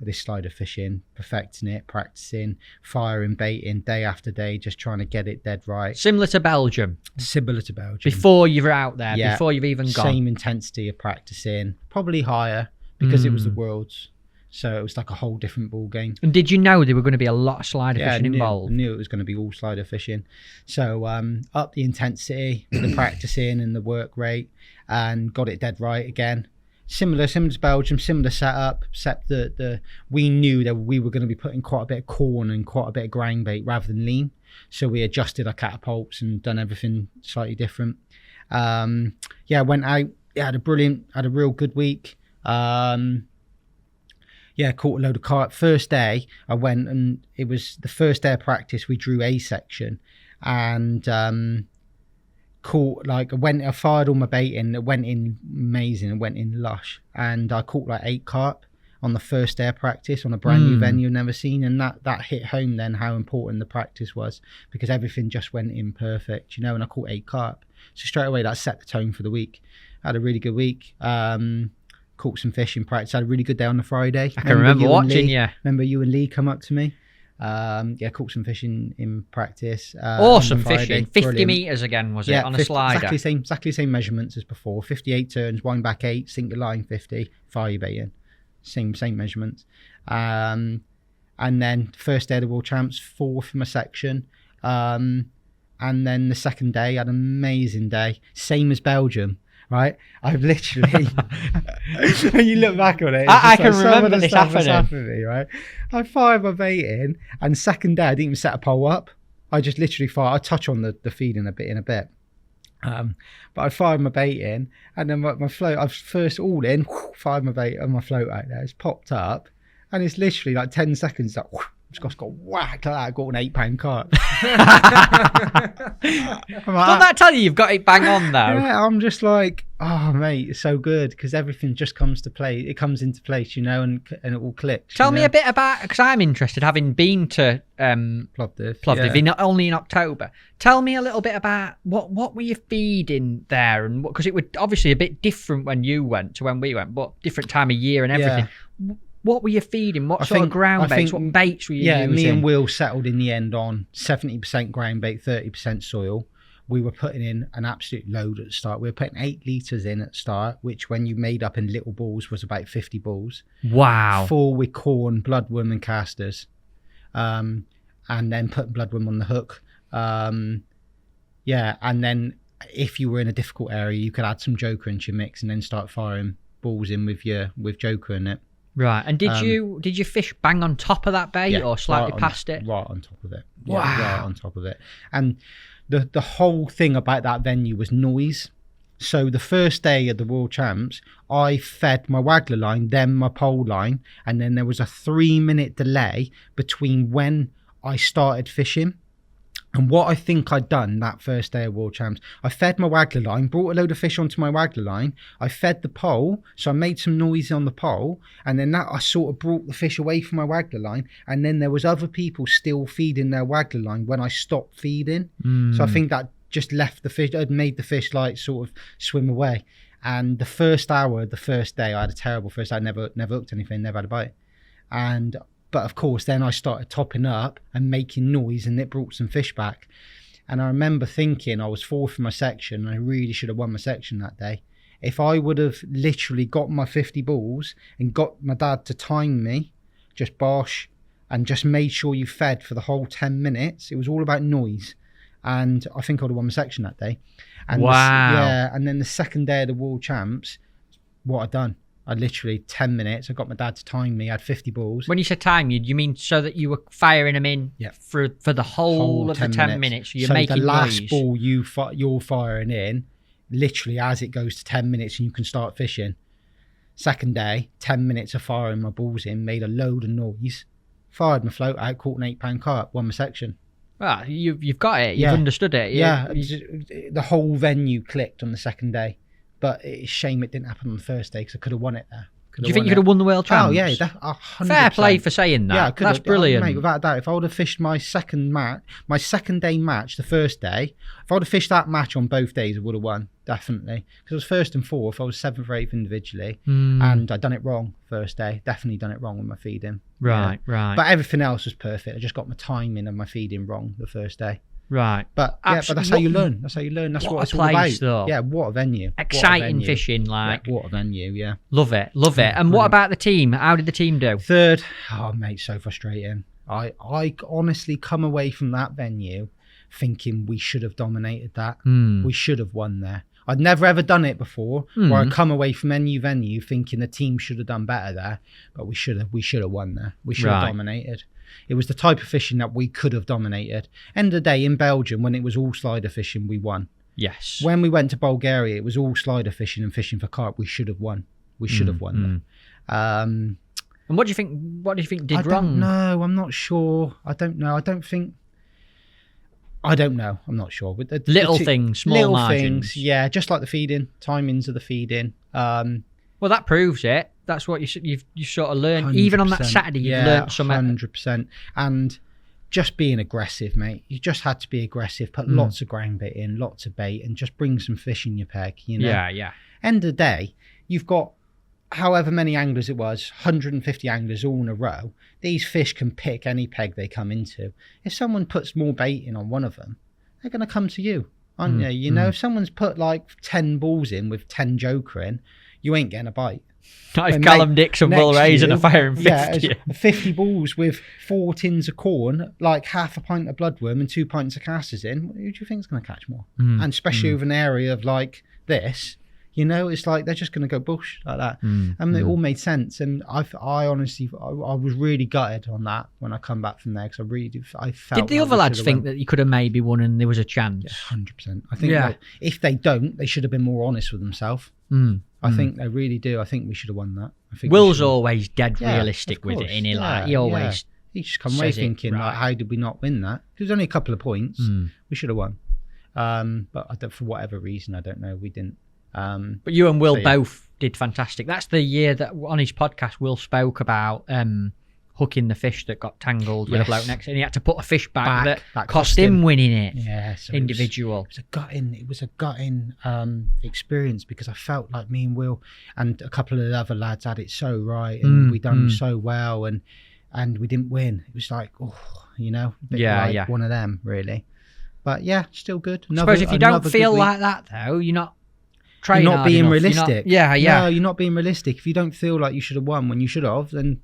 This slider fishing, perfecting it, practicing, firing, baiting, day after day, just trying to get it dead right. Similar to Belgium. Before you're out there, before you've even gone. Same intensity of practicing, probably higher, because it was the Worlds. So it was like a whole different ball game. And did you know there were going to be a lot of slider fishing involved? I knew it was going to be all slider fishing. So up the intensity with the practicing and the work rate, and got it dead right again. Similar to Belgium, similar setup, except that we knew that we were going to be putting quite a bit of corn and quite a bit of grind bait rather than lean. So we adjusted our catapults and done everything slightly different. Went out, had a real good week. Caught a load of carp. First day I went, and it was the first day of practice. We drew A section, and I fired all my bait in. It went in amazing. It went in lush, and I caught like 8 carp on the first day of practice on a brand new venue I've never seen, and that hit home then how important the practice was, because everything just went in perfect, you know. And I caught 8 carp, so straight away that set the tone for the week. I had a really good week. Caught some fish in practice. I had a really good day on the Friday. I can remember watching you. Remember you and Lee come up to me. Caught some fish in practice. Awesome on Friday. fishing. 50 Brilliant. metres again, was it, on a 50 slider? Exactly same measurements as before. 58 turns, wind back 8, sink the line 50, fire your bait in. Same measurements. And then first day of the World Champs, 4th in my section. And then the second day, I had an amazing day. Same as Belgium, right? I've literally, when you look back on it, I can remember this happening. To me, right? I fired my bait in, and second day, I didn't even set a pole up. I just literally fired. I touch on the feed in a bit. But I fired my bait in, and then my float, I was first all in, fired my bait on my float out there. It's popped up, and it's literally like 10 seconds, like, just got whacked like that. I got an 8-pound carp. Doesn't that tell you you've got it bang on, though? Yeah, I'm just like, oh, mate, it's so good because everything just comes to play. It comes into place, you know, and it all clicks. Tell me a bit about, because I'm interested, having been to Plovdiv only in October. Tell me a little bit about what were you feeding there, and because it was obviously a bit different when you went to when we went, but different time of year and everything. Yeah. What were you feeding? What sort of ground baits? What baits were you using? Yeah, me and Will settled in the end on 70% ground bait, 30% soil. We were putting in an absolute load at the start. We were putting 8 litres in at the start, which when you made up in little balls was about 50 balls. Wow. 4 with corn, bloodworm and casters. And then putting bloodworm on the hook. And then if you were in a difficult area, you could add some joker into your mix and then start firing balls in with joker in it. Right, and did you fish bang on top of that bait or slightly past it? Right on top of it. Wow. Yeah, right on top of it. And the whole thing about that venue was noise. So the first day of the World Champs, I fed my waggler line, then my pole line, and then there was a 3-minute delay between when I started fishing. And what I think I'd done that first day of World Champs, I fed my waggler line, brought a load of fish onto my waggler line. I fed the pole, so I made some noise on the pole, and then that I sort of brought the fish away from my waggler line. And then there was other people still feeding their waggler line when I stopped feeding. So I think that just left the fish, made the fish like sort of swim away. And the first hour, the first day, I had a terrible first day. I never hooked anything, never had a bite. But of course, then I started topping up and making noise, and it brought some fish back. And I remember thinking I was 4th in my section, and I really should have won my section that day. If I would have literally got my 50 balls and got my dad to time me, just bosh, and just made sure you fed for the whole 10 minutes, it was all about noise. And I think I would have won my section that day. And wow. And then the second day of the World Champs, what I'd done. I literally 10 minutes. I got my dad to time me. I had 50 balls. When you said time, you mean so that you were firing them in for the whole of the 10 minutes? You're making the last noise. Ball you're firing in, literally as it goes to 10 minutes and you can start fishing. Second day, 10 minutes of firing my balls in, made a load of noise, fired my float out, caught an 8-pound carp, won my section. Well, you've got it. You've understood it. The whole venue clicked on the second day. But it's a shame it didn't happen on the first day because I could have won it there. Do you think you could have won the World Champs? Oh, yeah. 100%. Fair play for saying that. Yeah, that's brilliant. Mate, without a doubt. If I would have fished my second day match, the first day, if I would have fished that match on both days, I would have won, definitely. Because I was 1st and 4th. I was 7th or 8th individually. And I'd done it wrong first day. Definitely done it wrong with my feeding. Right. But everything else was perfect. I just got my timing and my feeding wrong the first day. Right. But that's how you learn. That's what it's all about. Though. Yeah, what a venue. Exciting fishing, like. Yeah, what a venue, yeah. Love it. And what about the team? How did the team do? 3rd. Oh, mate, so frustrating. I honestly come away from that venue thinking we should have dominated that. We should have won there. I'd never ever done it before, where I come away from any venue thinking the team should have done better there, but we should have won there. We should have dominated. It was the type of fishing that we could have dominated. End of the day, in Belgium, when it was all slider fishing, we won. Yes. When we went to Bulgaria, it was all slider fishing and fishing for carp. We should have won. We should have won. And what do you think did wrong? No, I'm not sure. I don't know. I'm not sure. But small margins. Yeah, just like the feeding, timings of the feeding. Well, that proves it. That's what you've sort of learned. Even on that Saturday, you've learned something. 100%. And just being aggressive, mate. You just had to be aggressive. Put lots of ground bait in, lots of bait, and just bring some fish in your peg. You know. Yeah. End of the day, you've got however many anglers it was, 150 anglers all in a row, these fish can pick any peg they come into. If someone puts more bait in on one of them, they're going to come to you, aren't they? You know, if someone's put like 10 balls in with 10 joker in, you ain't getting a bite. Not if Callum Dicks and Will Raison are firing 50. Yeah, 50 balls with 4 tins of corn, like half a pint of bloodworm and 2 pints of casters in. Who do you think's going to catch more? And especially with an area of like this, you know, it's like they're just going to go bush like that. And it all made sense. And I honestly, I was really gutted on that when I come back from there, because I felt. Did the other lads think that you could have maybe won and there was a chance? Yeah, 100%. I think like, if they don't, they should have been more honest with themselves. I think they really do. I think we should have won that. I think Will's always dead realistic with it, innit? Like, he always. He just come away thinking, like, how did we not win that? It was only a couple of points. We should have won. But for whatever reason, I don't know, we didn't. But you and Will both did fantastic. That's the year that on his podcast, Will spoke about hooking the fish that got tangled with a bloke next, and he had to put a fish back that cost him winning it. Yeah, so individual. It was a gutting experience, because I felt like me and Will and a couple of the other lads had it so right, and we done so well, and we didn't win. It was like, you know, one of them really. But yeah, still good. I suppose if you don't feel like that though, you're not being realistic. No, you're not being realistic. If you don't feel like you should have won when you should have, then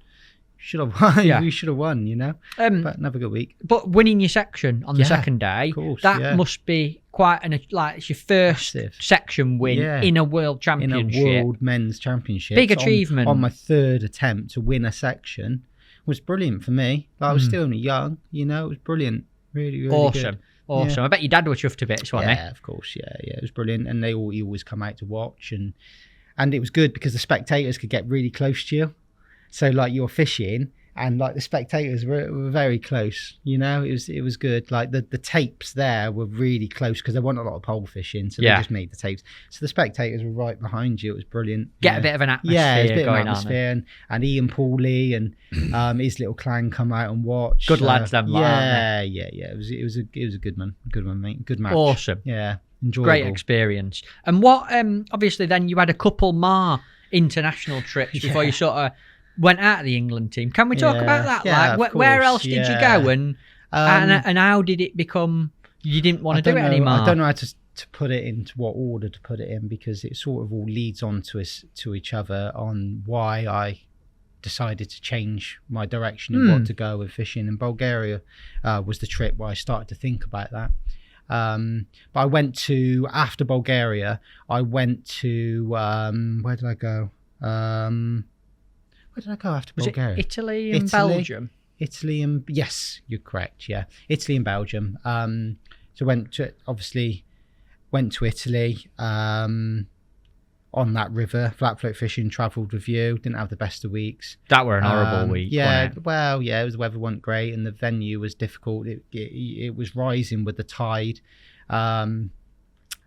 should have won. You should have won, you know. But another good week. But winning your section on the second day, that must be quite it's your first section win in a world championship, in a world men's championship. Big achievement. On my third attempt to win a section was brilliant for me. Like, I was still only young, you know. It was brilliant, really, really good. Awesome. I bet your dad was chuffed a bit, wasn't he? Yeah, of course. Yeah, it was brilliant, and he always come out to watch, and it was good because the spectators could get really close to you. So like you're fishing, and like the spectators were very close. You know, it was good. Like the tapes there were really close because there weren't a lot of pole fishing, so they just made the tapes. So the spectators were right behind you. It was brilliant. Get a bit of an atmosphere. Yeah, a bit going of an atmosphere, and Ian Pauly and his little clan come out and watch. Good lads, them. Yeah. It was a good one, mate. Good match. Awesome. Yeah, enjoyable. Great experience. And what? Obviously, then you had a couple more international trips before you sort of went out of the England team. Can we talk about that? Yeah, like, where else did you go, and how did it become you didn't want to do it anymore? I don't know how to put it into what order to put it in, because it sort of all leads on to each other on why I decided to change my direction and what to go with fishing. In Bulgaria was the trip where I started to think about that. But I went to, after Bulgaria, I went to where did I go? Where did I go after Bulgaria? Was it Italy and Belgium? Italy and, yes, you're correct. Yeah, Italy and Belgium. So went to Italy on that river, flat float fishing. Travelled with you. Didn't have the best of weeks. That were an horrible week. Yeah, well, yeah, it was, the weather wasn't great and the venue was difficult. It was rising with the tide.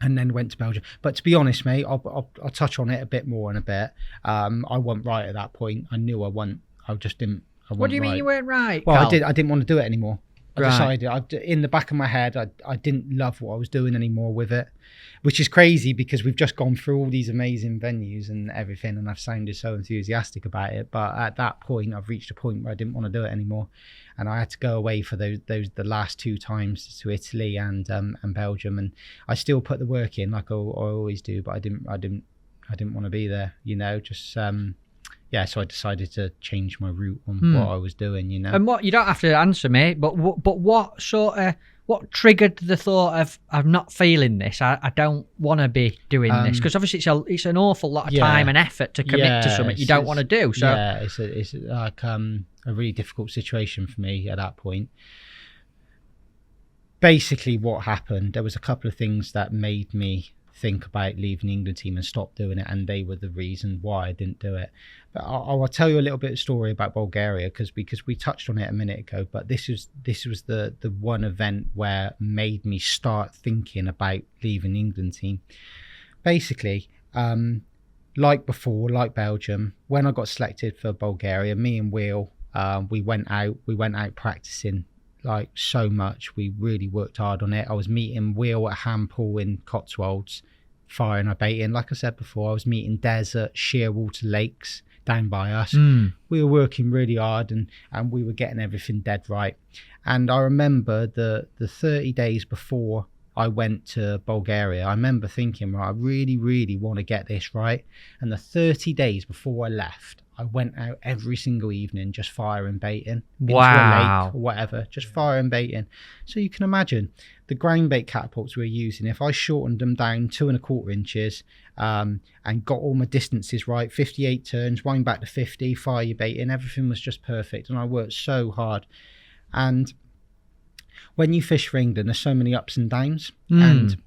And then went to Belgium. But to be honest, mate, I'll touch on it a bit more in a bit. I wasn't right at that point. I knew I wasn't. I just didn't. What do you mean you weren't right? Well, Cal? I didn't want to do it anymore. I decided, in the back of my head, I didn't love what I was doing anymore with it, which is crazy because we've just gone through all these amazing venues and everything, and I've sounded so enthusiastic about it. But at that point, I've reached a point where I didn't want to do it anymore, and I had to go away for the last 2 times to Italy and Belgium, and I still put the work in like I always do, but I didn't want to be there, you know, just. So I decided to change my route on what I was doing, you know. And what, you don't have to answer me, but what what triggered the thought of, I'm not feeling this, I don't want to be doing this? Because obviously it's an awful lot of time and effort to commit to something you don't want to do. So yeah, it's like a really difficult situation for me at that point. Basically what happened, there was a couple of things that made me think about leaving the England team and stop doing it, and they were the reason why I didn't do it. But I'll tell you a little bit of story about Bulgaria because we touched on it a minute ago, but this was the one event where made me start thinking about leaving the England team. Basically, like before, like Belgium, when I got selected for Bulgaria, me and Will, we went out practicing like so much. We really worked hard on it. I was meeting Will at Hampool in Cotswolds firing our bait in. Like I said before, I was meeting desert, shearwater lakes down by us. We were working really hard and we were getting everything dead right. And I remember the 30 days before I went to Bulgaria, I remember thinking, right, I really, really want to get this right. And the 30 days before I left, I went out every single evening just firing baiting into a lake or whatever, just firing baiting. So you can imagine the ground bait catapults we were using. If I shortened them down 2¼ inches and got all my distances right, 58 turns, wind back to 50, fire your bait in, everything was just perfect. And I worked so hard. And when you fish for England, there's so many ups and downs. And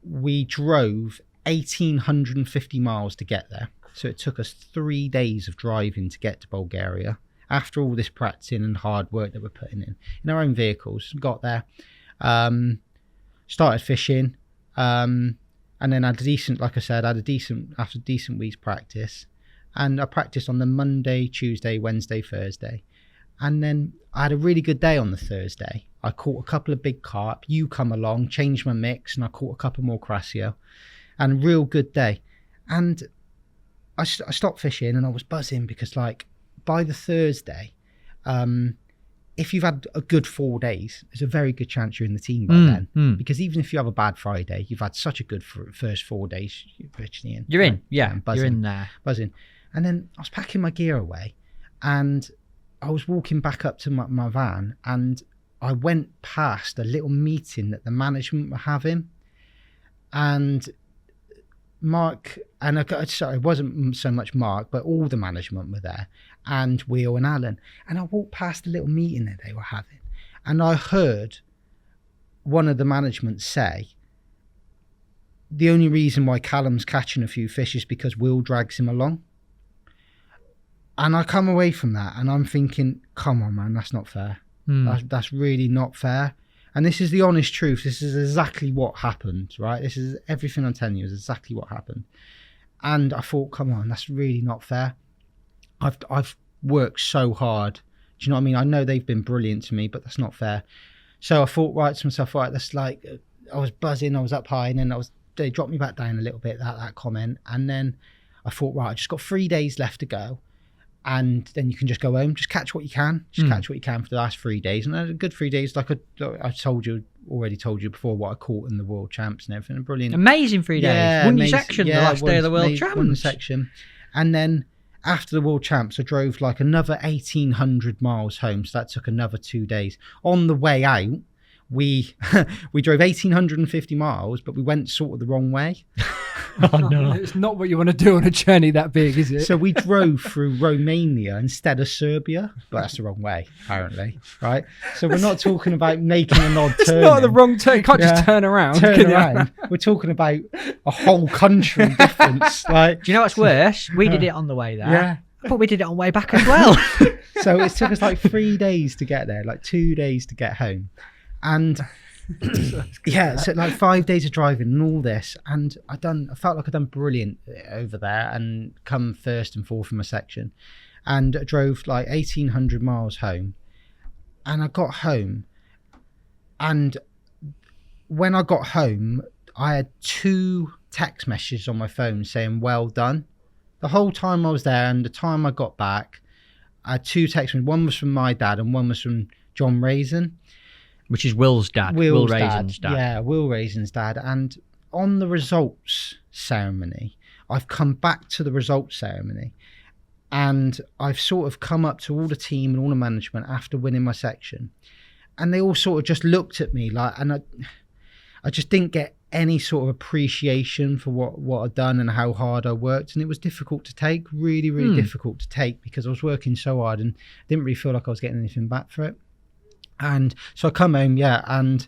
we drove 1,850 miles to get there. So it took us 3 days of driving to get to Bulgaria. After all this practicing and hard work that we're putting in our own vehicles, got there, started fishing, and then had a decent, like I said, after a decent week's practice. And I practiced on the Monday, Tuesday, Wednesday, Thursday. And then I had a really good day on the Thursday. I caught a couple of big carp. You come along, changed my mix, and I caught a couple more Croatia. And a real good day. And I stopped fishing and I was buzzing because, like, by the Thursday, if you've had a good 4 days, there's a very good chance you're in the team by then. Because even if you have a bad Friday, you've had such a good first 4 days, you're virtually in. You're in, yeah, buzzing, you're in there. Buzzing. And then I was packing my gear away and I was walking back up to my van and I went past a little meeting that the management were having. And Mark, and sorry, it wasn't so much Mark, but all the management were there, and Will and Alan. And I walked past the little meeting that they were having, and I heard one of the management say, the only reason why Callum's catching a few fish is because Will drags him along. And I come away from that, and I'm thinking, come on, man, that's not fair. That's really not fair. And this is the honest truth. This is exactly what happened, right? This is everything I'm telling you is exactly what happened. And I thought, come on, that's really not fair. I've worked so hard. Do you know what I mean? I know they've been brilliant to me, but that's not fair. So I thought, right, to myself, right, that's like, I was buzzing, I was up high, and then they dropped me back down a little bit, that comment. And then I thought, right, I just got 3 days left to go. And then you can just go home, just catch what you can, catch what you can for the last 3 days. And I had a good 3 days, like I already told you before what I caught in the World Champs and everything. Brilliant. Amazing 3 days. Yeah, won your section the last day of the World Champs. Won the section. And then after the World Champs, I drove like another 1,800 miles home. So that took another 2 days. On the way out, we drove 1,850 miles, but we went sort of the wrong way. Oh, no. It's not what you want to do on a journey that big, is it? So we drove through Romania instead of Serbia, but that's the wrong way, apparently, right? So we're not talking about making an odd turn. It's not the wrong turn. You can't just turn around. We're talking about a whole country difference. Like, do you know what's worse? We did it on the way there. Yeah. But we did it on the way back as well. So it took us like 3 days to get there, like 2 days to get home. And yeah, so like 5 days of driving and all this, and I felt like I'd done brilliant over there and come first and fourth in my section, and I drove like 1,800 miles home. And I got home, and when I got home, I had 2 text messages on my phone saying well done. The whole time I was there and the time I got back, I had 2 texts. One was from my dad and one was from John Raison. Which is Will's dad. Will Raison's dad. Yeah, Will Raison's dad. And on the results ceremony, I've come back to the results ceremony, and I've sort of come up to all the team and all the management after winning my section, and they all sort of just looked at me like, and I just didn't get any sort of appreciation for what I'd done and how hard I worked. And it was difficult to take, really, really difficult to take, because I was working so hard and didn't really feel like I was getting anything back for it. And so I come home, and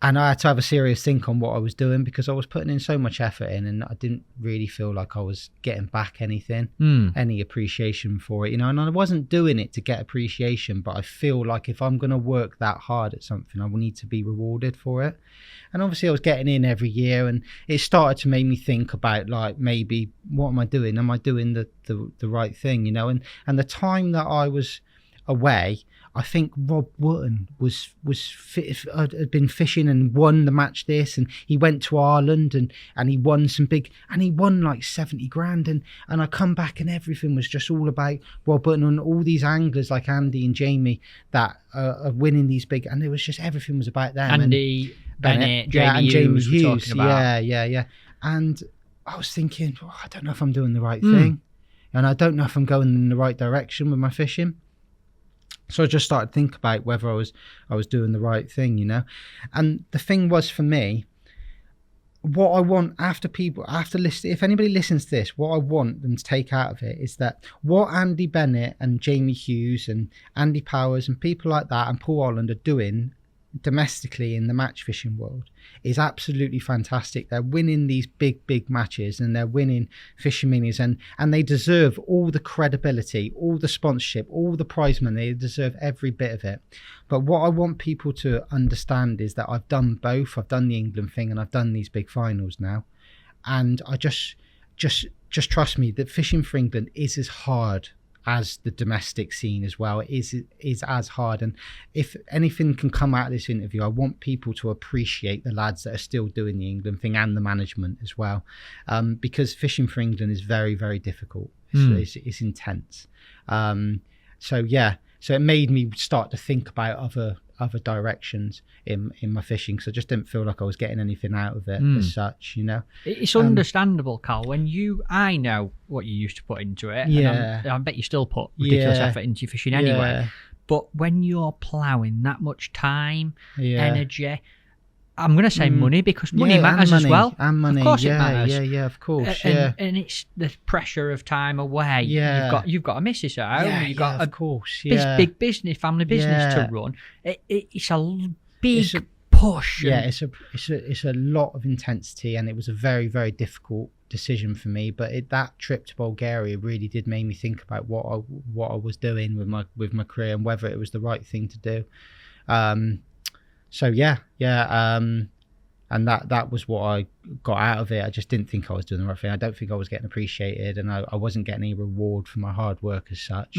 I had to have a serious think on what I was doing, because I was putting in so much effort in, and I didn't really feel like I was getting back anything, any appreciation for it, you know. And I wasn't doing it to get appreciation, but I feel like if I'm going to work that hard at something, I will need to be rewarded for it. And obviously I was getting in every year, and it started to make me think about, like, maybe what am I doing? Am I doing the right thing, you know? And the time that I was away, I think Rob Wootton had been fishing and won the match this, and he went to Ireland and he won he won like 70 grand, and I come back and everything was just all about Rob Wootton and all these anglers like Andy and Jamie that are winning these big, and it was just everything was about them. Andy Bennett, Jamie Hughes, we're talking about. Yeah. And I was thinking, I don't know if I'm doing the right thing, and I don't know if I'm going in the right direction with my fishing. So I just started to think about whether I was doing the right thing, you know. And the thing was, for me, what I want if anybody listens to this, what I want them to take out of it is that what Andy Bennett and Jamie Hughes and Andy Powers and people like that and Paul Holland are doing domestically in the match fishing world is absolutely fantastic. They're winning these big matches, and they're winning fishing minis, and they deserve all the credibility, all the sponsorship, all the prize money. They deserve every bit of it. But what I want people to understand is that I've done both. I've done the England thing and I've done these big finals now, and I just trust me that fishing for England is as hard as the domestic scene as well. It is as hard. And if anything can come out of this interview, I want people to appreciate the lads that are still doing the England thing and the management as well, because fishing for England is very, very difficult. It's intense. So it made me start to think about other directions in my fishing, because I just didn't feel like I was getting anything out of it as such, you know. It's understandable, Cal, when I know what you used to put into it, and I bet you still put ridiculous effort into your fishing anyway, but when you're ploughing that much time, energy, I'm going to say money, because money matters as well. And money, of course it matters. Yeah, of course. And it's the pressure of time away. You've got a missus at home. You've got a big business, family business to run. It's a big push. It's a lot of intensity, and it was a very, very difficult decision for me. But that trip to Bulgaria really did make me think about what I was doing with my career and whether it was the right thing to do. And that was what I got out of it. I just didn't think I was doing the right thing. I don't think I was getting appreciated, and I wasn't getting any reward for my hard work as such.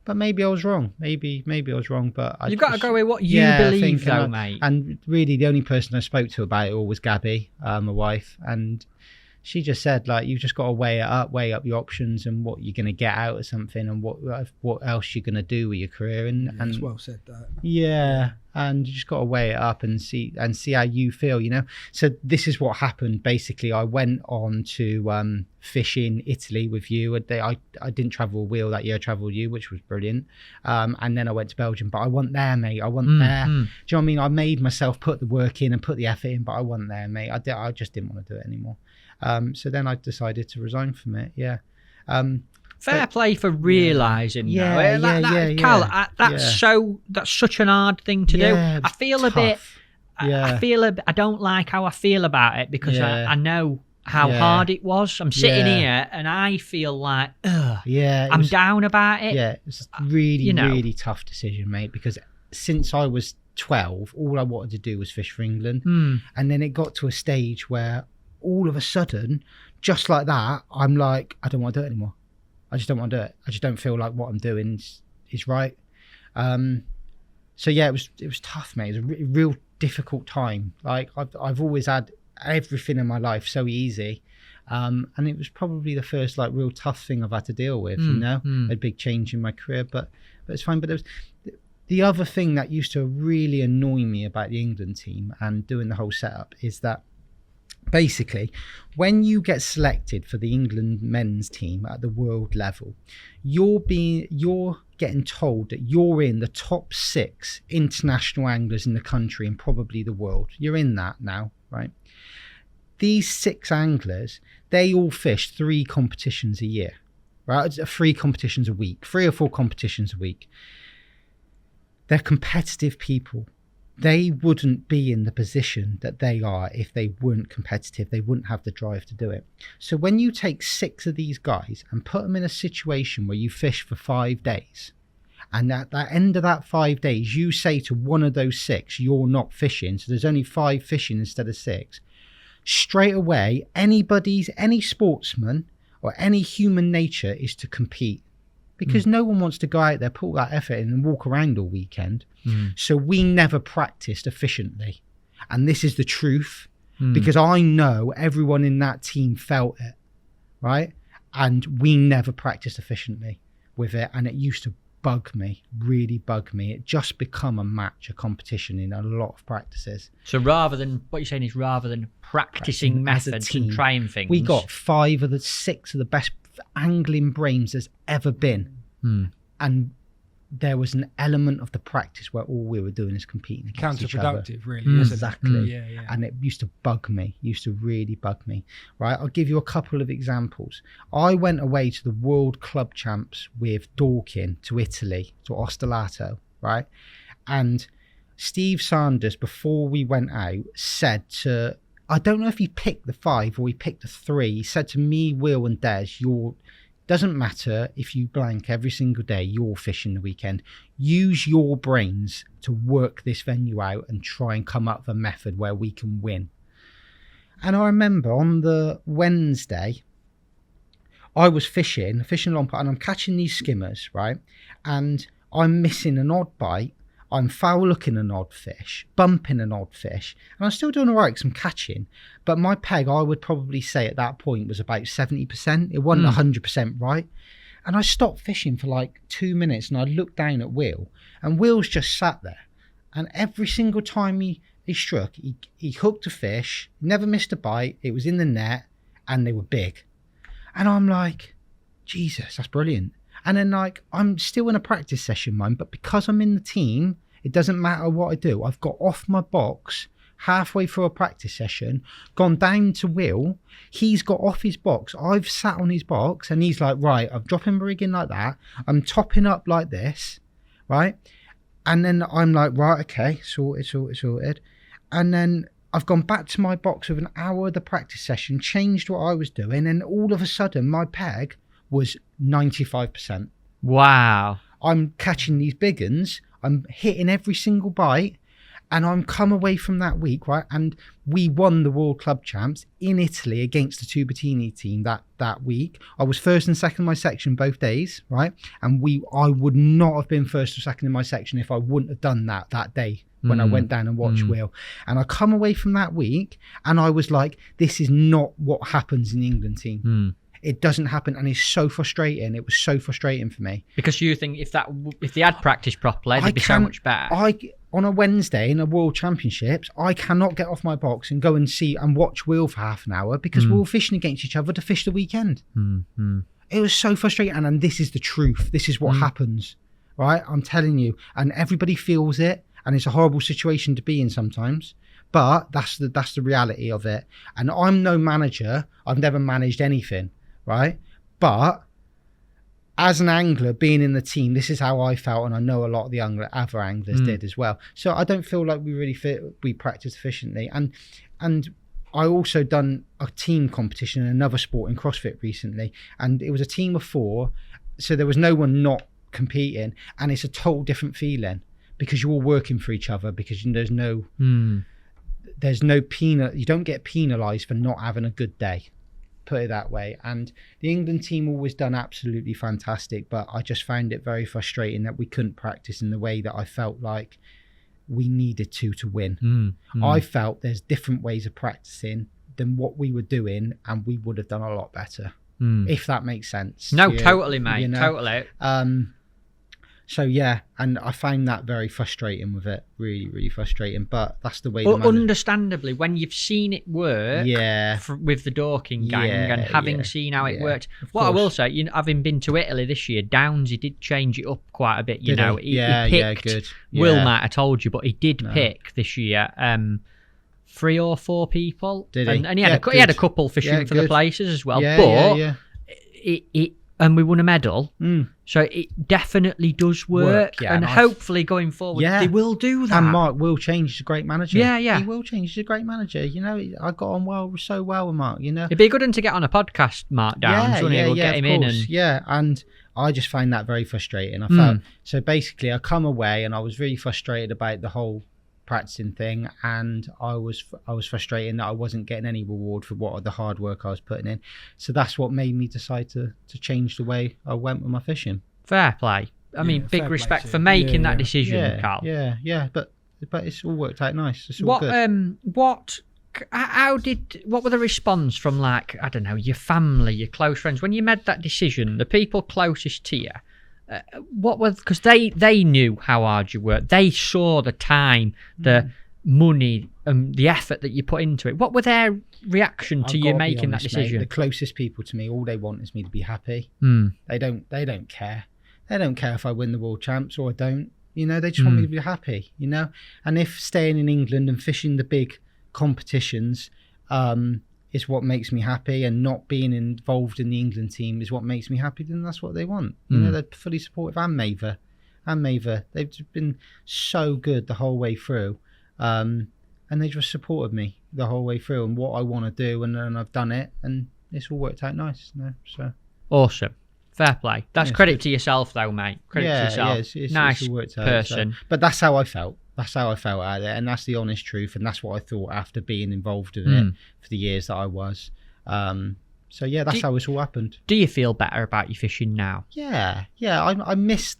But maybe I was wrong. Maybe I was wrong. But you've got to go with what you believe, though, mate. And really, the only person I spoke to about it all was Gabby, my wife, and she just said, like, you've just got to weigh up your options and what you're going to get out of something, and what else you're going to do with your career. And it's well said, that. Yeah, and you just got to weigh it up and see how you feel, you know. So this is what happened. Basically, I went on to fish in Italy with you. I didn't travel Will that year. I travelled you, which was brilliant. And then I went to Belgium, but I wasn't there, mate. I wasn't there. Do you know what I mean? I made myself put the work in and put the effort in, but I wasn't there, mate. I just didn't want to do it anymore. So then I decided to resign from it. Fair play for realising. Cal, that's such an hard thing to do. I feel tough. I don't like how I feel about it, because I know how hard it was. I'm sitting here and I feel like, I'm down about it. Yeah, it's a really tough decision, mate, because since I was 12, all I wanted to do was fish for England. And then it got to a stage where all of a sudden, just like that, I'm like, I don't want to do it anymore. I just don't want to do it. I just don't feel like what I'm doing is right. So yeah, it was tough, mate. It was a real difficult time. Like I've always had everything in my life so easy, and it was probably the first like real tough thing I've had to deal with. You know, a big change in my career, but it's fine. But there was the other thing that used to really annoy me about the England team and doing the whole setup is that, basically, when you get selected for the England men's team at the world level, you're getting told that you're in the top 6 international anglers in the country and probably the world. You're in that now, right? These 6 anglers, they all fish 3 competitions a year, right? 3 competitions a week, 3 or 4 competitions a week. They're competitive people. They wouldn't be in the position that they are if they weren't competitive. They wouldn't have the drive to do it. So when you take 6 of these guys and put them in a situation where you fish for 5 days, and at the end of that 5 days, you say to one of those 6, you're not fishing, so there's only 5 fishing instead of 6, straight away, any sportsman or any human nature is to compete. because no one wants to go out there, put all that effort in and walk around all weekend. So we never practiced efficiently. And this is the truth, because I know everyone in that team felt it, right? And we never practiced efficiently with it. And it used to bug me, really bug me. It just become a match, a competition in a lot of practices. So rather than practicing methods and trying things, we got 5 of the 6 of the best angling brains there's ever been. And there was an element of the practice where all we were doing is competing against each other. Counterproductive, really. Exactly. Yeah. And it used to bug me, used to really bug me, right? I'll give you a couple of examples. I went away to the World Club Champs with Dorking to Italy, to Ostellato, right? And Steve Sanders, before we went out, said to, I don't know if he picked the 5 or he picked the 3, he said to me, Will and Des, doesn't matter if you blank every single day, you're fishing the weekend. Use your brains to work this venue out and try and come up with a method where we can win. And I remember on the Wednesday, I was fishing long pot, and I'm catching these skimmers, right? And I'm missing an odd bite. I'm foul looking an odd fish, bumping an odd fish, and I'm still doing all right because I'm catching. But my peg, I would probably say at that point, was about 70%. It wasn't 100% right. And I stopped fishing for like 2 minutes, and I looked down at Will, and Will's just sat there. And every single time he struck, he hooked a fish, never missed a bite. It was in the net, and they were big. And I'm like, Jesus, that's brilliant. And then, like, I'm still in a practice session, man, but because I'm in the team, it doesn't matter what I do. I've got off my box halfway through a practice session, gone down to Will. He's got off his box. I've sat on his box, and he's like, right, I'm dropping my rig in like that. I'm topping up like this, right? And then I'm like, right, okay, sorted. And then I've gone back to my box with an hour of the practice session, changed what I was doing, and all of a sudden, my peg was 95%. Wow. I'm catching these big uns, I'm hitting every single bite, and I'm come away from that week, right? And we won the World Club Champs in Italy against the Tubertini team that week. I was first and second in my section both days, right? And I would not have been first or second in my section if I wouldn't have done that day when I went down and watched Will. And I come away from that week, and I was like, this is not what happens in the England team. It doesn't happen, and it's so frustrating. It was so frustrating for me. Because you think if they had practiced properly, they'd be so much better. On a Wednesday in a World Championships, I cannot get off my box and go and see and watch Will for half an hour because we're all fishing against each other to fish the weekend. It was so frustrating, and this is the truth. This is what happens, right? I'm telling you, and everybody feels it, and it's a horrible situation to be in sometimes. But that's the reality of it. And I'm no manager. I've never managed anything. Right, but as an angler being in the team, this is how I felt, and I know a lot of the other anglers did as well. So I don't feel like we practiced efficiently. And I also done a team competition in another sport in CrossFit recently, and it was a team of 4, so there was no one not competing, and it's a total different feeling because you're all working for each other, because there's no you don't get penalised for not having a good day. Put it that way. And the England team always done absolutely fantastic, but I just found it very frustrating that we couldn't practice in the way that I felt like we needed to win. I felt there's different ways of practicing than what we were doing, and we would have done a lot better, if that makes sense. No, totally, mate. Totally. So yeah, and I found that very frustrating with it, really, really frustrating. But that's the way. Understandably, when you've seen it work, with the Dorking gang, and having seen how it worked. What I will say, having been to Italy this year, Downsy did change it up quite a bit. He picked. Good. Will might have told you, but he did pick this year 3 or 4 people. Did he? And he had a couple fishing for the places as well. And we won a medal, so it definitely does work. And hopefully going forward, they will do that. And Mark will change. He's a great manager. Yeah. He will change. He's a great manager. I got on so well with Mark. It'd be a good one to get on a podcast, Mark Downs. We'll get him in. And I just find that very frustrating. I felt so. Basically, I come away and I was really frustrated about the whole practicing thing, and I was frustrated that I wasn't getting any reward for the hard work I was putting in. So that's what made me decide to change the way I went with my fishing. Fair play. I mean, Yeah, big fair respect play to for you. making Yeah, that yeah. decision, Carl. Yeah. But it's all worked out nice. It's all good. What were the response from, like, I don't know, your family, your close friends when you made that decision? The people closest to you, because they knew how hard you worked. They saw the time, the money, the effort that you put into it. What were their reaction to I've you gotta be making that honest, mate, decision? the closest people to me, all they want is me to be happy. They don't care. They don't care if I win the world champs or I don't. You know, they just want me to be happy. You know, and if staying in England and fishing the big competitions is what makes me happy, and not being involved in the England team is what makes me happy, then that's what they want. You know, they're fully supportive. And Maver, they've just been so good the whole way through, and they just supported me the whole way through and what I want to do, and I've done it, and it's all worked out nice. You know, so awesome. Fair play. That's Yeah, credit good. to yourself, though, mate. Credit to yourself. It's Nice all worked out, person. so. But that's how I felt. That's how I felt at it, and that's the honest truth, and that's what I thought after being involved in it for the years that I was. So yeah, that's how it's all happened. Do you feel better about your fishing now? Yeah. I miss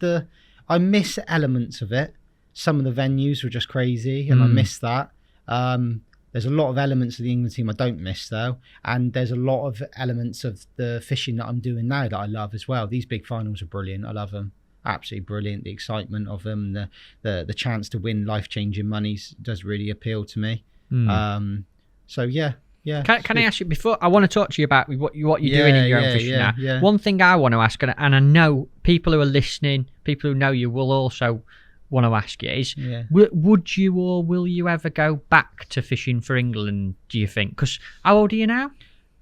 elements of it. Some of the venues were just crazy, and I miss that. There's a lot of elements of the England team I don't miss, though, and there's a lot of elements of the fishing that I'm doing now that I love as well. These big finals are brilliant. I love them. Absolutely brilliant. The excitement of them, the chance to win life-changing monies does really appeal to me. So yeah. Can I ask you, before I want to talk to you about what you're doing in your own fishing now? Yeah. One thing I want to ask, and I know people who are listening, people who know you will also want to ask you is, would you or will you ever go back to fishing for England, do you think? Because how old are you now?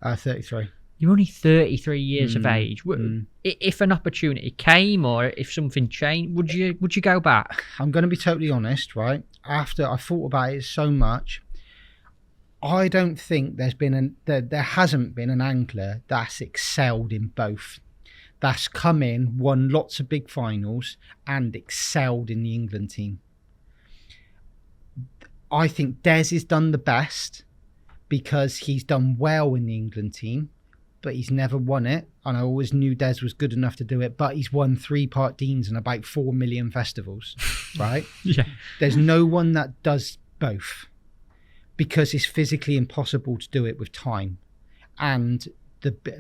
33. You're only 33 years of age. If an opportunity came, or if something changed, would you go back? I'm going to be totally honest, right? After I thought about it so much, I don't think there hasn't been an angler that's excelled in both. That's come in, won lots of big finals, and excelled in the England team. I think Des has done the best because he's done well in the England team, but he's never won it. And I always knew Des was good enough to do it, but he's won 3-part Deans and about 4 million festivals, right? Yeah. There's no one that does both because it's physically impossible to do it with time and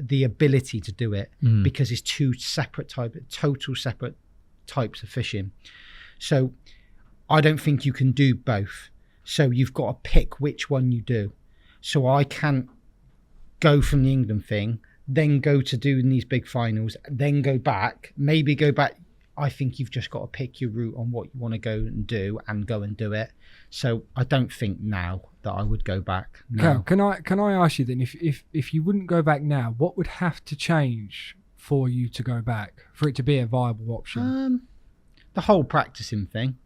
the ability to do it because it's total separate types of fishing. So I don't think you can do both. So you've got to pick which one you do. So I can't go from the England thing, then go to doing these big finals, then go back. I think you've just got to pick your route on what you want to go and do it. So I don't think now that I would go back. No. Can I ask you then, if you wouldn't go back now, what would have to change for you to go back, for it to be a viable option? The whole practicing thing.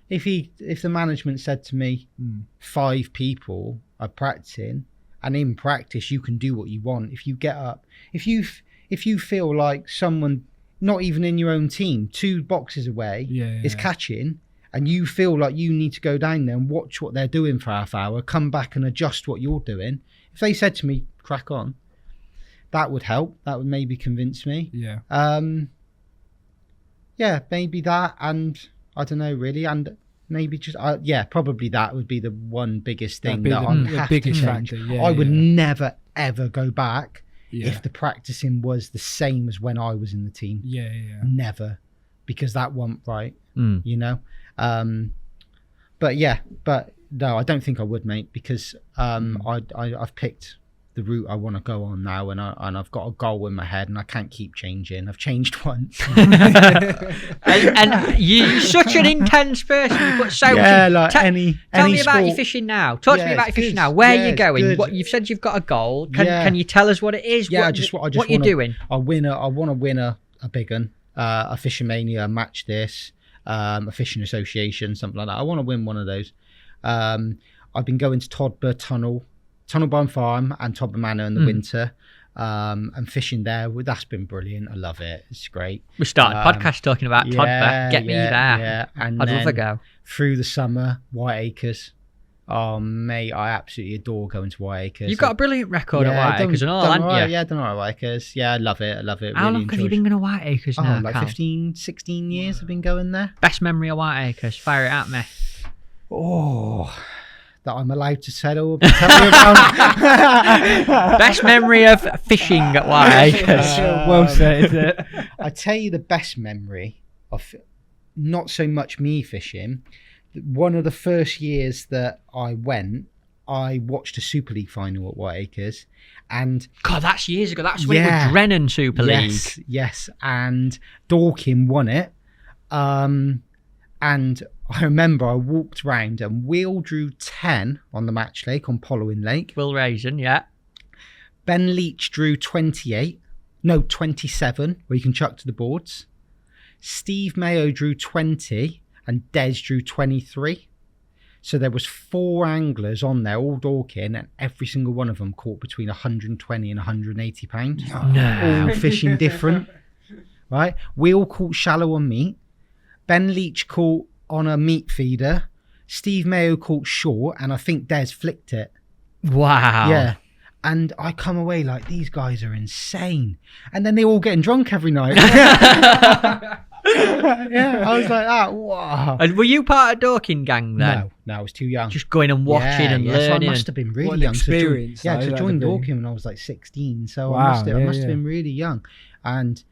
If the management said to me, 5 people are practicing, and in practice you can do what you want. If you get up, if you feel like someone, not even in your own team, 2 boxes away is catching, and you feel like you need to go down there and watch what they're doing for half hour, come back and adjust what you're doing. If they said to me, crack on, that would help. That would maybe convince me. Maybe that, and I don't know really, and maybe just probably that would be the one biggest thing that I would have to change. Factor. I would never ever go back if the practicing was the same as when I was in the team. Never, because that wasn't right. You know. But no, I don't think I would, mate, because I've picked the route I want to go on now, and I've got a goal in my head, and I can't keep changing. I've changed once. and you're such an intense person. You put so much. Tell me about your fishing now. Talk to me about your fishing now. Where are you going? What you've said, you've got a goal. Can you tell us what it is? What you're doing? I want to win a big one, a Fishing Mania, a match this. A fishing association, something like that. I want to win one of those. I've been going to Todd Burr Tunnelbarn Farm and Todd Burr Manor in the winter, and fishing there. That's been brilliant. I love it. It's great. We started a podcast talking about Todd Burr. Get me there. Yeah. And I'd love to go. Through the summer, White Acres. Oh, mate, I absolutely adore going to White Acres. You've got a brilliant record at White Acres and all, haven't you? Yeah, done all right at White Acres. Yeah, I love it. How long have you been going to White Acres now, like Cal? 15, 16 years I've been going there. Best memory of White Acres? Fire it at me. Oh, that I'm allowed to settle or tell you about. Best memory of fishing at White Acres? Well said, is it? I tell you the best memory of not so much me fishing. One of the first years that I went, I watched a Super League final at White Acres, and God, that's years ago. That's when it was Drennan Super League. Yes, and Dorking won it. And I remember I walked round and Will drew 10 on the match lake on Following Lake. Will Raison, yeah. Ben Leach drew 27, where you can chuck to the boards. Steve Mayo drew 20 and Des drew 23. So there was 4 anglers on there, all Dorking, and every single one of them caught between 120 and 180 pounds. No. All fishing different, right? We all caught shallow on meat. Ben Leach caught on a meat feeder. Steve Mayo caught short, and I think Des flicked it. Wow. Yeah. And I come away like, these guys are insane. And then they're all getting drunk every night. Yeah, I was like, wow. And were you part of Dorking gang then? No, I was too young. Just going and watching and learning. So I must have been really What an young. experience, To though, I joined Dorking when I was like 16. So Wow, I must have yeah. been really young. And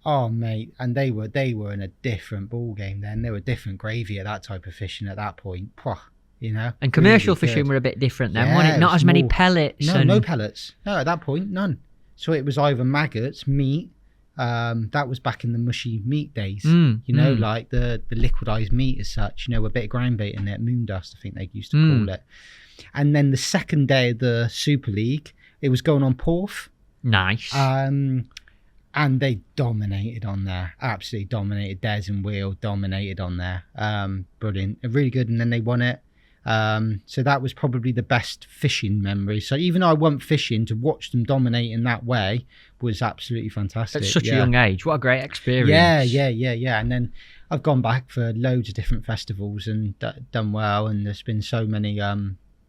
oh mate, and they were in a different ball game then. They were different gravy at that type of fishing at that point. Pwah, you know. And commercial really fishing good. were a bit different then, Yeah, wasn't it? it Not was as many more- pellets. No pellets. No, at that point, none. So it was either maggots, meat. That was back in the mushy meat days. Like the liquidized meat as such, with a bit of ground bait in it, moon dust, I think they used to call it. And then the second day of the Super League, it was going on Porth. Nice. And they dominated on there. Absolutely dominated. Des and Will dominated on there. Brilliant. Really good. And then they won it. So that was probably the best fishing memory. So even though I wasn't fishing, to watch them dominate in that way was absolutely fantastic. At such a young age. What a great experience. Yeah. And then I've gone back for loads of different festivals and done well. And there's been so many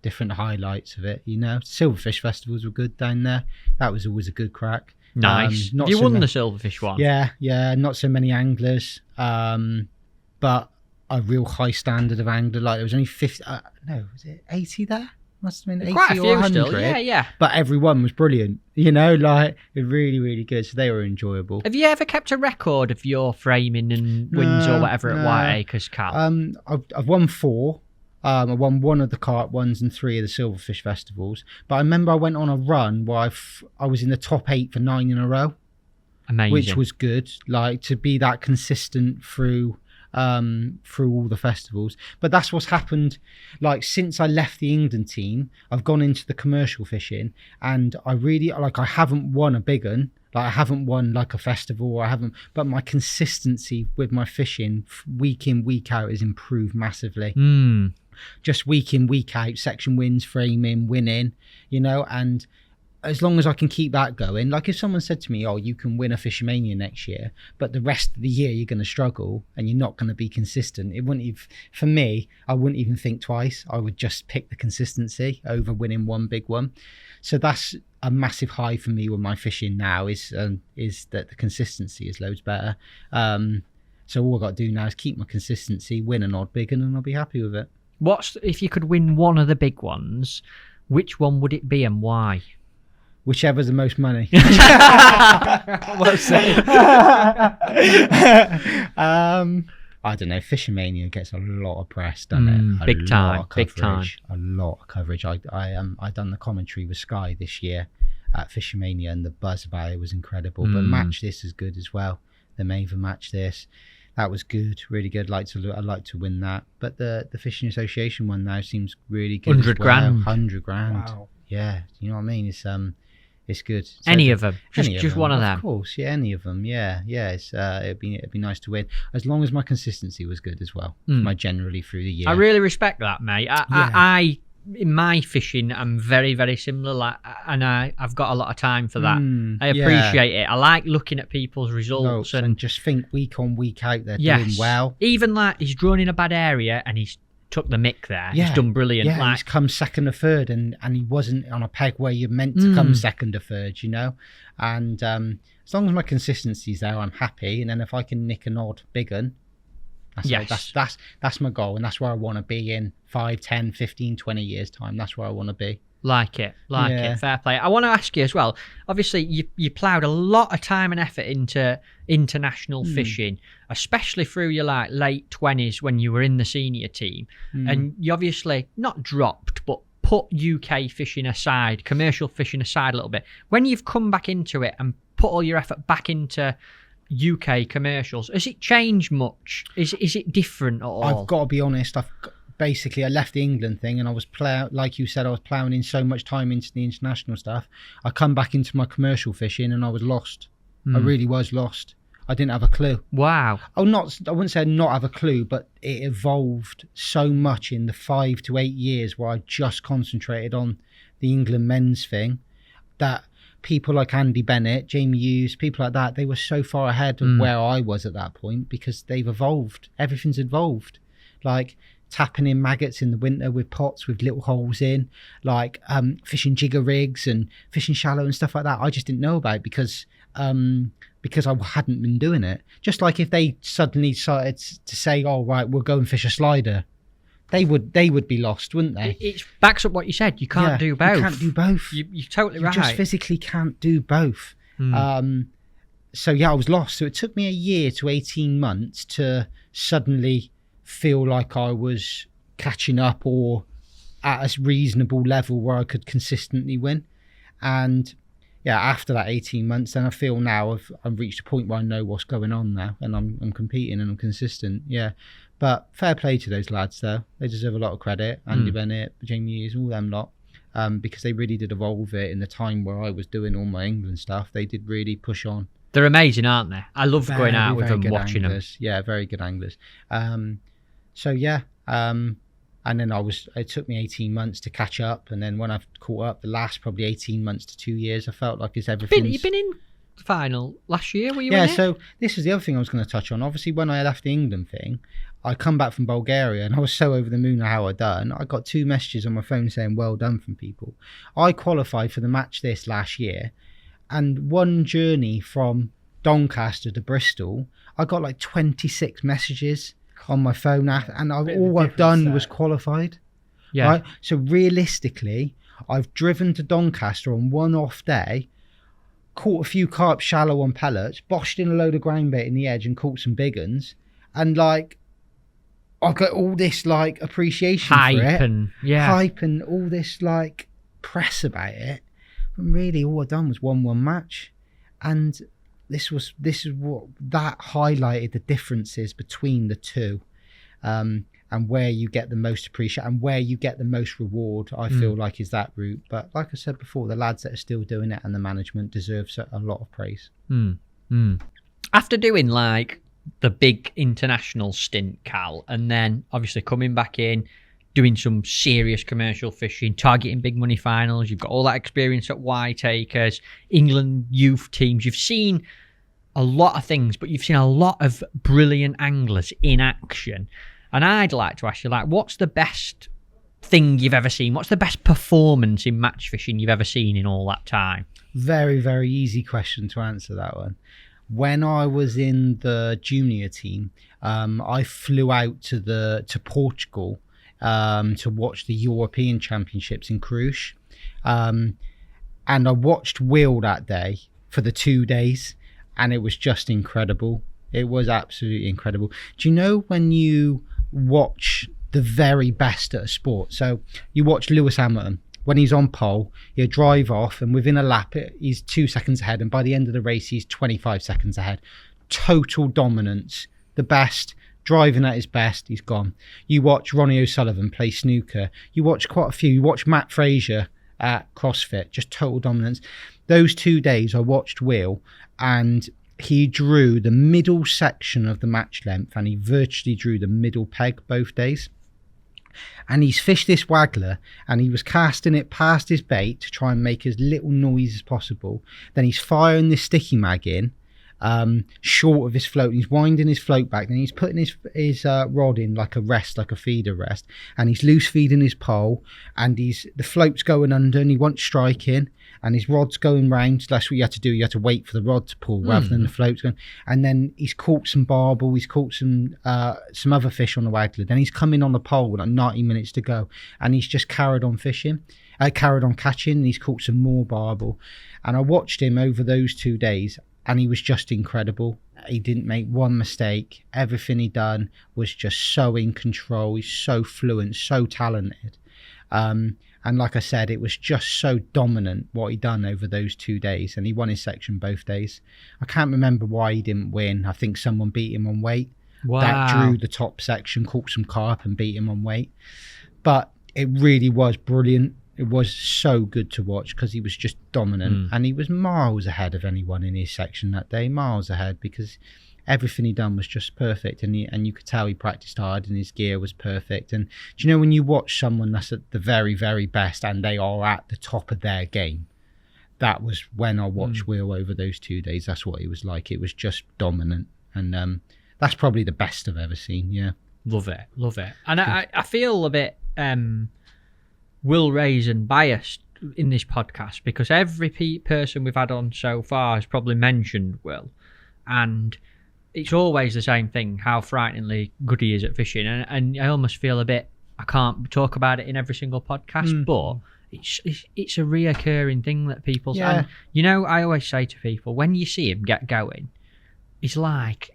different highlights of it. Silverfish festivals were good down there. That was always a good crack. Nice. You won the Silverfish one. Yeah. Not so many anglers, but a real high standard of angler. Like there was only 50. Was it 80 there? Must have been 80 quite a few or 100. still. Yeah. But everyone was brilliant. It was really, really good. So they were enjoyable. Have you ever kept a record of your framing and wins or whatever at White Acres, Cal? I've won 4. I won 1 of the carp ones and 3 of the Silverfish festivals. But I remember I went on a run where I was in the top 8 for 9 in a row. Amazing. Which was good. Like to be that consistent through all the festivals. But that's what's happened. Like since I left the England team, I've gone into the commercial fishing, and I really I haven't won a big one. Like I haven't won like a festival, but my consistency with my fishing week in, week out has improved massively. Just week in, week out, section wins, framing, winning, and as long as I can keep that going, like if someone said to me, oh, you can win a Fishmania next year, but the rest of the year you're going to struggle and you're not going to be consistent, for me, I wouldn't even think twice. I would just pick the consistency over winning one big one. So that's a massive high for me with my fishing now is that the consistency is loads better. So all I've got to do now is keep my consistency, win an odd big one, and I'll be happy with it. If you could win one of the big ones, which one would it be and why? Whichever's the most money. Well said. I don't know. Fishmania gets a lot of press, doesn't it? Big time. A lot of coverage. I done the commentary with Sky this year at Fishmania, and the buzz about it was incredible. But Match This is good as well. The Maven Match This, that was good, really good. I'd like to win that. But the Fishing Association one now seems really good. 100 grand. 100 grand. Wow. Yeah, you know what I mean. It's good. So any of them, just one of them. Of course, yeah, any of them. Yeah. It's it'd be nice to win as long as my consistency was good as well. My generally through the year. I really respect that, mate. I in my fishing, I'm very, very similar. And I've got a lot of time for that. I appreciate it. I like looking at people's results and just think week on week out they're doing well. Even like he's drawn in a bad area and he's took the mick there. Yeah. He's done brilliant. Yeah, he's come second or third, and he wasn't on a peg where you're meant to come second or third, you know. And as long as my consistency's there, I'm happy. And then if I can nick an odd big un, that's my goal, and that's where I want to be in 5, 10, 15, 20 years time. That's where I want to be. Like it. Fair play. I want to ask you as well. Obviously, you ploughed a lot of time and effort into international fishing, especially through your like late 20s when you were in the senior team, and you obviously not dropped, but put UK fishing aside, commercial fishing aside a little bit. When you've come back into it and put all your effort back into UK commercials, has it changed much? Is it different at all? I've got to be honest. Basically, I left the England thing, and I was like you said, I was ploughing in so much time into the international stuff. I come back into my commercial fishing, and I was lost. I really was lost. I didn't have a clue. Wow. I wouldn't say not have a clue, but it evolved so much in the 5 to 8 years where I just concentrated on the England men's thing, that people like Andy Bennett, Jamie Hughes, people like that, they were so far ahead of where I was at that point because they've evolved. Everything's evolved. Like tapping in maggots in the winter with pots with little holes in, like fishing jigger rigs and fishing shallow and stuff like that. I just didn't know about it because I hadn't been doing it. Just like if they suddenly started to say, "Oh right, we'll go and fish a slider," they would be lost, wouldn't they? It backs up what you said. You can't do both. You can't do both. You're totally right. You just physically can't do both. So yeah, I was lost. So it took me a year to 18 months to suddenly feel like I was catching up or at a reasonable level where I could consistently win. And yeah, after that 18 months, then I feel now I've reached a point where I know what's going on now, and I'm competing and I'm consistent. Yeah, but fair play to those lads though. They deserve a lot of credit. Andy Bennett, Jamie Hughes, all them lot, because they really did evolve it in the time where I was doing all my England stuff. They did really push on. They're amazing, aren't they? I love going out with them, watching anglers. Yeah, very good anglers. So yeah, and then it took me 18 months to catch up, and then when I've caught up, the last probably 18 months to 2 years, I felt like it's everything. You've been in the final last year, were you? Yeah, in it? So this is the other thing I was going to touch on. Obviously, when I left the England thing, I come back from Bulgaria, and I was so over the moon at how I done. I got 2 messages on my phone saying "well done" from people. I qualified for the match this last year, and one journey from Doncaster to Bristol, I got like 26 messages on my phone, and all I've done was qualified. Yeah. Right? So realistically, I've driven to Doncaster on one off day, caught a few carp shallow on pellets, boshed in a load of ground bait in the edge and caught some big uns, and like I've got all this like appreciation for it, hype and all this like press about it. And really all I've done was 1-1 match, and this is what that highlighted the differences between the two, and where you get the most appreciation and where you get the most reward. I feel like is that route. But like I said before, the lads that are still doing it and the management deserves a lot of praise. After doing like the big international stint, Cal, and then obviously coming back in, doing some serious commercial fishing, targeting big money finals. You've got all that experience at Whiteacres, England youth teams. You've seen a lot of things, but you've seen a lot of brilliant anglers in action. And I'd like to ask you, like, what's the best thing you've ever seen? What's the best performance in match fishing you've ever seen in all that time? Very, very easy question to answer that one. When I was in the junior team, I flew out to Portugal to watch the European Championships in Croatia, and I watched Will that day for the 2 days, and it was just incredible. It was absolutely incredible. Do you know when you watch the very best at a sport? So you watch Lewis Hamilton. When he's on pole, he'll drive off, and within a lap, he's 2 seconds ahead, and by the end of the race, he's 25 seconds ahead. Total dominance. The best. Driving at his best, he's gone. You watch Ronnie O'Sullivan play snooker. You watch quite a few. You watch Matt Fraser at CrossFit, just total dominance. Those 2 days I watched Will, and he drew the middle section of the match length, and he virtually drew the middle peg both days. And he's fished this waggler, and he was casting it past his bait to try and make as little noise as possible. Then he's firing this sticky mag in, short of his float. He's winding his float back, then he's putting his rod in like a rest, like a feeder rest, and he's loose feeding his pole, and the float's going under, and he won't strike in, and his rod's going round. So that's what you have to do. You have to wait for the rod to pull rather than the float's going. And then he's caught some barbel, he's caught some other fish on the waggler. Then he's come in on the pole with like 90 minutes to go, and he's just carried on catching, and he's caught some more barbel. And I watched him over those 2 days, and he was just incredible. He didn't make one mistake. Everything he done was just so in control. He's so fluent, so talented. And like I said, it was just so dominant what he done over those 2 days. And he won his section both days. I can't remember why he didn't win. I think someone beat him on weight. Wow. That drew the top section, caught some carp and beat him on weight. But it really was brilliant. It was so good to watch because he was just dominant, and he was miles ahead of anyone in his section that day, miles ahead, because everything he done was just perfect, and you could tell he practiced hard and his gear was perfect. And do you know, when you watch someone that's at the very, very best and they are at the top of their game, that was when I watched Will over those 2 days. That's what he was like. It was just dominant, and that's probably the best I've ever seen. Yeah, love it. And I feel a bit Will Raison biased in this podcast, because every person we've had on so far has probably mentioned Will, and it's always the same thing, how frighteningly good he is at fishing. And I almost feel a bit, I can't talk about it in every single podcast, but it's a reoccurring thing that people say. And, you know, I always say to people, when you see him get going, it's like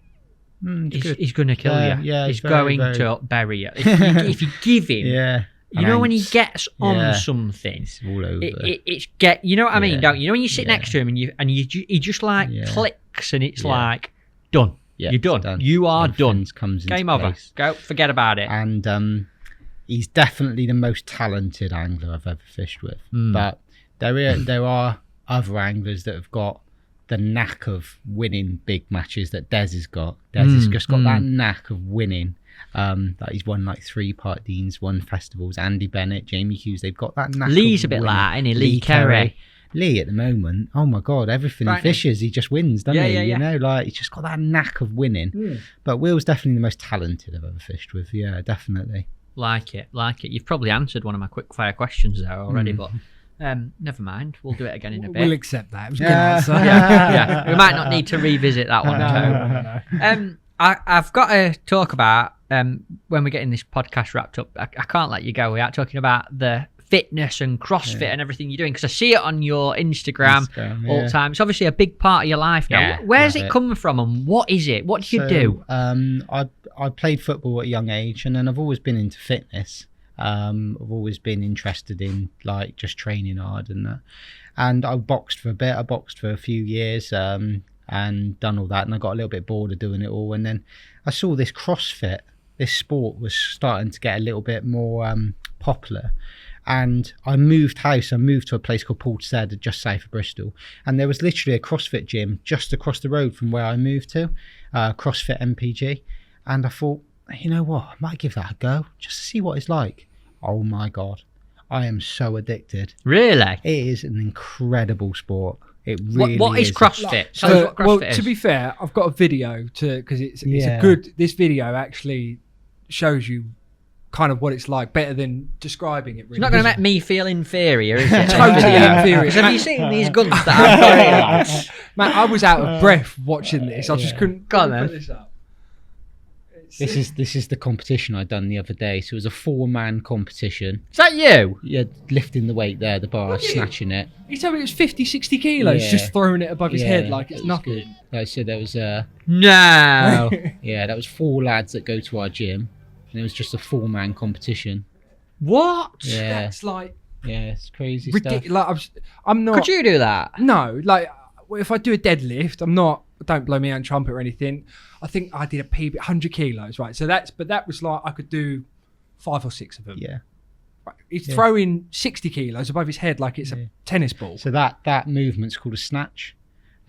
he's going to kill you. Yeah, he's going to bury you. If you give him... You know, when he gets on something, it's all over. It's you know what I mean, don't you? You know when you sit next to him and he just like clicks, and it's like done. You're done. You are done. Game over. Place. Go. Forget about it. And he's definitely the most talented angler I've ever fished with. But there are other anglers that have got the knack of winning big matches that Des has got. Des has just got that knack of winning. That he's won like 3 Part Deans, won festivals. Andy Bennett, Jamie Hughes, they've got that knack. Lee's of a bit winning. like that, isn't he? Lee Carey. Lee at the moment, oh my god, everything he fishes, he just wins, doesn't he? You know, like he's just got that knack of winning. But Will's definitely the most talented I've ever fished with. Yeah, definitely. Like it. You've probably answered one of my quick fire questions there already, but never mind. We'll do it again in a bit. We'll accept that. It was a good answer. Yeah. We might not need to revisit that one. No. I've got to talk about when we're getting this podcast wrapped up. I can't let you go without talking about the fitness and CrossFit and everything you're doing, because I see it on your Instagram all the time. It's obviously a big part of your life now. Where's it coming from, and what is it? What do you do? I played football at a young age, and then I've always been into fitness. I've always been interested in like just training hard and that. And I boxed for a bit. I boxed for a few years. And done all that, and I got a little bit bored of doing it all, and then I saw this CrossFit, this sport was starting to get a little bit more popular, and I moved house. I moved to a place called Portishead, just south of Bristol, and there was literally a CrossFit gym just across the road from where I moved to, CrossFit MPG, and I thought, you know what, I might give that a go just to see what it's like. Oh my god, I am so addicted. Really? It is an incredible sport. It really what is CrossFit? Tell us what CrossFit well, is. to be fair, I've got a video because it's a good. This video actually shows you kind of what it's like, better than describing it. Really. It's not going to make me feel inferior, is it? Totally inferior. Have you seen these guns that I've got? Man, I was out of breath watching this. I just couldn't Go on, put this up. This is the competition I done the other day. So it was a 4-man competition. Is that you? Yeah, lifting the weight there, the bar, snatching it. He told me it was 50, 60 kilos, just throwing it above his head like it's nothing. Good. Like I said, there was No. that was 4 lads that go to our gym, and it was just a 4-man competition. What? Yeah, That's like it's crazy ridiculous. stuff. Like, I'm not. Could you do that? No, like if I do a deadlift, I'm not. Don't blow me on trumpet or anything. I think I did a PB 100 kilos, right? So that was like I could do 5 or 6 of them. Yeah. Right. He's throwing 60 kilos above his head like it's a tennis ball. So that movement's called a snatch.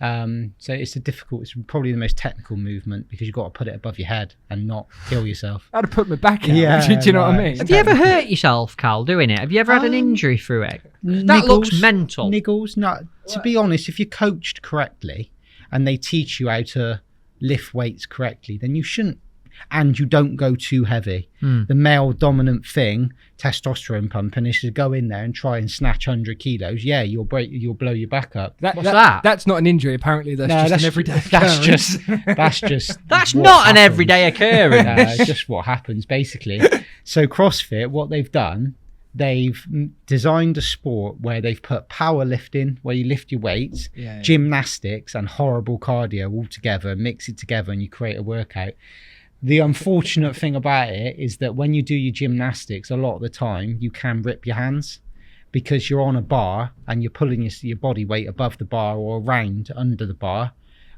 So it's it's probably the most technical movement because you've got to put it above your head and not kill yourself. I'd have put my back out. Do you know what I mean? Have you ever hurt yourself, Cal, doing it? Have you ever had an injury through it? That looks mental. Niggles. No, to be honest, if you're coached correctly and they teach you how to lift weights correctly, then you shouldn't. And you don't go too heavy. The male dominant thing, testosterone pumping, is to go in there and try and snatch 100 kilos. Yeah, you'll blow your back up. What's that? That's not an injury. Apparently, that's just an everyday that's occurrence. That's not an everyday occurrence. It's just what happens, basically. So CrossFit, what they've done, they've designed a sport where they've put powerlifting, where you lift your weights, gymnastics, and horrible cardio all together, mix it together, and you create a workout. The unfortunate thing about it is that when you do your gymnastics, a lot of the time you can rip your hands because you're on a bar and you're pulling your body weight above the bar or around under the bar,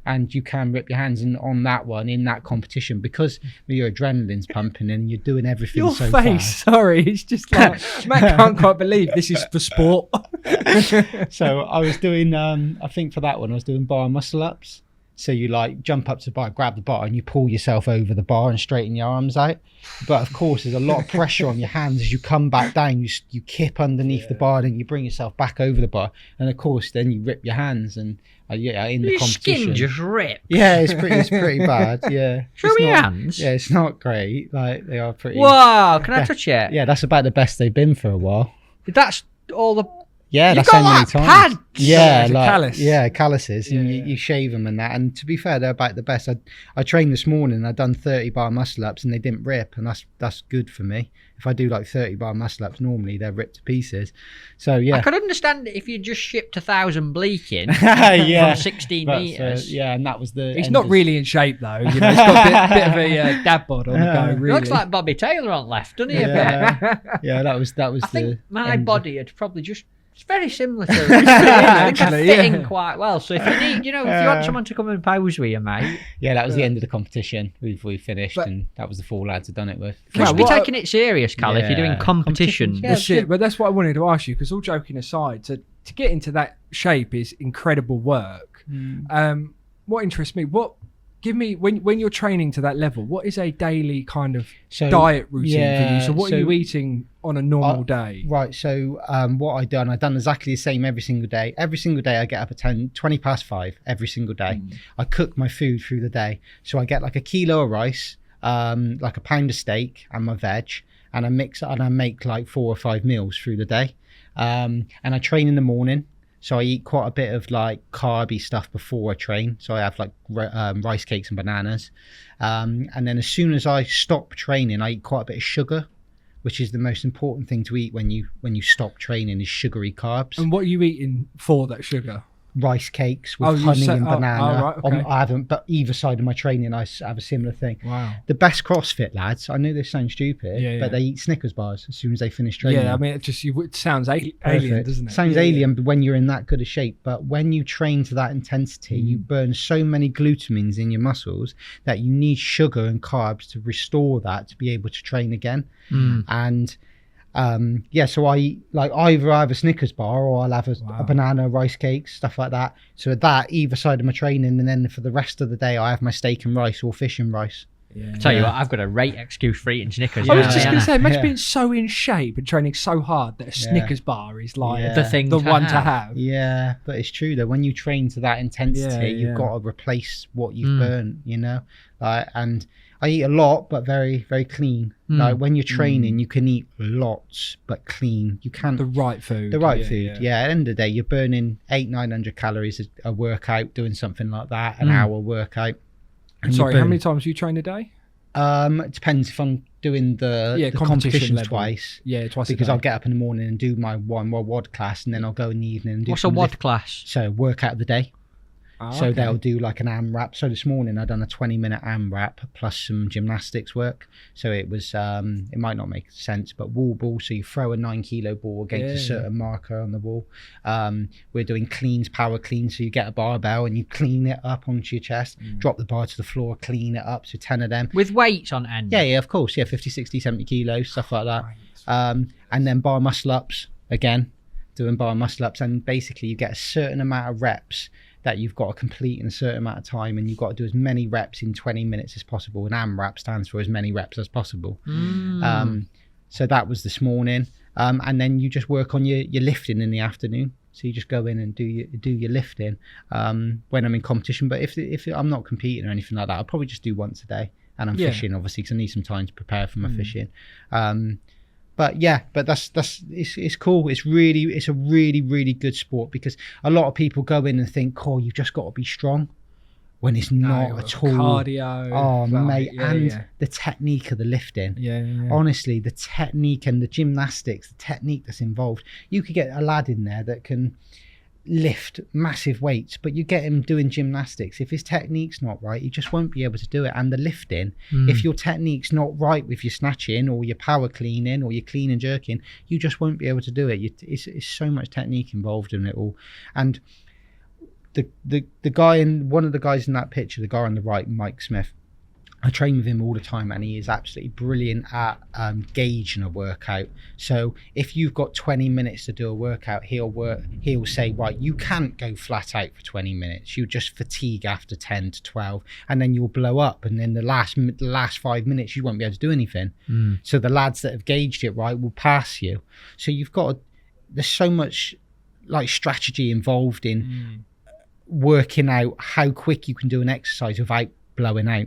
and you can rip your hands. And on that one, in that competition, because your adrenaline's pumping and you're doing everything Your so face, fast. sorry, it's just like, Matt can't quite believe this is for sport. So I was doing, I think for that one, I was doing bar muscle ups. So you like jump up to the bar, grab the bar, and you pull yourself over the bar and straighten your arms out. But of course, there's a lot of pressure on your hands as you come back down. You kip underneath the bar, and you bring yourself back over the bar, and of course, then you rip your hands and in the Your competition. skin just rips. Yeah, it's pretty bad. Yeah, Show It's me your not- hands. Yeah, it's not great. Like they are pretty. Whoa, can I touch it? Yeah, that's about the best they've been for a while. That's all the... Yeah, You've that's got how many like times. pads. Yeah, It's a like callus. calluses, and Yeah. you shave them and that. And to be fair, they're about the best. I trained this morning. I done 30 bar muscle ups, and they didn't rip, and that's good for me. If I do like 30 bar muscle ups, normally they're ripped to pieces. So yeah, I could understand it if you just shipped 1,000 bleaking yeah, from 16 But, meters. yeah, and that was the. He's end not of- really in shape though. You know, he's got a bit of a dad bod on the go. He Really, looks like Bobby Taylor on left, doesn't he? a bit? Yeah, yeah, that was I the. think my end of- body had probably just... It's very similar to is, I think I actually, fit yeah. in quite well. So if you need, if you want someone to come and pose with you, mate, Yeah, that was the end of the competition. We finished, But- and that was the 4 lads I'd done it with. you should be what- taking it serious, Cal, if you're doing Yeah. competitions. Competitions, yeah. That's it. But that's what I wanted to ask you, because all joking aside, to get into that shape is incredible work. What interests me, give me when you're training to that level, what is a daily kind of So, diet routine for you? So what are so- you eating on a normal day? Right, so what I done exactly the same every single day. Every single day I get up at 20 past 5 every single day. I cook my food through the day. So I get like a kilo of rice, like a pound of steak and my veg, and I mix it and I make like 4 or 5 meals through the day. And I train in the morning. So I eat quite a bit of like carby stuff before I train. So I have like rice cakes and bananas. And then as soon as I stop training, I eat quite a bit of sugar, which is the most important thing to eat when you stop training, is sugary carbs. And what are you eating for that sugar? Rice cakes with Oh, you honey said- and oh, banana. right, okay. I haven't, but either side of my training, I have a similar thing. Wow. The best CrossFit lads, I know this sounds stupid, Yeah, yeah. but they eat Snickers bars as soon as they finish training. Yeah, I mean, it sounds alien, Perfect. doesn't it? Sounds Yeah, alien but when you're in that good a shape. But when you train to that intensity, you burn so many glutamines in your muscles that you need sugar and carbs to restore that to be able to train again. And so I eat, like, either I have a Snickers bar or I'll have a banana, rice cakes, stuff like that. So that either side of my training, and then for the rest of the day I have my steak and rice or fish and rice. Yeah. Tell you what, I've got a great excuse for eating Snickers. I was now, just going Anna. to say, imagine Yeah. being so in shape and training so hard that a Snickers bar is like Yeah. The thing the to one have. to have. Yeah, but it's true though. When you train to that intensity, Yeah, you've yeah. got to replace what you've burnt, you know. And I eat a lot, but very, very clean. Like when you're training, you can eat lots, but clean. You can't. The right food. The right food, yeah. At the end of the day, you're burning 800-900 calories a workout, doing something like that, an hour workout. And you Sorry, how burn- many times do you train a day? It depends if I'm doing the competition competitions level. twice. Yeah, twice Because a day. I'll get up in the morning and do my one WOD class, and then I'll go in the evening and do What's a some WOD lift- class? So workout of the day. Oh, So okay. they'll do like an AMRAP. So this morning I done a 20-minute AMRAP plus some gymnastics work. So it was, it might not make sense, but wall ball. So you throw a 9-kilo ball against a certain marker on the wall. We're doing cleans, power cleans. So you get a barbell and you clean it up onto your chest, drop the bar to the floor, clean it up. So 10 of them. With weights on end? Yeah, of course. Yeah, 50, 60, 70 kilos, stuff like that. And then bar muscle ups again, doing bar muscle ups. And basically you get a certain amount of reps that you've got to complete in a certain amount of time, and you've got to do as many reps in 20 minutes as possible. And AMRAP stands for as many reps as possible. So that was this morning. And then you just work on your lifting in the afternoon. So you just go in and do your lifting when I'm in competition. But if I'm not competing or anything like that, I'll probably just do once a day. And I'm fishing, obviously, because I need some time to prepare for my fishing. But that's it's cool. It's a really, really good sport, because a lot of people go in and think, "Oh, you've just got to be strong," when it's not at all. Cardio. Oh, mate, the technique of the lifting. Yeah. Honestly, the technique and the gymnastics, the technique that's involved. You could get a lad in there that can lift massive weights, but you get him doing gymnastics, if his technique's not right, he just won't be able to do it. And the lifting, if your technique's not right with your snatching or your power cleaning or your clean and jerking, you just won't be able to do it. It's so much technique involved in it all. And the guy one of the guys in that picture, the guy on the right, Mike Smith, I train with him all the time, and he is absolutely brilliant at gauging a workout. So if you've got 20 minutes to do a workout, he'll say, right, you can't go flat out for 20 minutes. You'll just fatigue after 10 to 12, and then you'll blow up. And then the last 5 minutes, you won't be able to do anything. So the lads that have gauged it right will pass you. So there's so much like strategy involved in working out how quick you can do an exercise without blowing out,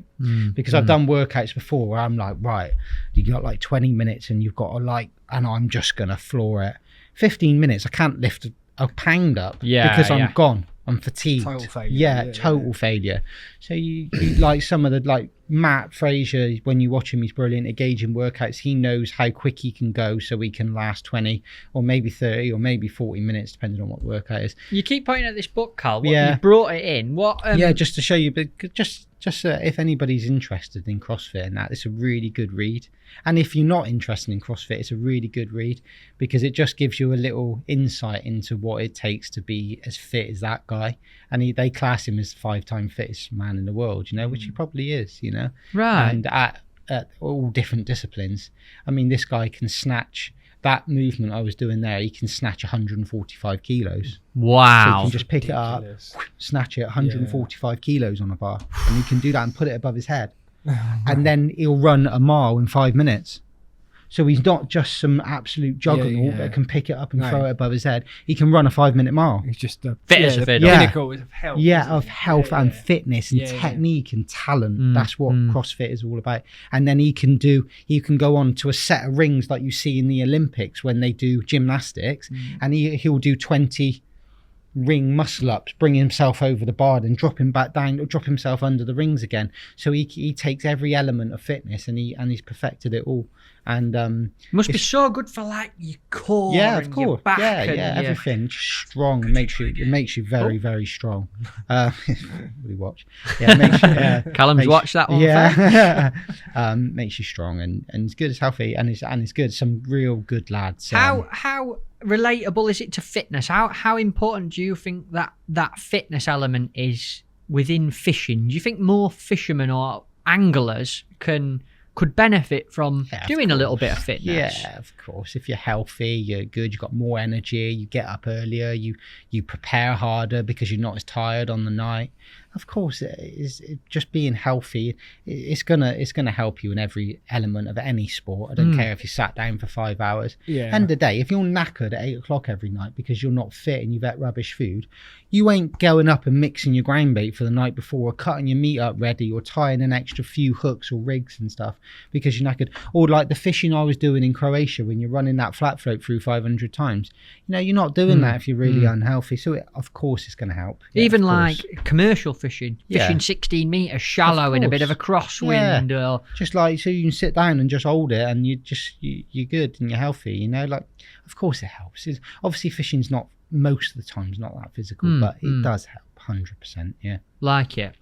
because I've done workouts before where I'm like, right, you got like 20 minutes and you've got to and I'm just gonna floor it. 15 minutes I can't lift a pound up because I'm gone, I'm fatigued. Total failure. Total failure. So you like some of the, like Matt Fraser, when you watch him, he's brilliant at gauging workouts. He knows how quick he can go so he can last 20 or maybe 30 or maybe 40 minutes depending on what the workout is. You keep pointing at this book, Cal. You brought it in. What? Just to show you, but just if anybody's interested in CrossFit and that, it's a really good read. And if you're not interested in CrossFit, it's a really good read, because it just gives you a little insight into what it takes to be as fit as that guy. And they class him as 5-time fittest man in the world, which he probably is, Right. And at all different disciplines. I mean, this guy can snatch that movement I was doing there. He can snatch 145 kilos. Wow. So he can just pick it up, snatch it 145 kilos on a bar, and he can do that and put it above his head. And then he'll run a mile in 5 minutes. So he's not just some absolute juggernaut that can pick it up and throw it above his head. He can run a 5-minute mile. He's just the pinnacle of health. Of health and fitness and technique and talent. That's what CrossFit is all about. And then he can go on to a set of rings like you see in the Olympics when they do gymnastics, and he'll do 20 ring muscle ups, bring himself over the bar and drop him back down, or drop himself under the rings again. So he takes every element of fitness and he's perfected it all. And must be so good for like your core, of course, your back, everything. Just strong. It makes you very, very strong. We watch. Makes you, Callum's watched that one. Makes you strong and it's good, it's healthy, and it's good. Some real good lads. How relatable is it to fitness? How important do you think that fitness element is within fishing? Do you think more fishermen or anglers could benefit from doing a little bit of fitness? Yeah, of course. If you're healthy, you're good, you've got more energy, you get up earlier, you prepare harder because you're not as tired on the night. Of course, just being healthy, it's gonna help you in every element of any sport. I don't care if you sat down for 5 hours. End of the day, if you're knackered at 8 o'clock every night because you're not fit and you've ate rubbish food, you ain't going up and mixing your ground bait for the night before, or cutting your meat up ready, or tying an extra few hooks or rigs and stuff because you're knackered. Or like the fishing I was doing in Croatia, when you're running that flat float through 500 times, you're not doing that if you're really unhealthy. So of course it's going to help. Even like commercial fishing 16 meters shallow in a bit of a crosswind, or just like, so you can sit down and just hold it and you're good and you're healthy, like, of course it helps. Obviously fishing's not, most of the time, not that physical, but it does help 100%. I like it.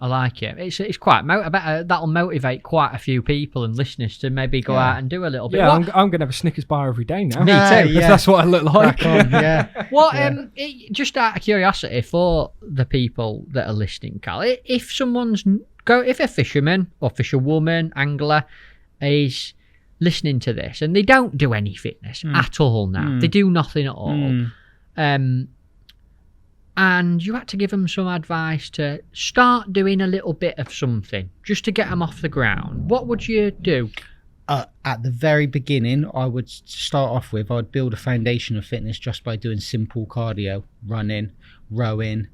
It's quite I bet that'll motivate quite a few people and listeners to maybe go out and do a little bit. I'm gonna have a Snickers bar every day now. Me too. If that's what I look like. Just out of curiosity for the people that are listening, Cal, if a fisherman or fisherwoman, angler is listening to this and they don't do any fitness at all now, they do nothing at all, and you had to give them some advice to start doing a little bit of something just to get them off the ground, what would you do? at the very beginning, I would start off with, I'd build a foundation of fitness just by doing simple cardio, running, rowing,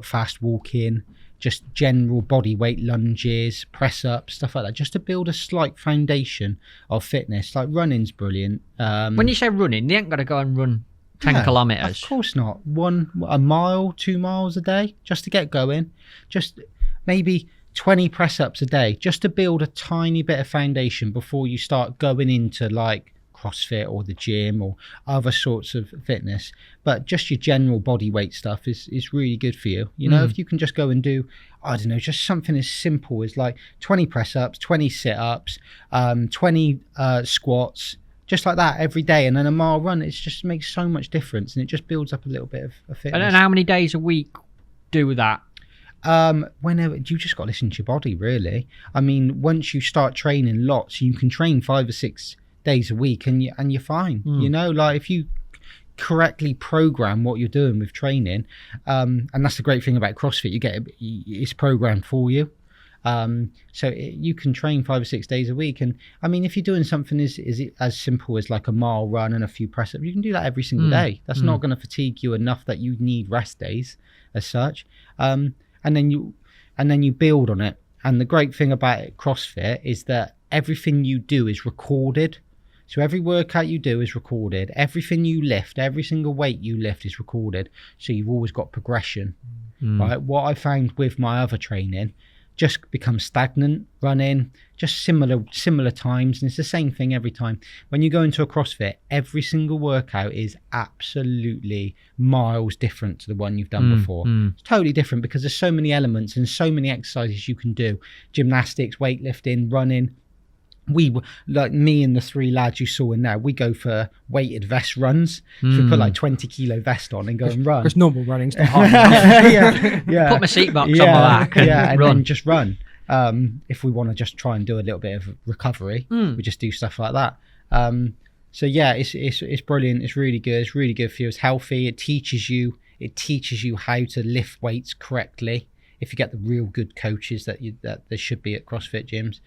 fast walking, just general body weight lunges, press ups, stuff like that, just to build a slight foundation of fitness. Like running's brilliant. When you say running, they ain't got to go and run 10 kilometres. Of course not. A mile, 2 miles a day, just to get going. Just maybe 20 press ups a day, just to build a tiny bit of foundation before you start going into like CrossFit or the gym or other sorts of fitness. But just your general body weight stuff is really good for you. You know, if you can just go and do, I don't know, just something as simple as like 20 press ups, 20 sit ups, 20 squats, just like that every day, and then a mile run. It just makes so much difference, and it just builds up a little bit of fitness. And how many days a week do that? Whenever you just got to listen to your body, really. I mean, once you start training lots, you can train 5 or 6 days a week, and you're fine. You know, like if you correctly program what you're doing with training, and that's the great thing about CrossFit, it's programmed for you. So you can train 5 or 6 days a week, and I mean, if you're doing something as simple as like a mile run and a few press ups, you can do that every single day. That's not going to fatigue you enough that you need rest days as such. And then you build on it. And the great thing about CrossFit is that everything you do is recorded. So every workout you do is recorded. Everything you lift, every single weight you lift is recorded. So you've always got progression, right? What I found with my other training, just become stagnant, running, just similar times, and it's the same thing every time. When you go into a CrossFit, every single workout is absolutely miles different to the one you've done before. It's totally different because there's so many elements and so many exercises you can do. Gymnastics, weightlifting, running. We, like me and the 3 lads you saw in there, we go for weighted vest runs. So we put like 20 kilo vest on and go and run. Because normal running's not hard. Yeah. Put my seat box on my back and run. Then just run. If we want to just try and do a little bit of recovery, we just do stuff like that. So yeah, it's brilliant. It's really good. It's really good for you. It's healthy. It teaches you how to lift weights correctly. If you get the real good coaches that there should be at CrossFit gyms.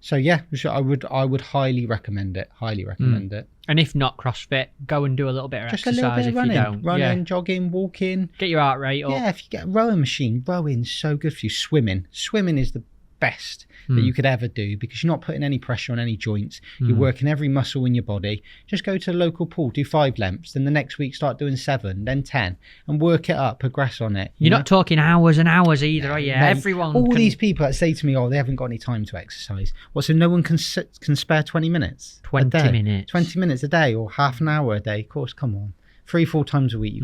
So yeah, I would highly recommend it. Highly recommend it. And if not CrossFit, go and do a little bit of just exercise. A little bit of running, you don't. jogging, walking. Get your heart rate up. Yeah, if you get a rowing machine, rowing's so good for you. Swimming is the best that you could ever do because you're not putting any pressure on any joints. You're working every muscle in your body. Just go to the local pool, do 5 lengths, then the next week start doing 7, then 10, and work it up, progress on it. You're not talking hours and hours either, are you? Mate, Everyone. All these people that say to me, "Oh, they haven't got any time to exercise." Well, so no one can spare 20 minutes. 20 minutes. 20 minutes a day, or half an hour a day. Of course, come on. 3-4 times a week, you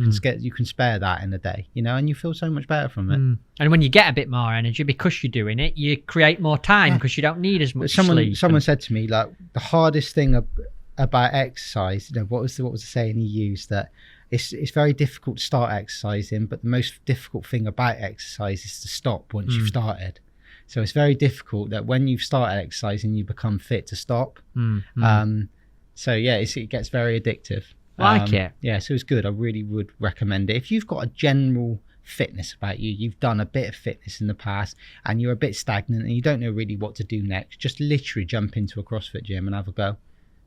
can spare that in a day, you know, and you feel so much better from it. And when you get a bit more energy because you're doing it, you create more time because you don't need as much sleep. Someone said to me, like, the hardest thing about exercise, you know, what was the saying he used, that it's very difficult to start exercising, but the most difficult thing about exercise is to stop once you've started. So it's very difficult that when you've started exercising, you become fit to stop. So yeah, it gets very addictive. Like it. Yeah, so it's good. I really would recommend it. If you've got a general fitness about you, you've done a bit of fitness in the past and you're a bit stagnant and you don't know really what to do next, just literally jump into a CrossFit gym and have a go.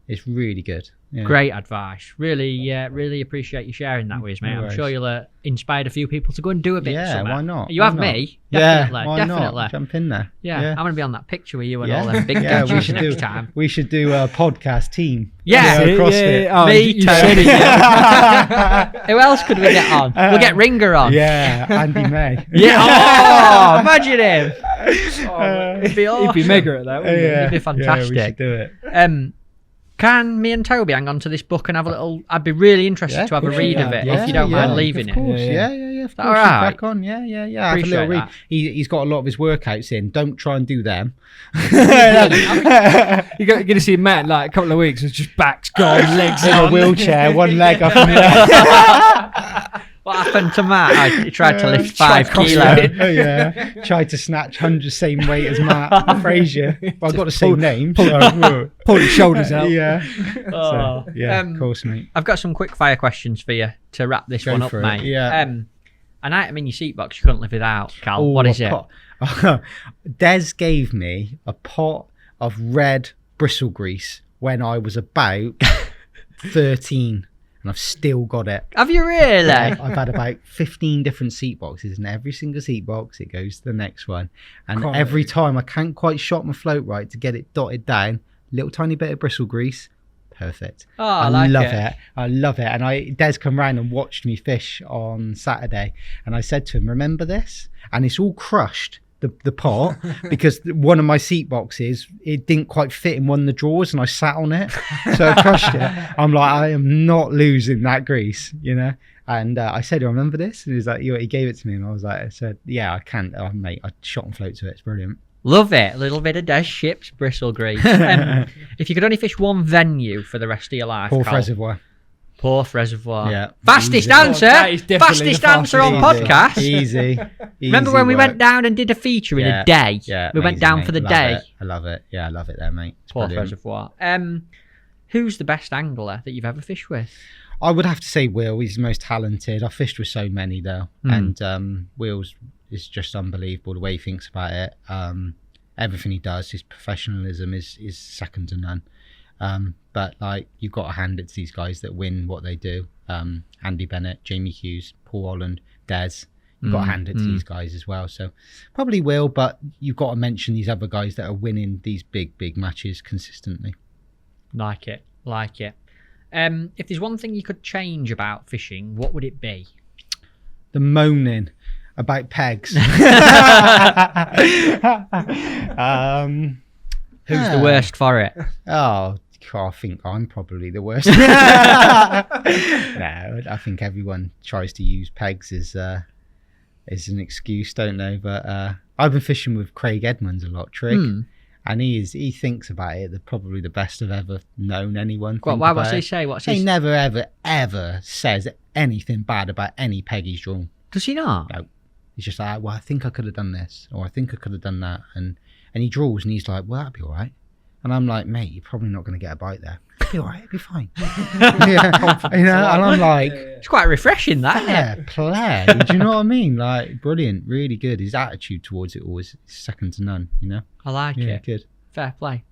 It's really good. Yeah. Great advice. Really appreciate you sharing that with us, mate. I'm sure you'll inspire a few people to go and do a bit of something. Why not? You have me. Definitely. Why not? Jump in there. Yeah. I'm going to be on that picture with you and all them big guys next time. We should do a podcast team. Yeah. CrossFit. Oh, me, Tony. Who else could we get on? We'll get Ringer on. Yeah, Andy May. Yeah. Oh, imagine him. It'd be awesome. He'd be mega at that, wouldn't he? It'd be fantastic. Yeah, we should do it. Can me and Toby hang on to this book and have a little... I'd be really interested to have a read of it, if you don't mind leaving of course. it. Yeah, of course. All right. Crack on. Yeah. Have a little read. He's got a lot of his workouts in. Don't try and do them. You're going to see Matt in like a couple of weeks with just backs gone, legs in on. a wheelchair, one leg up in the air. What happened to Matt? He tried to lift 5 kilos. Tried to snatch 100 same weight as Matt Frazier. Well, I've got the same name. Pull his shoulders out. Of course, mate. I've got some quick fire questions for you to wrap this one up, mate. Yeah. And I'm in your seat box. You couldn't live without, Cal. What is it? Des gave me a pot of red bristle grease when I was about 13. And I've still got it. Have you really? Yeah, I've had about 15 different seat boxes, and every single seat box, it goes to the next one. And every time I can't quite shot my float right to get it dotted down, little tiny bit of bristle grease, perfect. Oh, I like love it. I love it. And Des come round and watched me fish on Saturday, and I said to him, remember this? And it's all crushed, the pot, because one of my seat boxes, it didn't quite fit in one of the drawers, and I sat on it, so I crushed it. I'm like, I am not losing that grease, you know. And I said, I remember this, and he was like, he gave it to me, and I said, yeah, I can't. Oh, mate, I shot and float to it. It's brilliant. Love it. A little bit of Des Ship's bristle grease. If you could only fish one venue for the rest of your life, Porth Reservoir. Porth Reservoir. Yeah. Fastest Easy. answer. That is definitely Fastest the answer on podcast. Easy. Remember when we work. went down and did a feature in a day? Yeah. We went amazing, down mate. for the Love day. it. I love it. Yeah, I love it there, mate. It's Porth brilliant. Reservoir. Who's the best angler that you've ever fished with? I would have to say Will. He's the most talented. I've fished with so many though, and Will's is just unbelievable the way he thinks about it. Everything he does, his professionalism is second to none. But like, you've got to hand it to these guys that win what they do. Andy Bennett, Jamie Hughes, Paul Holland, Des. You've got to hand it to these guys as well. So probably Will, but you've got to mention these other guys that are winning these big matches consistently. Like it. If there's one thing you could change about fishing, what would it be? The moaning about pegs. Who's the worst for it? Oh, I think I'm probably the worst. No, I think everyone tries to use pegs as an excuse, don't they? But I've been fishing with Craig Edmonds a lot, Trig, and he thinks about it. Probably the best I've ever known anyone. What's he say? He never ever says anything bad about any peg he's drawn. Does he not? No. He's just like, well, I think I could have done this, or I think I could have done that, and he draws, and he's like, well, that'd be all right. And I'm like, mate, you're probably not going to get a bite there. It'll be all right, it'll be fine. Yeah, you know, and I'm like, it's quite refreshing, that, isn't it? Play. Do you know what I mean? Like, brilliant, really good. His attitude towards it always is second to none, you know? I like it. Good. Fair play.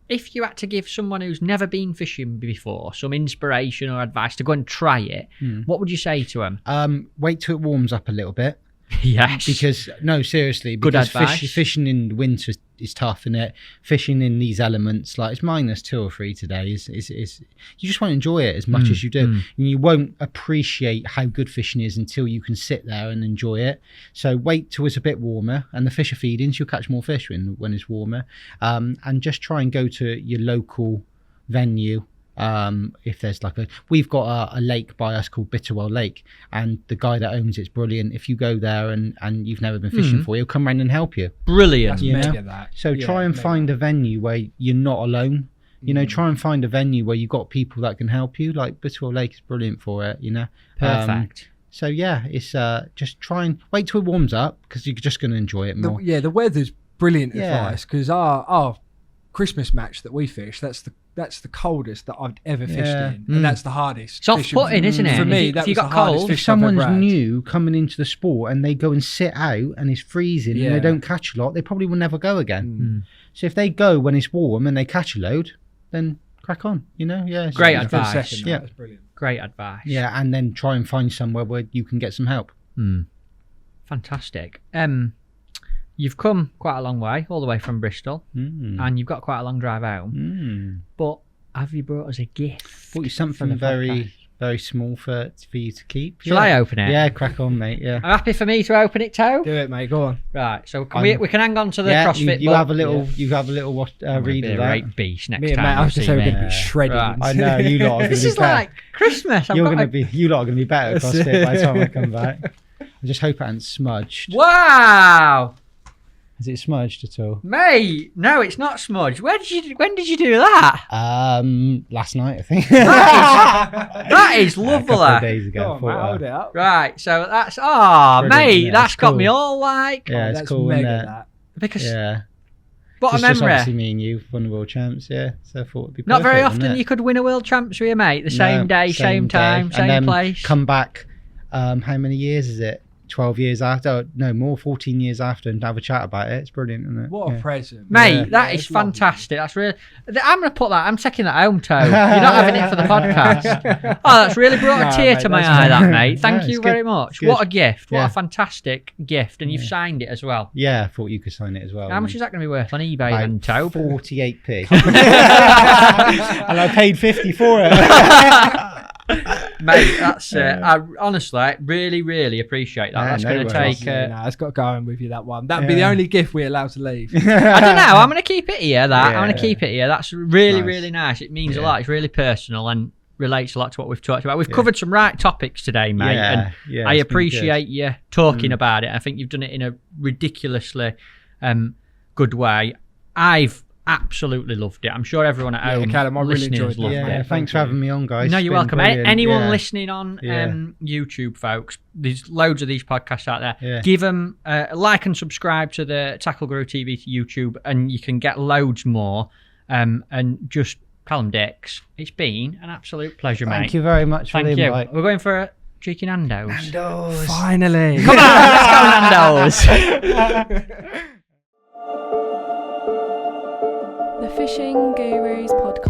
If you had to give someone who's never been fishing before some inspiration or advice to go and try it, what would you say to them? Wait till it warms up a little bit. Yes. Because, no, seriously, Good because advice. fishing in the winter is tough, isn't it? Fishing in these elements, like it's -2 or 3 today, is you just won't enjoy it as much as you do. And you won't appreciate how good fishing is until you can sit there and enjoy it. So wait till it's a bit warmer, and the fish are feeding, so you'll catch more fish when it's warmer. And just try and go to your local venue. If there's we've got a lake by us called Bitterwell Lake, and the guy that owns it's brilliant. If you go there and you've never been fishing before, he'll come round and help you. Brilliant. You know? That. So try and find a venue where you're not alone. You know, try and find a venue where you've got people that can help you. Like Bitterwell Lake is brilliant for it, you know. Perfect. So yeah, it's just try and wait till it warms up, because you're just going to enjoy it more. The weather's brilliant Yeah. advice, because our Christmas match that we fish, that's the coldest that I've ever fished in, and that's the hardest. It's off-putting, isn't it? For me, If that you was got the hardest cold, If fish I've someone's ever had. new coming into the sport and they go and sit out and it's freezing and they don't catch a lot, they probably will never go again. So if they go when it's warm and they catch a load, then crack on, you know. Yeah, Great so- advice. For a second, Yeah. that's brilliant. Great advice. Yeah, and then try and find somewhere where you can get some help. Fantastic. You've come quite a long way, all the way from Bristol, and you've got quite a long drive home. But have you brought us a gift? Bought you for something the very, podcast? very small for you to keep. Shall I open it? Yeah, crack on, mate. Yeah. Are you happy for me to open it too? Do it, mate. Go on. Right, so we can hang on to the Yeah, CrossFit you book. have a little. You have a little I'm read gonna be of a that. right beast next Me and time. mate, I you'll was just see saying we're me. going to be shredded. Right. I know you lot are going This to be is better. like Christmas. You lot are going to be better at CrossFit by the time I come back. I just hope it hasn't smudged. Wow, Has it smudged at all? mate! No, it's not smudged. When did you do that? Last night I think. That is A lovely. couple of days ago. Go on, mate, hold it up. Right, so that's Brilliant, mate, yeah, that's it's got cool. me all like Yeah, it's That's cool, mega, isn't it? that. because Yeah. what a Just memory. obviously me and you won the world champs, yeah. So I thought it'd be Not very perfect, wouldn't often it? you could win a world champs with your mate the same No, day, same time, day. same and then place. Come back. How many years is it? 12 years after, no more, 14 years after, and have a chat about it. It's brilliant, isn't it? What a present. Mate, that is it's lovely. fantastic. That's really. I'm going to put that. I'm taking that home, Toe. You're not having it for the podcast. Oh, that's really brought a tear mate, to my that's eye, fine. that, mate. Thank No, you it's very good. much. It's good. What a gift. What Yeah. a fantastic gift. And you've signed it as well. Yeah, I thought you could sign it as well. How much is that going to be worth on eBay Like then, Toe? 48p. And I paid 50 for it. Mate, that's I honestly really, really appreciate that. Yeah, That's no going to worries. take. Yeah, it's got going with you, that one. That'd be the only gift we're allowed to leave. I don't know. I'm going to keep it here. I'm going Yeah. to keep it here. That's really, Nice. really nice. It means a Yeah. lot. It's really personal and relates a lot to what we've talked about. We've covered some right topics today, mate. Yeah, and yeah, I it's been appreciate you talking about it. I think you've done it in a ridiculously good way. I've absolutely loved it. I'm sure everyone at home Callum, I really listening enjoyed has that. loved Yeah, it. thanks for having me on, guys. No, It's you're been welcome. brilliant. Anyone Yeah. listening on Yeah. YouTube, folks, there's loads of these podcasts out there. Yeah. Give them a like and subscribe to the Tackle Guru TV to YouTube, and you can get loads more. And just Callum Dicks, it's been an absolute pleasure, mate. Thank you very much for Thank the you. invite. We're going for a cheeky Nando's. Nando's. Finally. Come on, let's go Nando's. The Fishing Gurus podcast.